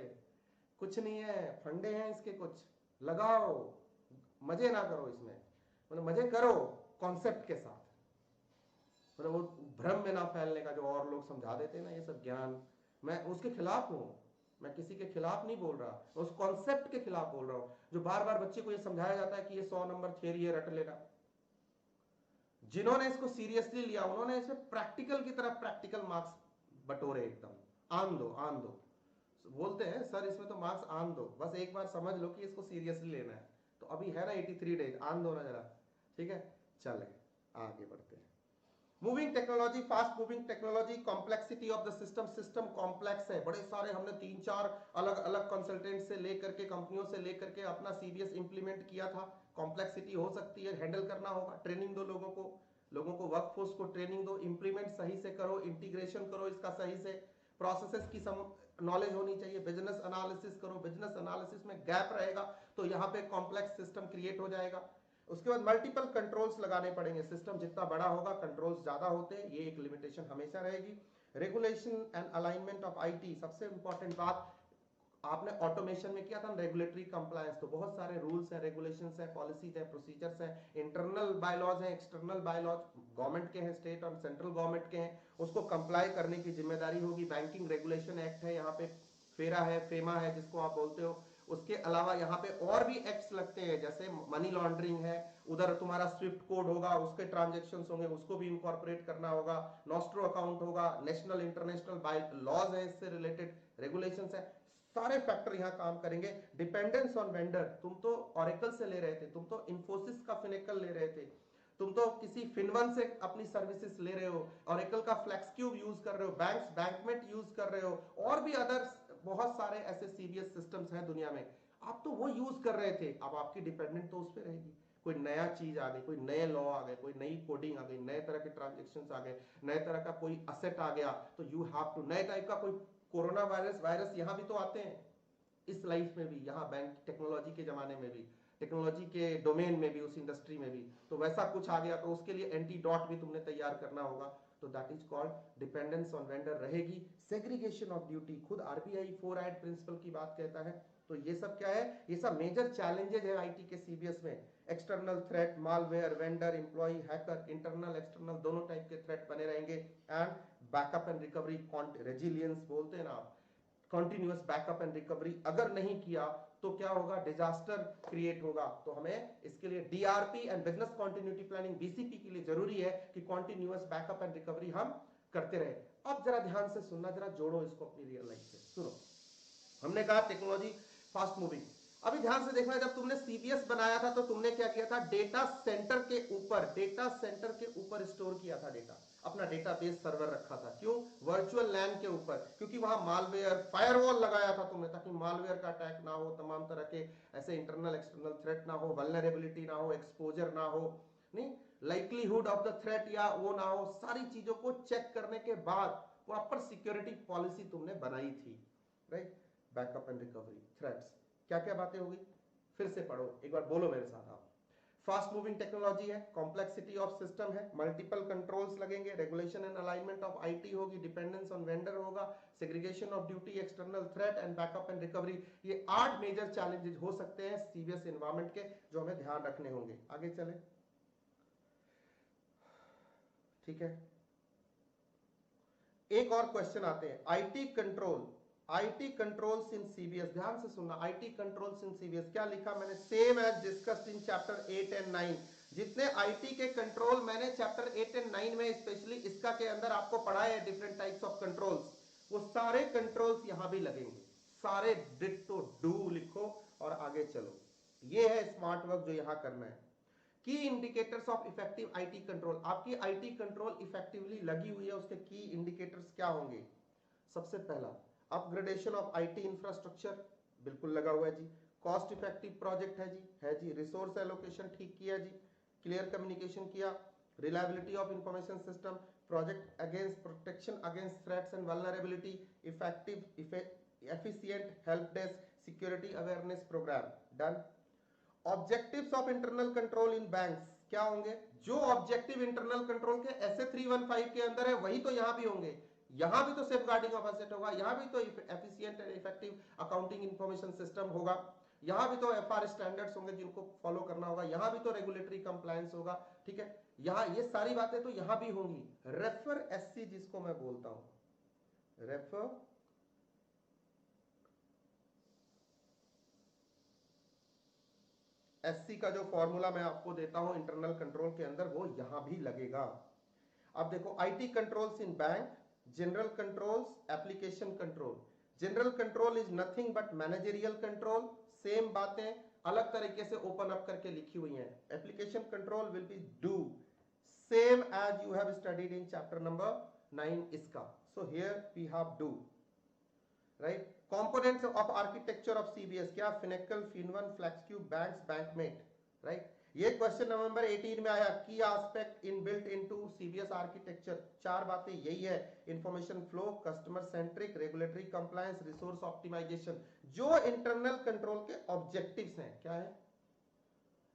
कुछ नहीं है, फंडे हैं इसके कुछ। लगाओ, मजे ना करो इसमें, मतलब मजे करो कॉन्सेप्ट के साथ, मतलब वो भ्रम में ना फैलने का, जो और लोग समझा देते हैं ना ये सब ज्ञान। मैं उसके खिलाफ हूं, मैं किसी के खिलाफ नहीं बोल रहा, मैं उस कॉन्सेप्ट के खिलाफ बोल रहा हूं जो बार बार बच्चे को ये समझाया जाता है कि ये 100 नंबर थियरी है, रट लेना। जिन्होंने इसको सीरियसली लिया उन्होंने इसमें प्रैक्टिकल की तरह प्रैक्टिकल मार्क्स बटोरे एकदम। आन दो आन दो, बोलते हैं सर इसमें तो मार्क्स आन दो, बस एक बार समझ लो कि इसको सीरियसली लेना है। तो अभी है ना 83 डेज, आन दो ना जरा, ठीक है? चले आगे बढ़ते हैं। Moving technology, fast moving technology, complexity of the system. System complex है, बड़े सारे, हमने 3-4 अलग अलग कंसल्टेंट से लेकर के, कंपनियों से लेकर के अपना सीबीएस इंप्लीमेंट किया था। कॉम्प्लेक्सिटी हो सकती है, हैंडल करना होगा। ट्रेनिंग दो लोगों को, वर्कफोर्स को ट्रेनिंग दो, इंप्लीमेंट सही से करो, इंटीग्रेशन करो इसका सही से, प्रोसेसेस की नॉलेज होनी चाहिए, बिजनेस एनालिसिस करो, बिजनेस एनालिसिस में गैप रहेगा तो यहाँ पे कॉम्प्लेक्स सिस्टम क्रिएट हो जाएगा। उसके बाद मल्टीपल कंट्रोल्स लगाने पड़ेंगे, सिस्टम जितना बड़ा होगा कंट्रोल्स ज्यादा होते हैं, ये एक लिमिटेशन हमेशा रहेगी। Regulation and alignment of IT, सबसे इंपॉर्टेंट बात, आपने ऑटोमेशन में किया था रेगुलेटरी कंप्लायंस, तो बहुत सारे रूल्स हैं, रेगुलेशंस हैं, पॉलिसीज हैं, प्रोसीजर्स हैं, इंटरनल बायलॉज हैं, एक्सटर्नल बायलॉज, गवर्नमेंट के हैं, स्टेट और सेंट्रल गवर्नमेंट के हैं, उसको कंप्लाई करने की जिम्मेदारी होगी। बैंकिंग रेगुलेशन एक्ट है, यहाँ पे फेरा है, फेमा है जिसको आप बोलते हो। उसके अलावा यहाँ पे और भी एक्ट्स लगते हैं, जैसे मनी लॉन्ड्रिंग है, उधर तुम्हारा स्विफ्ट कोड होगा, उसके ट्रांजेक्शन्स होंगे, उसको भी इंकॉर्पोरेट करना होगा, नॉस्ट्रो अकाउंट होगा, नेशनल इंटरनेशनल लॉज है, इससे रिलेटेड रेगुलेशंस है, सारे फैक्टर यहाँ काम करेंगे। डिपेंडेंस ऑन वेंडर, तुम तो ऑरेकल से ले रहे थे, तुम तो इन्फोसिस का फिनेकल ले रहे थे, तुम तो किसी फिनवन से अपनी सर्विसेज ले रहे हो, ऑरेकल का फ्लेक्स क्यूब यूज कर रहे हो, बैंक्स बैंकमेट यूज कर रहे हो, और भी अदर बहुत सारे ऐसे सीबीएस सिस्टम्स हैं दुनिया में, आप तो वो यूज कर रहे थे। अब आपकी डिपेंडेंट तो उस पर रहेगी। कोई नया चीज आ गई, कोई नए लॉ आ गए, कोई नई कोडिंग आ गई, नए तरह के ट्रांजेक्शन्स आ गए, नए तरह का कोई असेट आ गया, तो यू हैव टू, नए टाइप का कोई कोरोना वायरस यहाँ भी तो आते हैं, इस लाइफ में भी, यहाँ बैंक टेक्नोलॉजी के जमाने में भी, टेक्नोलॉजी के डोमेन में भी, उस इंडस्ट्री में भी, तो वैसा कुछ आ गया तो उसके लिए एंटीडॉट भी तुमने तैयार करना होगा। तो that is called dependence on vendor रहेगी। सेग्रीगेशन ऑफ ड्यूटी, खुद आरबीआई 4 आइड प्रिंसिपल की बात कहता है। तो ये सब क्या है, ये सब मेजर चैलेंजेस है आईटी के सीबीएस में। External threat, malware, vendor, employ, hacker, internal external दोनों टाइप के थ्रेट बने रहेंगे। And backup and recovery, resilience बोलते हैं ना आप, कॉन्टिन्यूअस बैकअप एंड रिकवरी अगर नहीं किया तो क्या होगा, डिजास्टर क्रिएट होगा। तो हमें इसके लिए DRP and business continuity planning, BCP के लिए जरूरी है कि कॉन्टिन्यूअस बैकअप एंड रिकवरी हम करते रहे। अब जरा ध्यान से सुनना, जरा जोड़ो इसको अपनी रियल लाइफ से, सुनो। हमने कहा टेक्नोलॉजी फास्ट मूविंग, अभी ध्यान से देखना, जब तुमने सीबीएस बनाया था तो तुमने क्या किया था, डेटा सेंटर के ऊपर स्टोर किया था डेटा, अपना डेटाबेस सर्वर रखा था। क्यों? वर्चुअल लैन के ऊपर, क्योंकि वहां मालवेयर, फायरवॉल लगाया था तुमने, ताकि मालवेयर का अटैक ना हो, तमाम तरह के ऐसे इंटरनल एक्सटर्नल थ्रेट ना हो, वल्नरेबिलिटी ना हो, एक्सपोजर ना हो, नहीं लाइक्लीहुड ऑफ द थ्रेट या वो ना हो, सारी चीजों को चेक करने के बाद प्रॉपर सिक्योरिटी पॉलिसी तुमने बनाई थी, right? Backup and recovery, threats, क्या क्या बातें होगी, फिर से पढ़ो एक बार, बोलो मेरे साथ आप। फास्ट मूविंग टेक्नोलॉजी है, कॉम्प्लेक्सिटी ऑफ सिस्टम है, मल्टीपल कंट्रोल्स लगेंगे, regulation and alignment of IT होगी, डिपेंडेंस ऑन वेंडर होगा, segregation of duty, external threat and backup and recovery. ये 8 मेजर चैलेंजेस हो सकते हैं सीबीएस एनवायरनमेंट के, जो हमें ध्यान रखने होंगे। आगे चले, ठीक है। एक और क्वेश्चन आते हैं, IT control IT controls in CBS, ध्यान से सुनना, आईटी कंट्रोल्स इन सीबीएस क्या लिखा मैंने, same as discussed in chapter 8 and 9। जितने आईटी के कंट्रोल मैंने चैप्टर 8 एंड 9 में स्पेशली इसका के अंदर आपको पढ़ाया है, डिफरेंट टाइप्स ऑफ कंट्रोल्स, वो सारे कंट्रोल्स यहां भी लगेंगे, सारे डिट्टो डू लिखो और आगे चलो। ये है स्मार्ट वर्क जो यहां करना है। की indicators of effective IT control, आपकी आईटी कंट्रोल इफेक्टिवली लगी हुई है, उसके की इंडिकेटर्स क्या होंगे। सबसे पहला अपग्रेडेशन ऑफ आईटी इंफ्रास्ट्रक्चर, बिल्कुल लगा हुआ है जी। कॉस्ट इफेक्टिव प्रोजेक्ट है जी। रिसोर्स एलोकेशन ठीक किया जी, क्लियर कम्युनिकेशन किया, reliability of information system, project against protection against threats and vulnerability, effective efficient help desk, security awareness programme, done. Objectives of internal control in banks क्या होंगे, जो objective internal control के ऐसे 315 के अंदर है वही तो यहां भी होंगे। यहां भी तो सेफगार्डिंग ऑफ एसेट होगा, यहां भी तो efficient and effective accounting information system होगा, यहां भी तो एफआर स्टैंडर्ड्स होंगे जिनको फॉलो करना होगा, यहां भी तो रेगुलेटरी कंप्लायंस होगा, ठीक है। यहां ये सारी बातें तो यहां भी होंगी। रेफर एससी जिसको मैं बोलता हूं, रेफर एससी का जो फॉर्मूला मैं आपको देता हूं इंटरनल कंट्रोल के अंदर, वो यहां भी लगेगा। अब देखो IT controls in bank, general controls, application control. General control is nothing but managerial control, same बातें अलग तरीके से ओपन अप करके लिखी हुई हैं। Application control will be do, same as you have studied in chapter number 9 इसका। So here we have do, right. Components of architecture of CBS क्या, Finacle, FinOne, Flexcube, banks, Bankmate, right. ये question November 18 में आया, की aspect inbuilt into CBS architecture, चार बातें यही है, information flow, customer centric, regulatory compliance, resource optimisation. जो इंटरनल कंट्रोल के ऑब्जेक्टिव्स हैं, क्या है,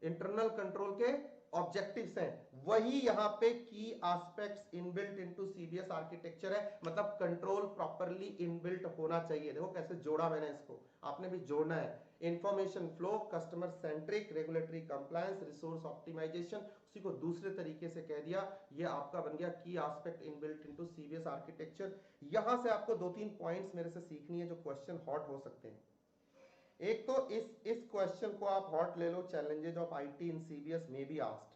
इंटरनल कंट्रोल के ऑब्जेक्टिव्स हैं, वही यहां पे की aspects inbuilt into CBS architecture है। मतलब कंट्रोल प्रॉपर्ली इनबिल्ट होना चाहिए। देखो कैसे जोड़ा मैंने इसको, आपने भी जोड़ना है। Information flow, customer centric, regulatory compliance, resource optimisation, उसी को दूसरे तरीके से कह दिया, ये आपका बन गया की aspect inbuilt into CBS architecture. यहां से आपको दो तीन पॉइंट्स मेरे से सीखनी है जो क्वेश्चन हॉट हो सकते हैं। एक तो इस क्वेश्चन को आप हॉट ले लो, challenges of IT in CBS में बी आस्क्ड।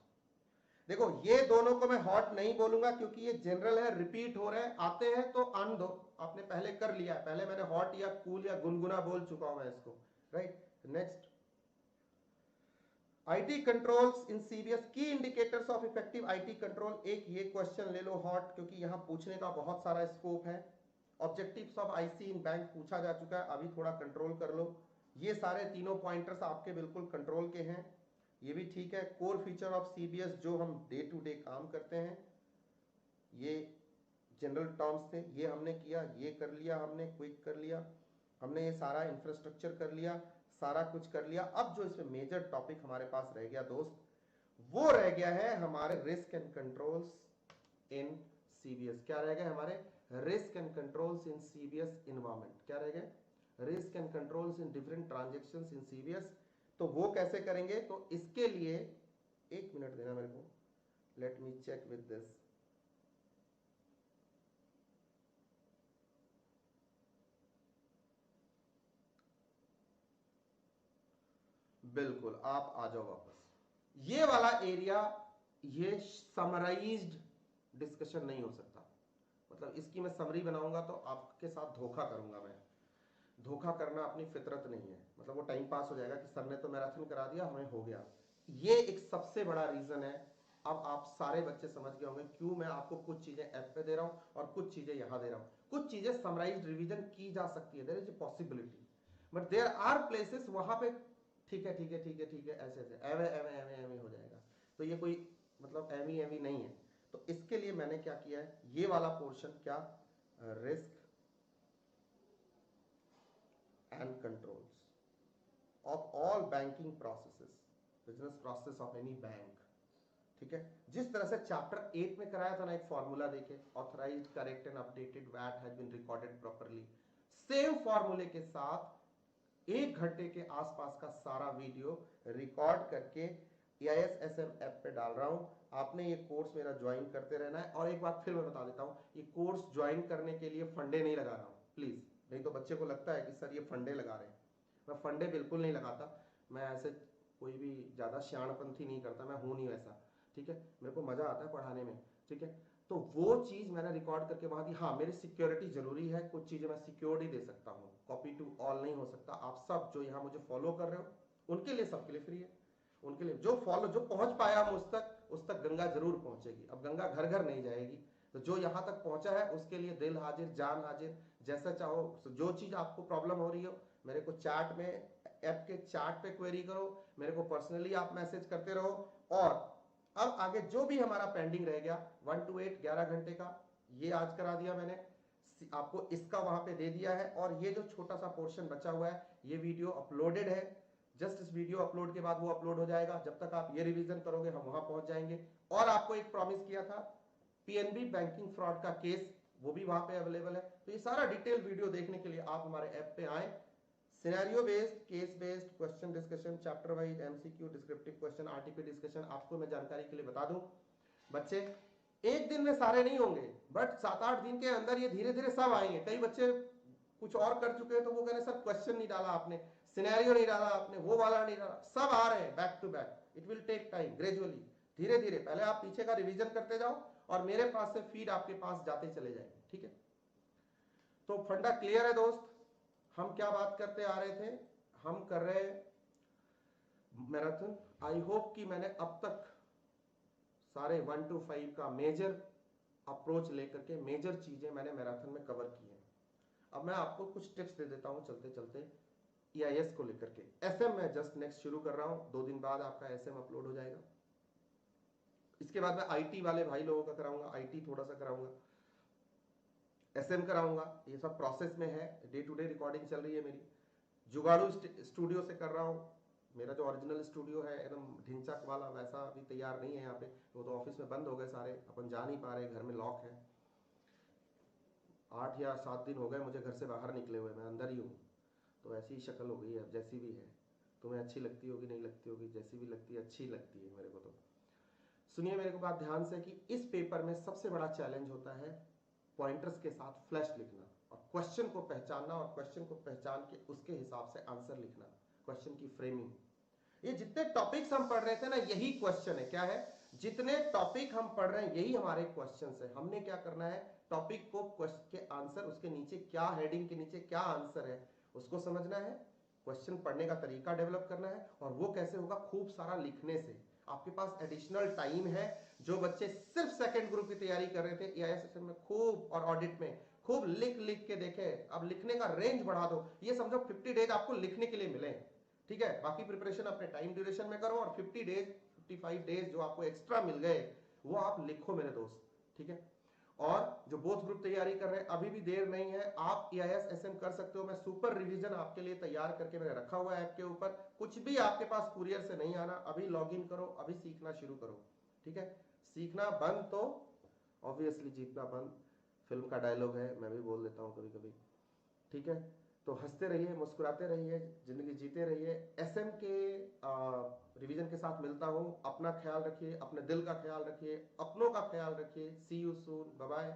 देखो ये दोनों को मैं हॉट नहीं बोलूंगा क्योंकि ये जनरल है, रिपीट हो रहे हैं, आते हैं तो आन दो, आपने पहले कर लिया है, पहले मैंने हॉट या कूल या गुनगुना बोल चुका हूं मैं इसको, right. Next, IT controls in CBS, key indicators of effective IT control, एक ये क्वेश्चन ले लो हॉट क्योंकि यहां पूछने का बहुत सारा स्कोप है। Objectives of IC in bank पूछा जा चुका है, अभी थोड़ा कंट्रोल कर लो। ये सारे तीनों पॉइंटर्स आपके बिल्कुल कंट्रोल के हैं, ये भी ठीक है। कोर फीचर ऑफ सीबीएस जो हम डे टू डे काम करते हैं, ये जनरल टर्म्स थे, ये हमने किया, ये कर लिया हमने, क्विक कर लिया हमने, ये सारा इंफ्रास्ट्रक्चर कर लिया, सारा कुछ कर लिया। अब जो इसमें मेजर टॉपिक हमारे पास रह गया दोस्त, वो रह गया है हमारे risk and controls in CBS. क्या रह गए हमारे, risk and controls in CBS environment, क्या रह गए, risk and controls in different transactions in CBS. तो वो कैसे करेंगे, तो इसके लिए एक मिनट देना मेरे को, let me check with this. बिल्कुल आप आ जाओ वापस। ये वाला एरिया ये समराइज्ड डिस्कशन नहीं हो सकता, मतलब इसकी मैं समरी बनाऊंगा तो आपके साथ धोखा करूंगा मैं। धोखा करना अपनी फितरत नहीं है, मतलब वो टाइम पास हो जाएगा कि सर ने तो मैराथन करा दिया, हमें हो गया। ये एक सबसे बड़ा रीजन है। अब आप सारे बच्चे समझ गए होंगे क्यों मैं आपको कुछ चीजें ऐप पे दे रहा हूं और कुछ चीजें यहां दे रहा हूं। कुछ चीजें समराइज्ड रिवीजन की जा सकती है, there is a possibility, but there are places वहां पे ठीक है ठीक है ठीक है ठीक है ऐसे ऐसे एवे एवे एवे एवे हो जाएगा, तो ये कोई मतलब एवी एवी नहीं है। तो इसके लिए मैंने क्या किया है, ये वाला पोर्शन क्या, risk and controls of all banking processes, business process of any bank, ठीक है। जिस तरह से चैप्टर 8 में कराया था ना, एक फॉर्मूला देके, authorised, correct and updated VAT has been recorded properly, same फॉर्मूले के साथ 1 घंटे के आसपास का सारा वीडियो रिकॉर्ड करके AISSM ऐप पे डाल रहा हूं। आपने ये कोर्स मेरा ज्वाइन करते रहना है। और एक बात फिर मैं बता देता हूं, ये कोर्स ज्वाइन करने के लिए फंडे नहीं लगा रहा हूं, प्लीज नहीं तो बच्चे को लगता है कि सर ये फंडे लगा रहे हैं। मैं फंडे बिल्कुल नहीं लगाता, मैं ऐसे कोई भी ज़्यादा श्याणपंथी नहीं करता, मैं हूँ नहीं वैसा, ठीक है। मेरे को मज़ा आता है पढ़ाने में, ठीक है। तो वो चीज़ मैंने रिकॉर्ड करके वहाँ दी। हाँ, मेरी सिक्योरिटी जरूरी है, कुछ चीज़ें मैं सिक्योर्ड ही दे सकता हूँ, कॉपी टू ऑल नहीं हो सकता। आप सब जो यहाँ मुझे फॉलो कर रहे हो उनके लिए, सबके लिए फ्री है। उनके लिए जो पहुंच पाया मुझ तक, उस तक गंगा जरूर पहुंचेगी। अब गंगा घर घर नहीं जाएगी, तो जो यहाँ तक पहुंचा है उसके लिए दिल हाजिर जान हाजिर। जैसा चाहो, जो चीज आपको प्रॉब्लम हो रही हो मेरे को चैट में, ऐप के चैट पे क्वेरी करो, मेरे को पर्सनली आप मैसेज करते रहो। और अब आगे जो भी हमारा पेंडिंग रह गया 1 to 8 11 घंटे का, ये आज करा दिया मैंने आपको, इसका वहां पे दे दिया है। और ये जो छोटा सा पोर्शन बचा हुआ है, ये वीडियो अपलोडेड है। जस्ट इस वीडियो अपलोड के बाद वो अपलोड हो जाएगा। जब तक आप ये रिवीजन करोगे हम वहां पहुंच जाएंगे। और आपको एक प्रॉमिस किया था, पीएनबी बैंकिंग फ्रॉड का केस, वो भी वहां पे अवेलेबल है। तो ये सारा डिटेल वीडियो देखने के लिए आप हमारे ऐप पे आए। Scenario based, case based, question discussion, chapter wise, MCQ, descriptive question, RTP discussion. आपको मैं जानकारी के लिए बता दूं, बच्चे एक दिन में सारे नहीं होंगे, बट 7-8 दिन के अंदर ये धीरे धीरे सब आएंगे। कई बच्चे कुछ और कर चुके हैं तो वो कह रहे सर क्वेश्चन नहीं डाला आपने, सिनेरियो नहीं डाला आपने, वो वाला नहीं डाला। सब आ रहे हैं back to back. It will take time, gradually, धीरे धीरे। पहले आप पीछे का रिवीजन करते जाओ और मेरे पास से फीड आपके पास जाते चले जाएंगे, ठीक है। तो फंडा क्लियर है दोस्त। हम क्या बात करते आ रहे थे, हम कर रहे मैराथन। आई होप कि मैंने अब तक सारे 1 to 5 का मेजर अप्रोच लेकर के मेजर चीजें मैंने मैराथन में कवर की हैं। अब मैं आपको कुछ टिप्स दे देता हूं चलते चलते EIS को लेकर के। SM मैं जस्ट नेक्स्ट शुरू कर रहा हूं, 2 दिन बाद आपका SM अपलोड हो जाएगा। इसके बाद मैं IT वाले भाई लोगों का कराऊंगा, IT थोड़ा सा कराऊंगा, SM कराऊंगा। ये सब प्रोसेस में है, डे टू डे रिकॉर्डिंग चल रही है मेरी। जुगाड़ू स्टूडियो से कर रहा हूँ। मेरा जो ओरिजिनल स्टूडियो है एकदम ढिंचक वाला, वैसा अभी तैयार नहीं है यहाँ पे। वो तो ऑफिस में बंद हो गए सारे, अपन जा नहीं पा रहे, घर में लॉक है। 8 या 7 दिन हो गए मुझे घर से बाहर निकले हुए, मैं अंदर ही हूँ। तो ऐसी ही शक्ल हो गई है, अब जैसी भी है। तुम्हें अच्छी लगती होगी, नहीं लगती होगी, जैसी भी लगती है अच्छी लगती है मेरे को। तो सुनिए मेरे को बात ध्यान से, कि इस पेपर में सबसे बड़ा चैलेंज होता है पॉइंटर्स के साथ फ्लैश लिखना, और क्वेश्चन को पहचानना, और क्वेश्चन को पहचान के उसके हिसाब से आंसर लिखना, क्वेश्चन की फ्रेमिंग। ये जितने टॉपिक्स हम पढ़ रहे थे ना, यही क्वेश्चन है। क्या है? जितने टॉपिक हम पढ़ रहे हैं यही हमारे क्वेश्चंस है। हमने क्या करना है, टॉपिक को क्वेश्चन के आंसर, उसके नीचे क्या हेडिंग के नीचे क्या आंसर है उसको समझना है, क्वेश्चन पढ़ने का तरीका डेवलप करना है। और वो कैसे होगा? खूब सारा लिखने से। आपके पास एडिशनल टाइम है। जो बच्चे सिर्फ सेकंड ग्रुप की तैयारी कर रहे थे, EIS सेशन में खूब और ऑडिट में खूब लिख लिख के देखे। अब लिखने का रेंज बढ़ा दो। ये समझो 50 डेज आपको लिखने के लिए मिले, ठीक है। बाकी प्रिपरेशन अपने टाइम ड्यूरेशन में करो, और 50 डेज 55 डेज जो आपको एक्स्ट्रा मिल गए वो आप लिखो मेरे दोस्त, ठीक है। और जो बोथ ग्रुप तैयारी कर रहे हैं, अभी भी देर नहीं है, आप EIS SM कर सकते हो। मैं सुपर रिवीजन आपके लिए तैयार करके मैंने रखा हुआ है ऐप के ऊपर। कुछ भी आपके पास कुरियर से नहीं आना, अभी लॉग इन करो, अभी सीखना शुरू करो, ठीक है। सीखना बंद तो ऑब्वियसली जीतना बंद, फिल्म का डायलॉग है, मैं भी बोल देता हूँ कभी कभी, ठीक है। तो हंसते रहिए, मुस्कुराते रहिए, जिंदगी जीते रहिए। SM के रिवीजन के साथ मिलता हूँ। अपना ख्याल रखिए, अपने दिल का ख्याल रखिए, अपनों का ख्याल रखिए। सी यू सून, बाय बाय।